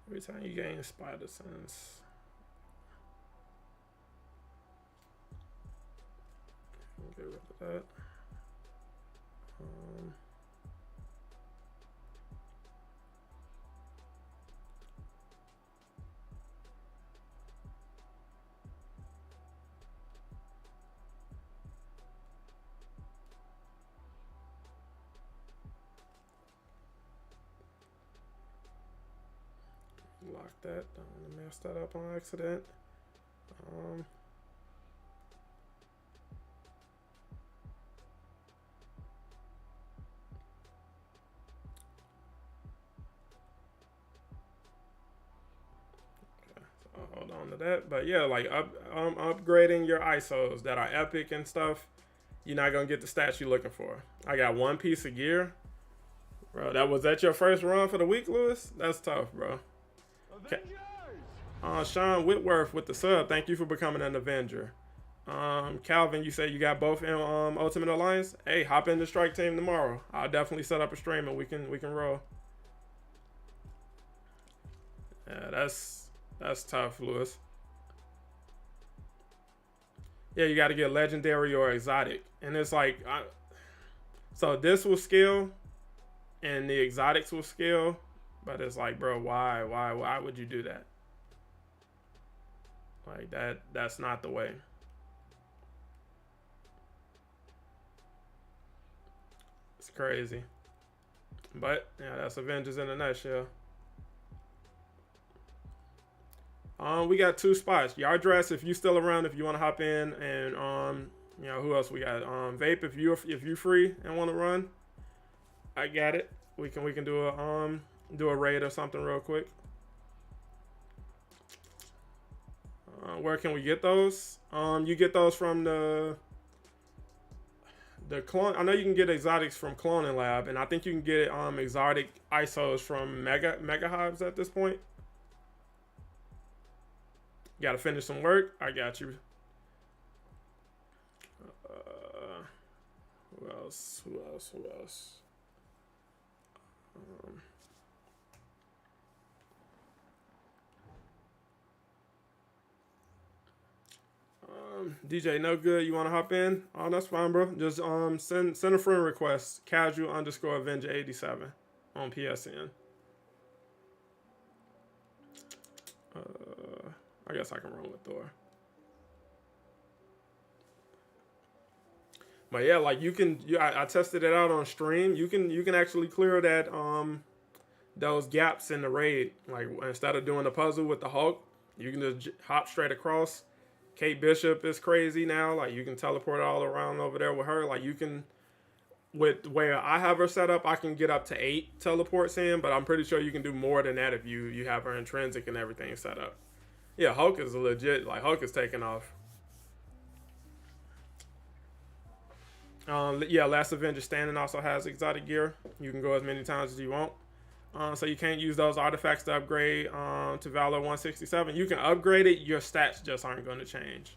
A: Every time you gain spider sense. Get rid of that. Lock that. Don't want to mess that up on accident. Hold on to that. But yeah, like upgrading your ISOs that are epic and stuff, you're not gonna get the stats you're looking for. I got one piece of gear. Bro, was that your first run for the week, Lewis? That's tough, bro. Sean Whitworth with the sub. Thank you for becoming an Avenger. Calvin, you say you got both in Ultimate Alliance. Hey, hop in the strike team tomorrow. I'll definitely set up a stream and we can roll. Yeah, that's tough, Lewis. Yeah, you got to get legendary or exotic, and it's like, so this will scale, and the exotics will scale, but it's like, bro, why would you do that? Like that's not the way. It's crazy. But yeah, that's Avengers in a nutshell. We got 2 spots. Yardress, if you still around, if you want to hop in, and you know, who else we got? Vape, if you free and want to run, I got it. We can do a raid or something real quick. Where can we get those? You get those from the clone. I know you can get exotics from Cloning Lab, and I think you can get exotic ISOs from Mega Hives at this point. You gotta finish some work. I got you. Who else? DJ No Good, you want to hop in? Oh, that's fine, bro. Just send a friend request. Casual_Avenger 87 on PSN. I guess I can run with Thor. But yeah, like I tested it out on stream. You can actually clear that those gaps in the raid. Like, instead of doing the puzzle with the Hulk, you can just hop straight across. Kate Bishop is crazy now. Like, you can teleport all around over there with her. Like, you can with where I have her set up, I can get up to 8 teleports in, but I'm pretty sure you can do more than that if you have her intrinsic and everything set up. Yeah, Hulk is legit. Like, Hulk is taking off. Yeah, Last Avenger Standing also has exotic gear. You can go as many times as you want. So you can't use those artifacts to upgrade to Valor 167. You can upgrade it, your stats just aren't going to change.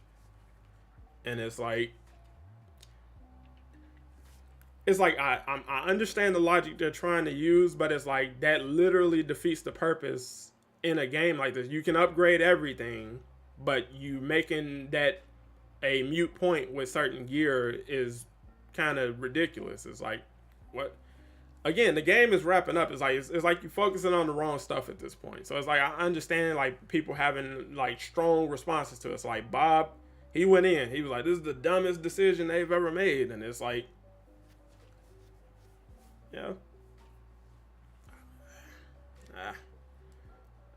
A: And it's like I understand the logic they're trying to use, but it's like that literally defeats the purpose in a game like this. You can upgrade everything, but you making that a mute point with certain gear is kind of ridiculous. It's like, what? Again, the game is wrapping up. It's like you're focusing on the wrong stuff at this point. So it's like, I understand like people having like strong responses to it. It's like Bob, he went in. He was like, this is the dumbest decision they've ever made. And it's like, yeah.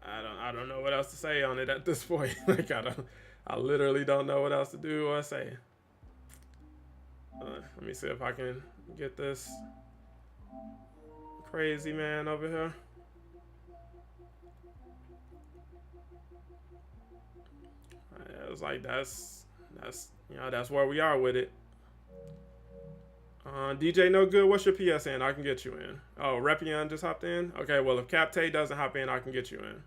A: I don't know what else to say on it at this point. Like I literally don't know what else to do or say. Let me see if I can get this crazy man over here. It was like that's that's where we are with it. DJ No Good, what's your PSN? I can get you in. Oh, Repion just hopped in. Okay, well if Capte doesn't hop in, I can get you in.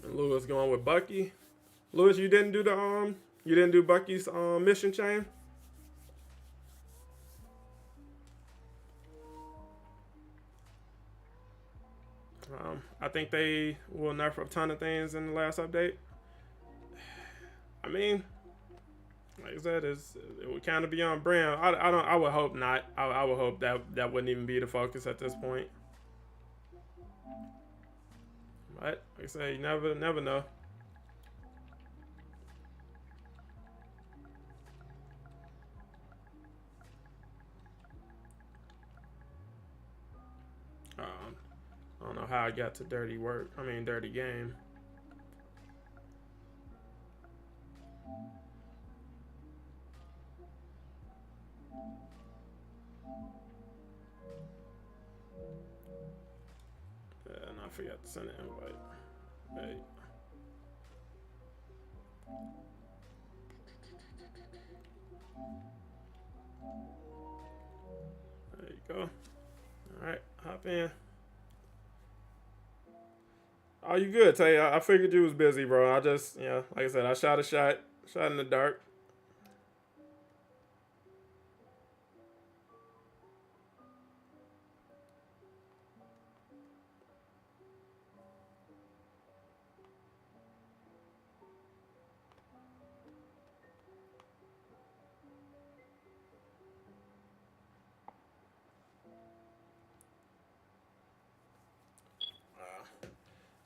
A: And Lewis going with Bucky. Lewis, you didn't do Bucky's mission chain. I think they will nerf a ton of things in the last update. I mean, like I said, it would kind of be on brand. I would hope not. I would hope that wouldn't even be the focus at this point. But like I say, you never know. I don't know how I got to dirty game. And I forgot to send an invite. Hey. There you go. Alright, hop in. Oh, you good, Tay? I figured you was busy, bro. I just, like I said, I shot a shot in the dark.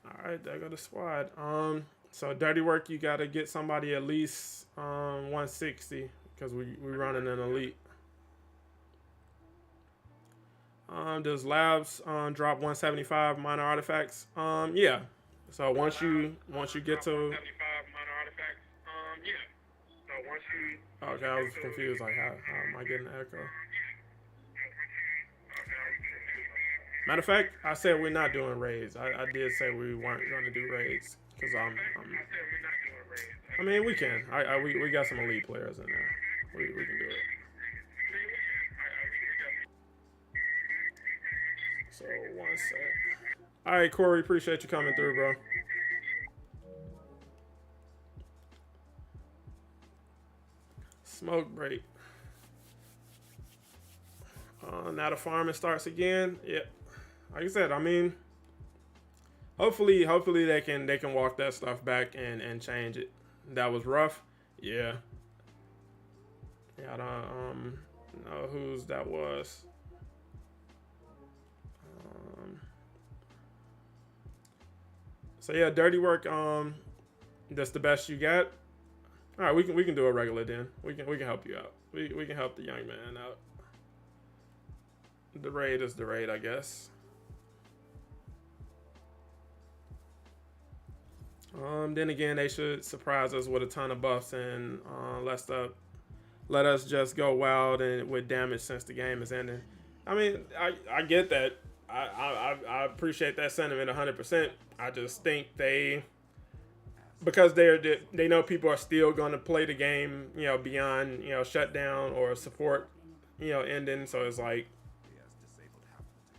A: All right, there go the squad. So dirty work, you gotta get somebody at least 160 because we running an elite. Does labs drop 175 minor artifacts? Yeah. So once you get to okay, I was confused. Like how am I getting an echo? Matter of fact, I said we're not doing raids. I did say we weren't going to do raids because I mean, we can. We got some elite players in there. We can do it. So 1 sec. All right, Corey, appreciate you coming through, bro. Smoke break. Now the farming starts again. Yep. Like I said, I mean, hopefully they can walk that stuff back and change it. That was rough. Yeah. Yeah, I don't know whose that was. So yeah, dirty work. That's the best you got. All right, we can do a regular then. We can help you out. We can help the young man out. The raid is the raid, I guess. Then again, they should surprise us with a ton of buffs and let us just go wild and with damage since the game is ending. I mean, I get that. I appreciate that sentiment 100%. I just think because they know people are still going to play the game, beyond, shutdown or support, ending. So it's like,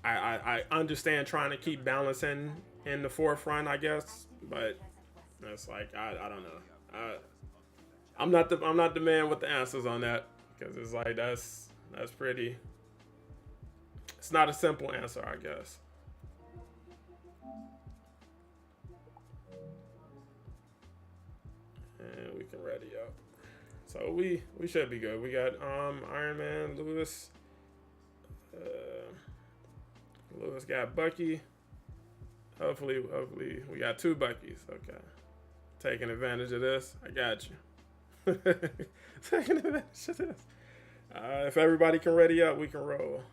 A: I understand trying to keep balancing in the forefront, I guess, but it's like, I don't know. I'm not the man with the answers on that, because it's like, that's pretty, it's not a simple answer, I guess. And we can ready up. So we should be good. We got Iron Man, Lewis. Lewis got Bucky. Hopefully we got 2 Buckies. Okay. Taking advantage of this. I got you. Taking advantage of this. If everybody can ready up, we can roll.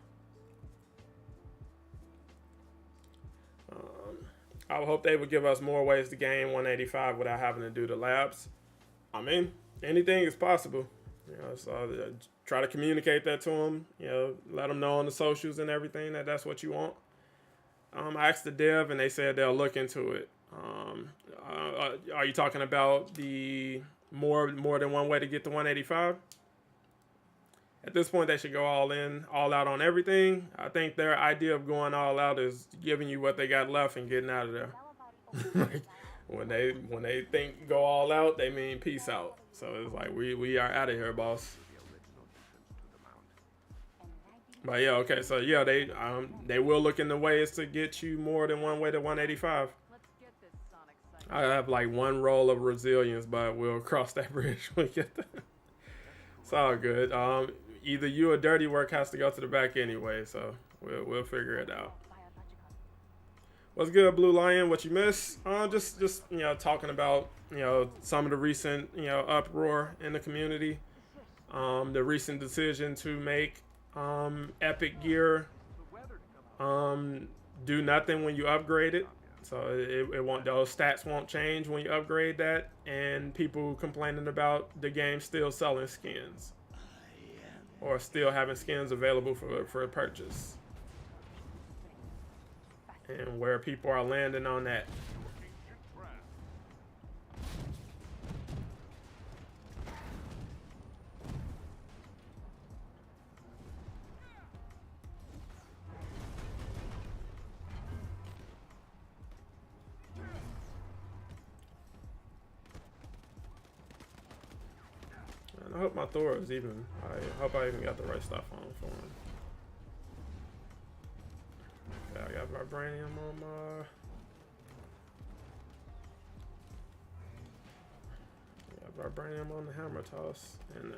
A: I would hope they would give us more ways to gain 185 without having to do the labs. I mean, anything is possible. So try to communicate that to them. Let them know on the socials and everything that that's what you want. I asked the dev and they said they'll look into it. Are you talking about the more than one way to get to 185? At this point, they should go all out on everything. I think their idea of going all out is giving you what they got left and getting out of there. When they think go all out, they mean peace out. So it's like we are out of here, boss. But yeah, okay. So yeah, they will look into ways to get you more than one way to 185. I have like 1 roll of resilience, but we'll cross that bridge when we get there. It's all good. Either you or Dirty Work has to go to the back anyway, so we'll figure it out. What's good, Blue Lion? What you miss? Just talking about some of the recent uproar in the community. The recent decision to make Epic Gear do nothing when you upgrade it. So it won't, those stats won't change when you upgrade that, and people complaining about the game still selling skins or still having skins available for purchase, and where people are landing on that. I hope my Thor is even. I hope I even got the right stuff on for him. Okay, I got Vibranium on my. Vibranium on the hammer toss, and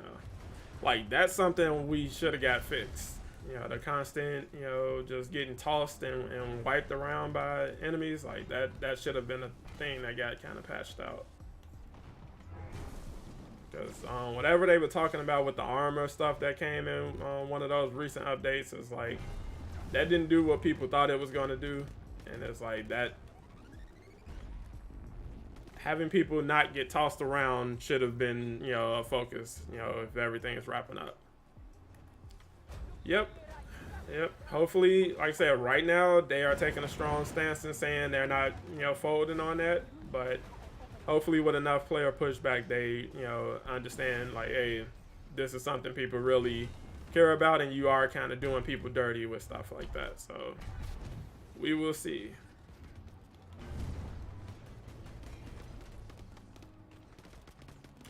A: like that's something we should have got fixed. The constant, just getting tossed and wiped around by enemies, like that should have been a thing that got kind of patched out. Because whatever they were talking about with the armor stuff that came in one of those recent updates is like that didn't do what people thought it was going to do, and it's like that having people not get tossed around should have been a focus if everything is wrapping up. Yep. Hopefully, like I said, right now they are taking a strong stance and saying they're not folding on that, but hopefully with enough player pushback, they, understand, like, hey, this is something people really care about, and you are kind of doing people dirty with stuff like that. So we will see.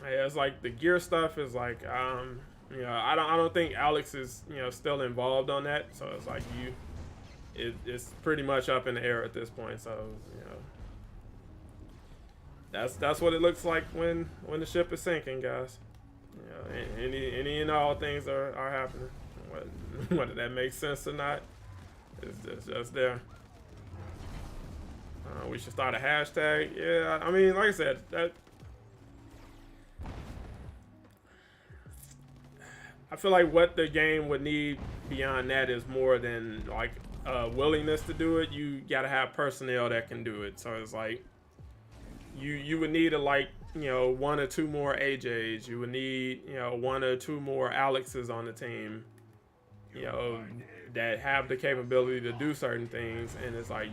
A: Yeah, it's like the gear stuff is like, I don't think Alex is, still involved on that. So it's like it's pretty much up in the air at this point. So, that's what it looks like when the ship is sinking, guys. Any and all things are happening. Whether that makes sense or not, it's just there. We should start a hashtag. Yeah, I mean, like I said, I feel like what the game would need beyond that is more than like willingness to do it. You gotta have personnel that can do it. So it's like you would need like, you know, 1 or 2 more AJs. You would need, you know, 1 or 2 more Alexes on the team, you know, that have the capability to do certain things. And it's like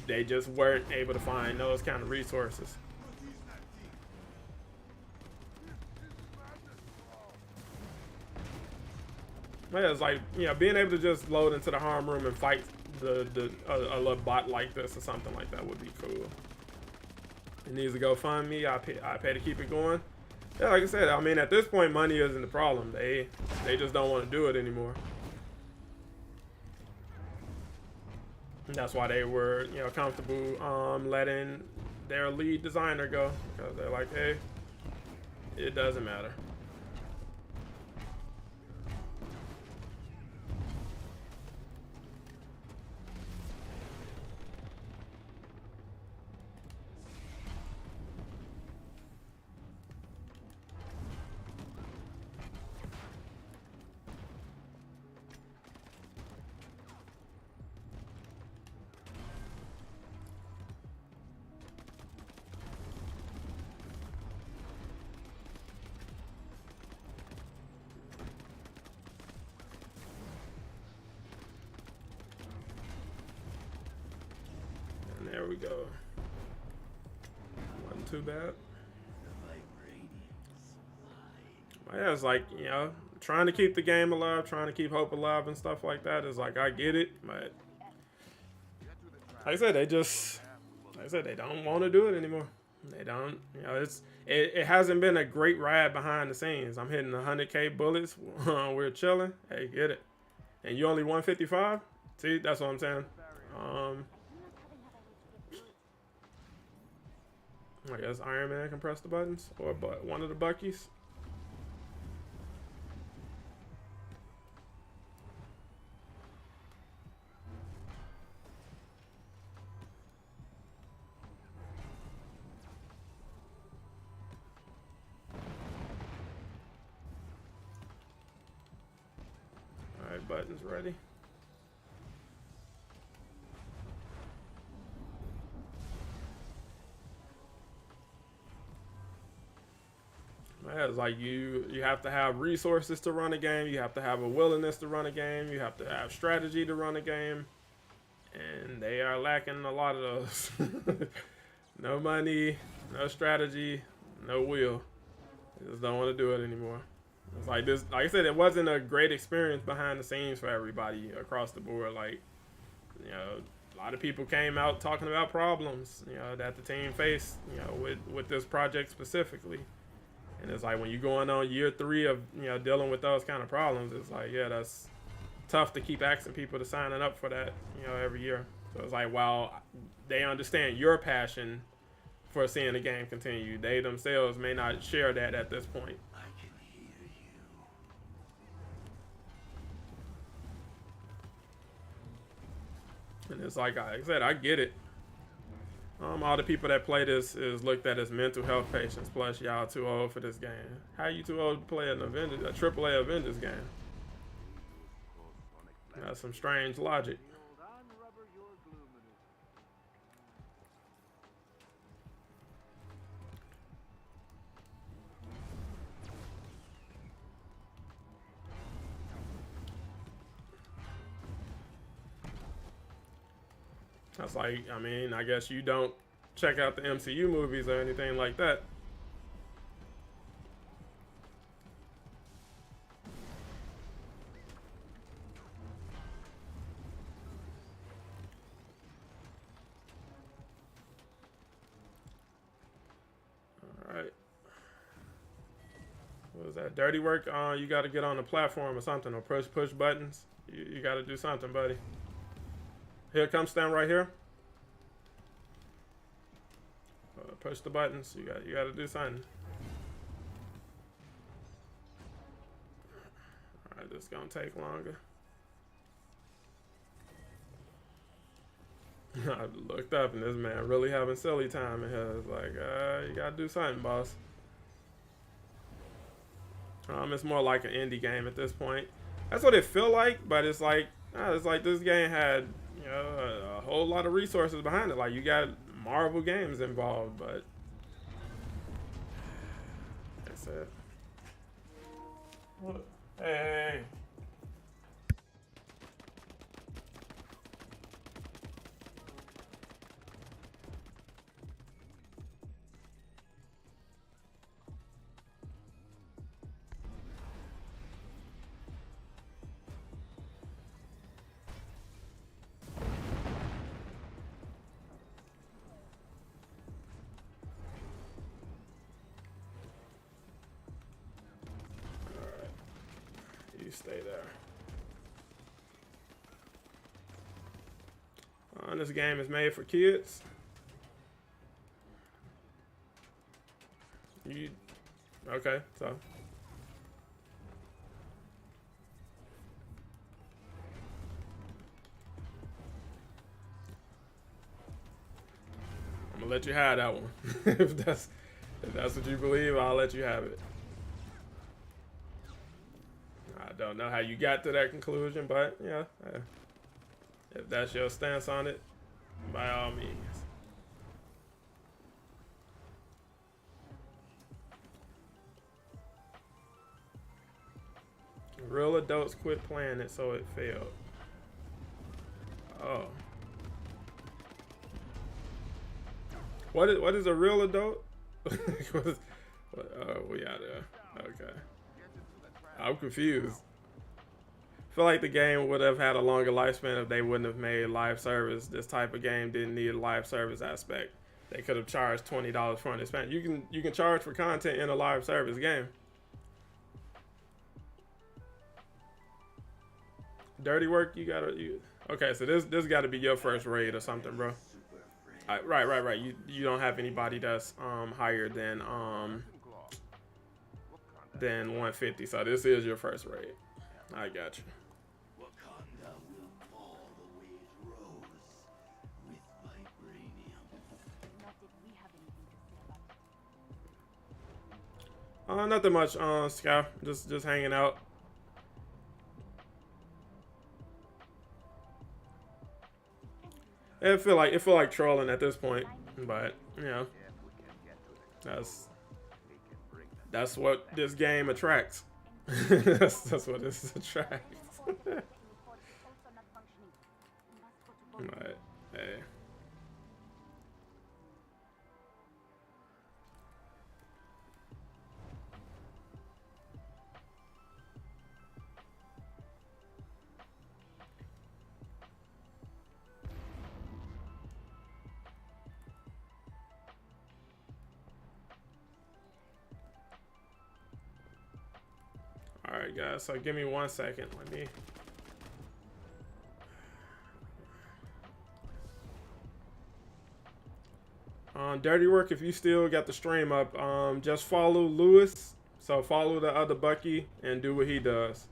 A: they just weren't able to find those kind of resources. Yeah, it's like, you know, being able to just load into the Homeroom and fight a little bot like this or something like that would be cool. It needs to go fund me. I pay to keep it going. Yeah, like I said, I mean, at this point, money isn't the problem. They just don't want to do it anymore. And that's why they were, you know, comfortable letting their lead designer go, because they're like, hey, it doesn't matter. There we go. Wasn't too bad. But yeah, it's like, you know, trying to keep the game alive, trying to keep hope alive and stuff like that is like, I get it, but like I said, they don't want to do it anymore. They don't, you know, it hasn't been a great ride behind the scenes. I'm hitting 100K bullets. We're chilling. Hey, get it. And you only 155? See, that's what I'm saying. I guess Iron Man can press the buttons, or one of the Buckies. All right, buttons ready. Yeah, it's like you have to have resources to run a game. You have to have a willingness to run a game. You have to have strategy to run a game. And they are lacking a lot of those. No money, no strategy, no will. They just don't want to do it anymore. It's like this, like I said, it wasn't a great experience behind the scenes for everybody across the board. Like, you know, a lot of people came out talking about problems, you know, that the team faced, you know, with this project specifically. And it's like when you're going on year 3 of, you know, dealing with those kind of problems, it's like, yeah, that's tough to keep asking people to signing up for that, you know, every year. So it's like, while they understand your passion for seeing the game continue, they themselves may not share that at this point.
E: I can hear you.
A: And it's like I said, I get it. All the people that play this is looked at as mental health patients. Plus, y'all too old for this game. How you too old to play an Avengers, a AAA Avengers game? That's some strange logic. That's like, I mean, I guess you don't check out the MCU movies or anything like that. All right. What was that? Dirty work? You got to get on the platform or something, or push buttons. You got to do something, buddy. Here, come stand right here. Push the buttons. You got to do something. All right, this is gonna take longer. I looked up and this man really having silly time in here. It's like, you gotta do something, boss. It's more like an indie game at this point. That's what it feel like, but it's like this game had, you know, a whole lot of resources behind it. Like, you got Marvel games involved, but that's it. Hey. You stay there. This game is made for kids. You okay? So I'm gonna let you have that one. if that's what you believe, I'll let you have it. I don't know how you got to that conclusion, but yeah, if that's your stance on it, by all means. Real adults quit playing it, so it failed. Oh. What is a real adult? What, we out there. Okay. I'm confused. I feel like the game would have had a longer lifespan if they wouldn't have made live service. This type of game didn't need a live service aspect. They could have charged $20 for an expansion. You can charge for content in a live service game. Dirty work, okay, so this got to be your first raid or something, bro. Right. You don't have anybody that's higher than 150, so this is your first raid. I got you.
E: Wakanda will fall the way it rose, with vibranium.
C: Not that we have anything to say about it.
A: Nothing much, Sky. Just hanging out. It feel like trolling at this point, but you know, that's what this game attracts. that's what this attracts. Right. Hey. Alright guys, so give me 1 second. Let me Dirty Work, if you still got the stream up, just follow Lewis. So follow the other Bucky and do what he does.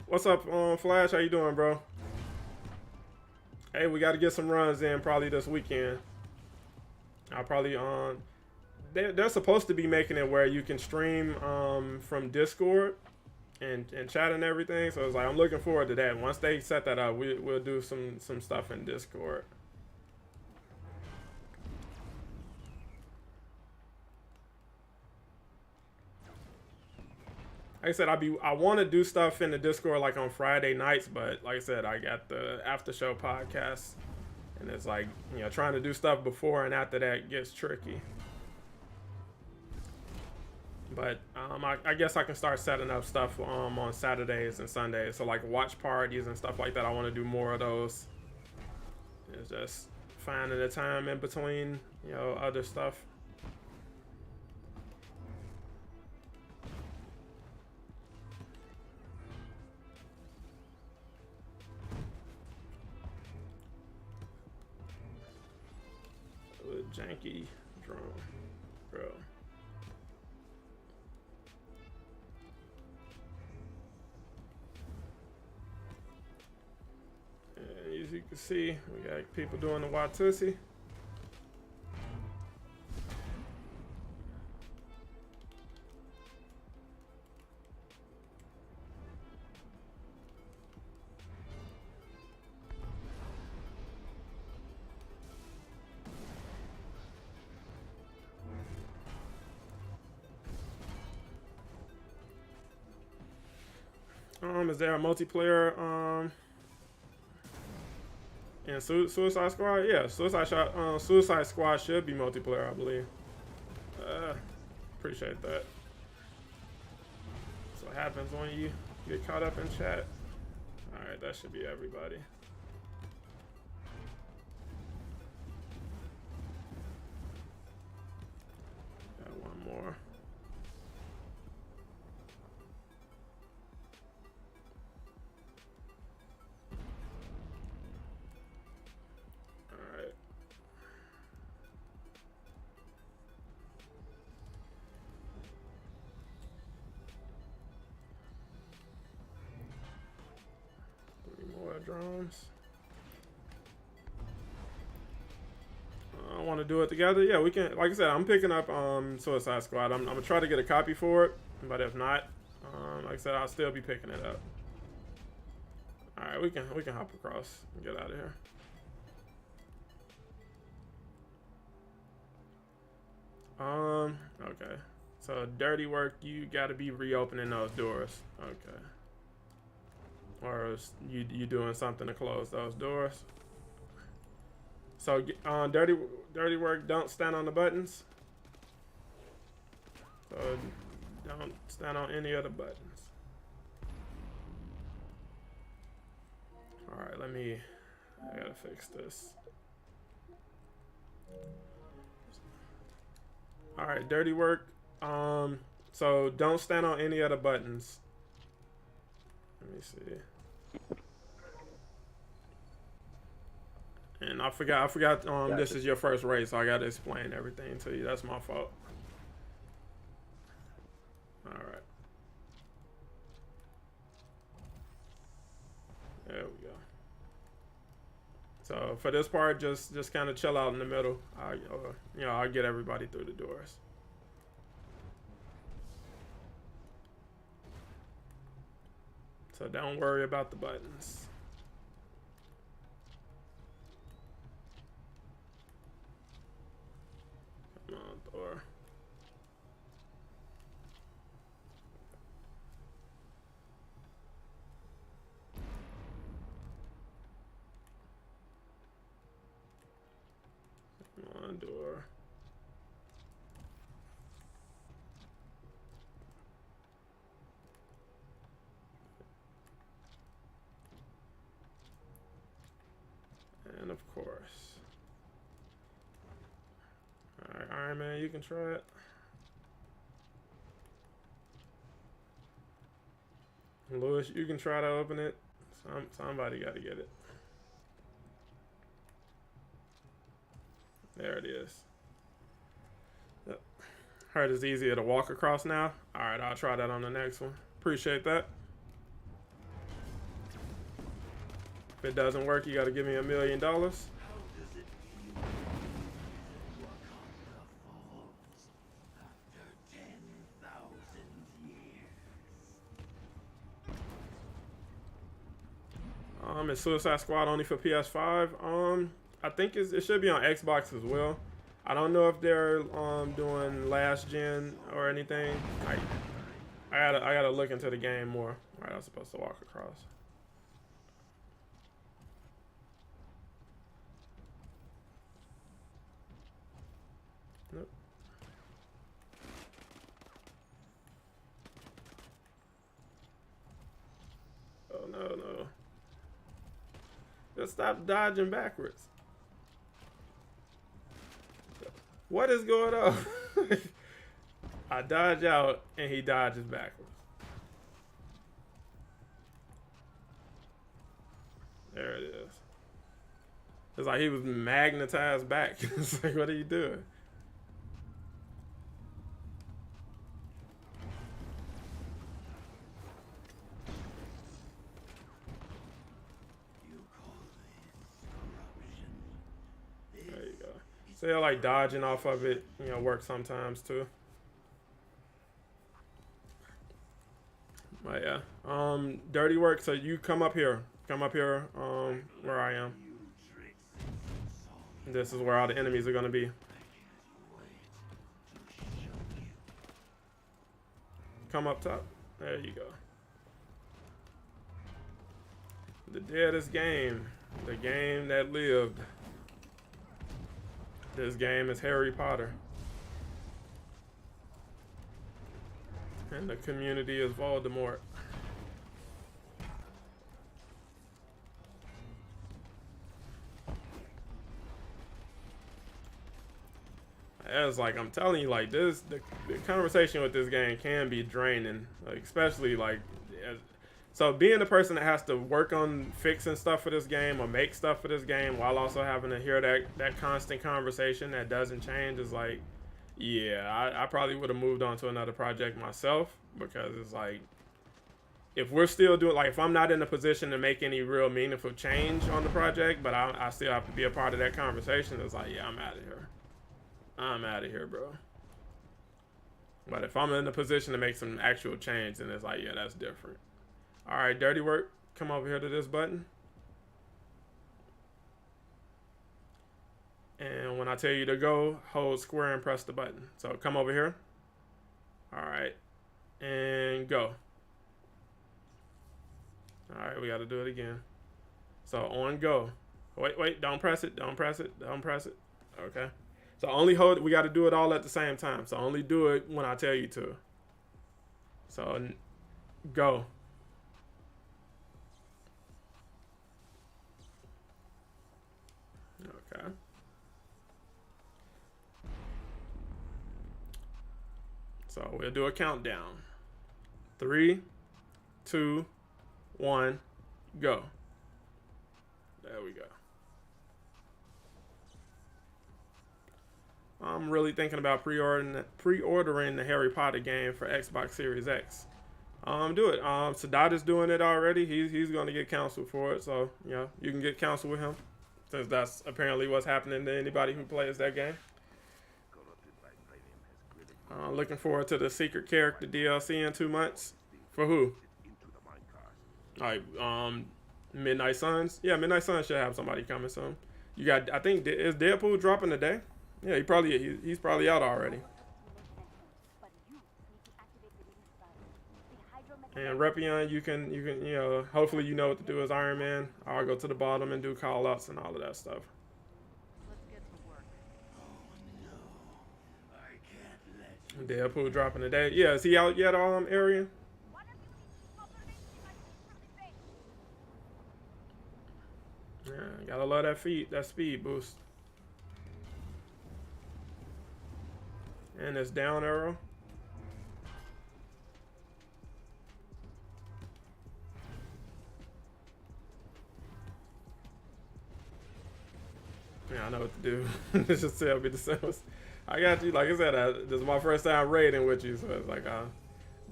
A: What's up, Flash? How you doing, bro? Hey, we got to get some runs in probably this weekend. I'll probably they're supposed to be making it where you can stream from Discord and chat and everything. So it's like I'm looking forward to that. Once they set that up, we'll do some stuff in Discord. Like I said, I want to do stuff in the Discord like on Friday nights, but like I said, I got the after show podcast, and it's like, you know, trying to do stuff before and after that gets tricky. But I guess I can start setting up stuff on Saturdays and Sundays. So like watch parties and stuff like that. I want to do more of those. It's just finding the time in between, you know, other stuff. Janky drone, bro. And as you can see, we got people doing the Watusi. Is there a multiplayer in Suicide Squad? Yeah, Suicide Squad should be multiplayer, I believe. Appreciate that. That's what happens when you get caught up in chat. Alright, that should be everybody. Got one more. Alright. More drones. I want to do it together. Yeah, we can. Like I said, I'm picking up Suicide Squad. I'm gonna try to get a copy for it, but if not, like I said, I'll still be picking it up. All right, we can hop across and get out of here. Okay. So dirty work. You got to be reopening those doors. Okay. Or you doing something to close those doors. So dirty work, don't stand on the buttons. So don't stand on any of the buttons. Alright, I gotta fix this. Alright, dirty work. So don't stand on any of the buttons. Let me see. And I forgot
B: Gotcha.
A: This is your first race, so I gotta explain everything to you. That's my fault. Alright. There we go. So for this part, just kind of chill out in the middle. I'll get everybody through the doors. So don't worry about the buttons. Come on, Thor. Come on, door. And of course. Alright, Iron Man, you can try it. Lewis, you can try to open it. Somebody got to get it. There it is. Yep. Heard it's easier to walk across now. Alright, I'll try that on the next one. Appreciate that. If it doesn't work, you got to give me $1 million.
E: How does it feel? Wakanda falls after 10,000 years.
A: Is Suicide Squad only for PS5? I think it should be on Xbox as well. I don't know if they're doing last gen or anything. I gotta look into the game more. Alright, I was supposed to walk across. Nope. Oh no. Just stop dodging backwards. What is going on? I dodge out and he dodges backwards. There it is. It's like he was magnetized back. It's like, what are you doing?
E: You call this corruption?
A: There you go. So yeah, like dodging off of it, works sometimes too. But yeah, dirty work. So you come up here, where I am. This is where all the enemies are gonna be. Come up top. There you go. The deadest game. The game that lived. This game is Harry Potter. And the community is Voldemort. As like I'm telling you, like this, the conversation with this game can be draining, like especially like, so being the person that has to work on fixing stuff for this game or make stuff for this game while also having to hear that constant conversation that doesn't change is like, yeah, I probably would have moved on to another project myself, because it's like, if we're still doing, like, if I'm not in a position to make any real meaningful change on the project, but I still have to be a part of that conversation, it's like, yeah, I'm out of here. I'm out of here, bro. But if I'm in a position to make some actual change, then it's like, yeah, that's different. All right, dirty work. Come over here to this button. And when I tell you to go, hold square and press the button. So come over here. All right. And go. All right, we got to do it again. So on go. Wait, don't press it. Don't press it. Don't press it. Okay. So only hold, we got to do it all at the same time. So only do it when I tell you to. So go. Okay. So we'll do a countdown. 3, 2, 1, go. There we go. I'm really thinking about pre-ordering the Harry Potter game for Xbox Series X. Do it. Sadat is doing it already. He's going to get counsel for it, so you know you can get counsel with him, since that's apparently what's happening to anybody who plays that game. Looking forward to the secret character DLC in 2 months. For who? Like Midnight Suns. Yeah, Midnight Suns should have somebody coming soon. You got, I think, is Deadpool dropping today? Yeah, he's probably out already. And Repion, you can you know, hopefully you know what to do as Iron Man. I'll go to the bottom and do call outs and all of that stuff.
C: Let's get to work.
E: Oh no, I can't let you.
A: Deadpool dropping today. Yeah, is he out yet, area? Yeah, gotta love that speed boost. And this down arrow. Yeah, I know what to do. Just tell me the same. I got you. Like I said, this is my first time raiding with you, so it's like I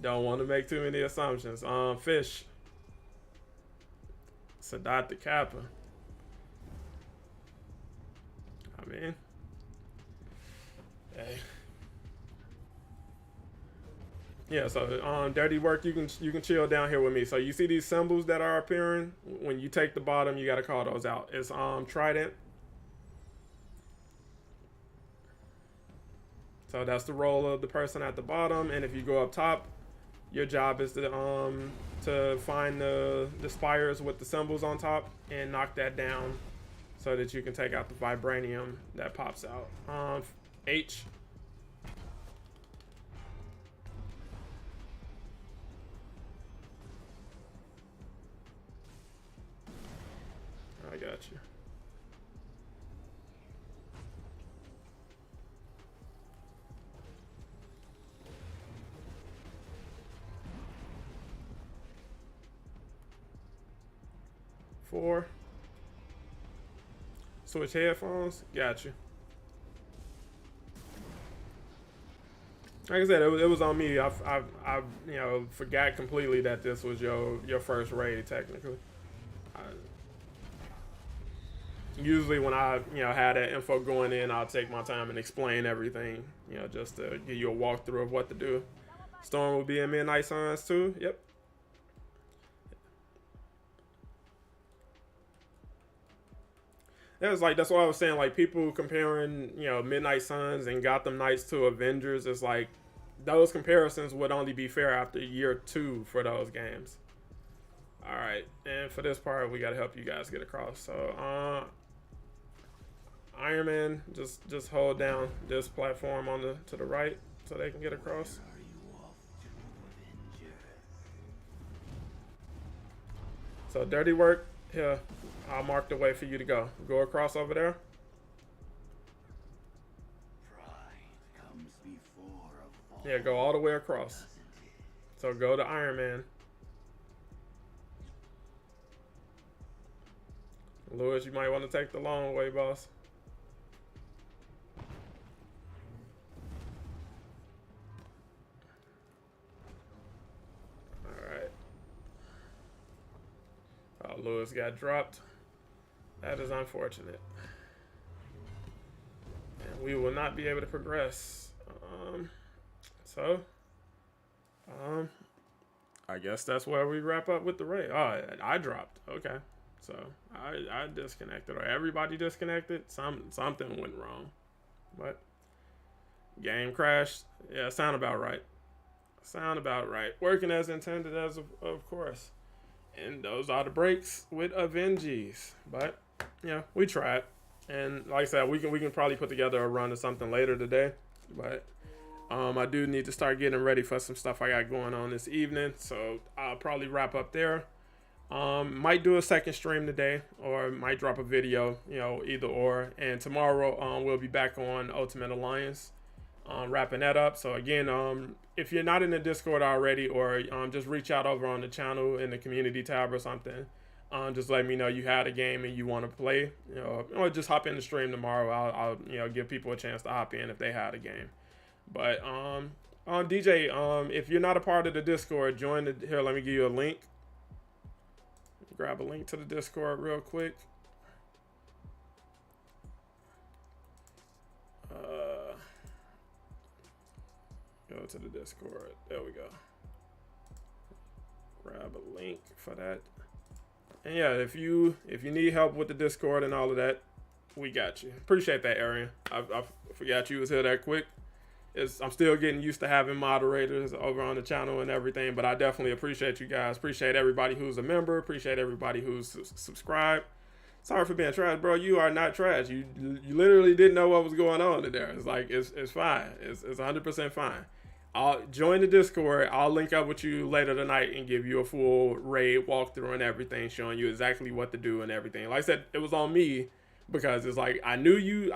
A: don't want to make too many assumptions. Fish. Sadat the Kappa. I mean, hey. Yeah, so dirty work, you can chill down here with me. So you see these symbols that are appearing? When you take the bottom, you gotta call those out. It's trident. So that's the role of the person at the bottom, and if you go up top, your job is to find the spires with the symbols on top and knock that down so that you can take out the vibranium that pops out. H. I got you. Four. Switch headphones. Got you. Like I said, it was on me. I you know, forgot completely that this was your first raid technically. Usually when I had that info going in, I'll take my time and explain everything, just to give you a walkthrough of what to do. Storm will be in Midnight Suns too. Yep. It was like, that's what I was saying, like people comparing, Midnight Suns and Gotham Knights to Avengers. It's like those comparisons would only be fair after year 2 for those games. All right, and for this part, we gotta help you guys get across. So, Iron Man, just hold down this platform on the to the right so they can get across.
E: Are you off to, Avenger?
A: So dirty work here. I'll mark the way for you to go. Go across over there.
E: Pride comes before a fall.
A: Yeah, go all the way across.
E: Doesn't it?
A: So go to Iron Man. Lewis, you might want to take the long way, boss. Alright. Oh, Lewis got dropped. That is unfortunate. And we will not be able to progress. I guess that's where we wrap up with the raid. Oh, I dropped. Okay. So I disconnected, or everybody disconnected. Something went wrong, but game crashed. Yeah, sound about right. Sound about right. Working as intended, as of course. And those are the breaks with Avengers. But yeah, we tried. And like I said, we can probably put together a run or something later today. But I do need to start getting ready for some stuff I got going on this evening. So I'll probably wrap up there. Might do a second stream today, or might drop a video, you know, either or. And tomorrow we'll be back on Ultimate Alliance, wrapping that up. So again, if you're not in the Discord already, or just reach out over on the channel in the community tab or something. Just let me know you had a game and you want to play, you know, or just hop in the stream tomorrow. I'll you know, give people a chance to hop in if they had a game. But DJ, if you're not a part of the Discord, join the here. Let me give you a link. Grab a link to the Discord real quick. Go to the Discord. There we go. Grab a link for that. And yeah, if you need help with the Discord and all of that, we got you. Appreciate that, Arian. I forgot you was here that quick. I'm still getting used to having moderators over on the channel and everything, but I definitely appreciate you guys. Appreciate everybody who's a member. Appreciate everybody who's subscribed. Sorry for being trash, bro. You are not trash. You literally didn't know what was going on in there. It's like, it's fine. It's 100% fine. I'll join the Discord. I'll link up with you later tonight and give you a full raid walkthrough and everything, showing you exactly what to do and everything. Like I said, it was on me, because it's like I knew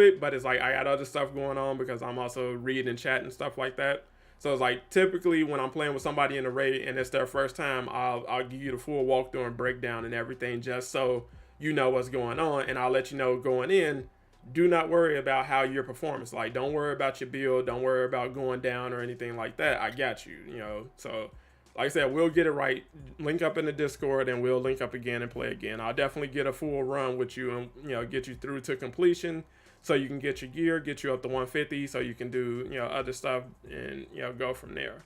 A: it, but it's like I got other stuff going on because I'm also reading and chat and stuff like that. So it's like typically when I'm playing with somebody in the raid and it's their first time, I'll give you the full walkthrough and breakdown and everything, just so you know what's going on, and I'll let you know going in. Do not worry about how your performance. Like, don't worry about your build. Don't worry about going down or anything like that. I got you. You know, so. Like I said, we'll get it right. Link up in the Discord, and we'll link up again and play again. I'll definitely get a full run with you and, you know, get you through to completion so you can get your gear, get you up to 150 so you can do, you know, other stuff and, you know, go from there.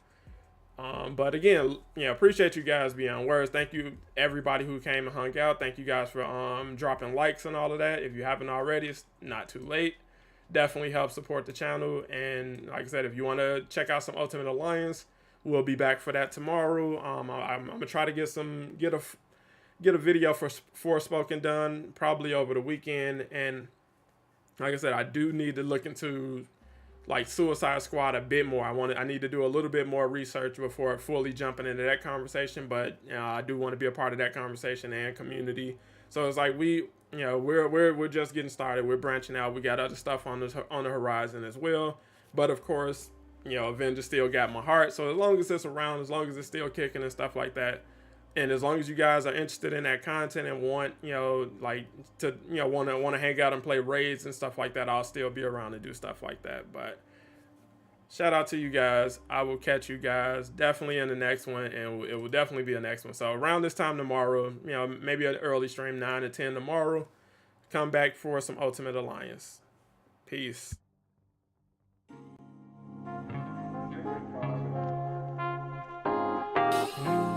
A: But again, you know, appreciate you guys being words. Thank you everybody who came and hung out. Thank you guys for dropping likes and all of that. If you haven't already, it's not too late. Definitely help support the channel. And like I said, if you want to check out some Ultimate Alliance, we'll be back for that tomorrow. I'm gonna try to get a video for Forspoken done probably over the weekend. And like I said, I do need to look into like Suicide Squad a bit more. I need to do a little bit more research before fully jumping into that conversation. But I do want to be a part of that conversation and community. So it's like we're just getting started. We're branching out. We got other stuff on the horizon as well. But of course, you know, Avenger still got my heart. So as long as it's around, as long as it's still kicking and stuff like that, and as long as you guys are interested in that content and want, you know, like to, you know, want to hang out and play raids and stuff like that, I'll still be around to do stuff like that. But shout out to you guys. I will catch you guys definitely in the next one, and it will definitely be a next one. So around this time tomorrow, you know, maybe an early stream, 9 to 10 tomorrow. Come back for some Ultimate Alliance. Peace.
B: Mm-hmm.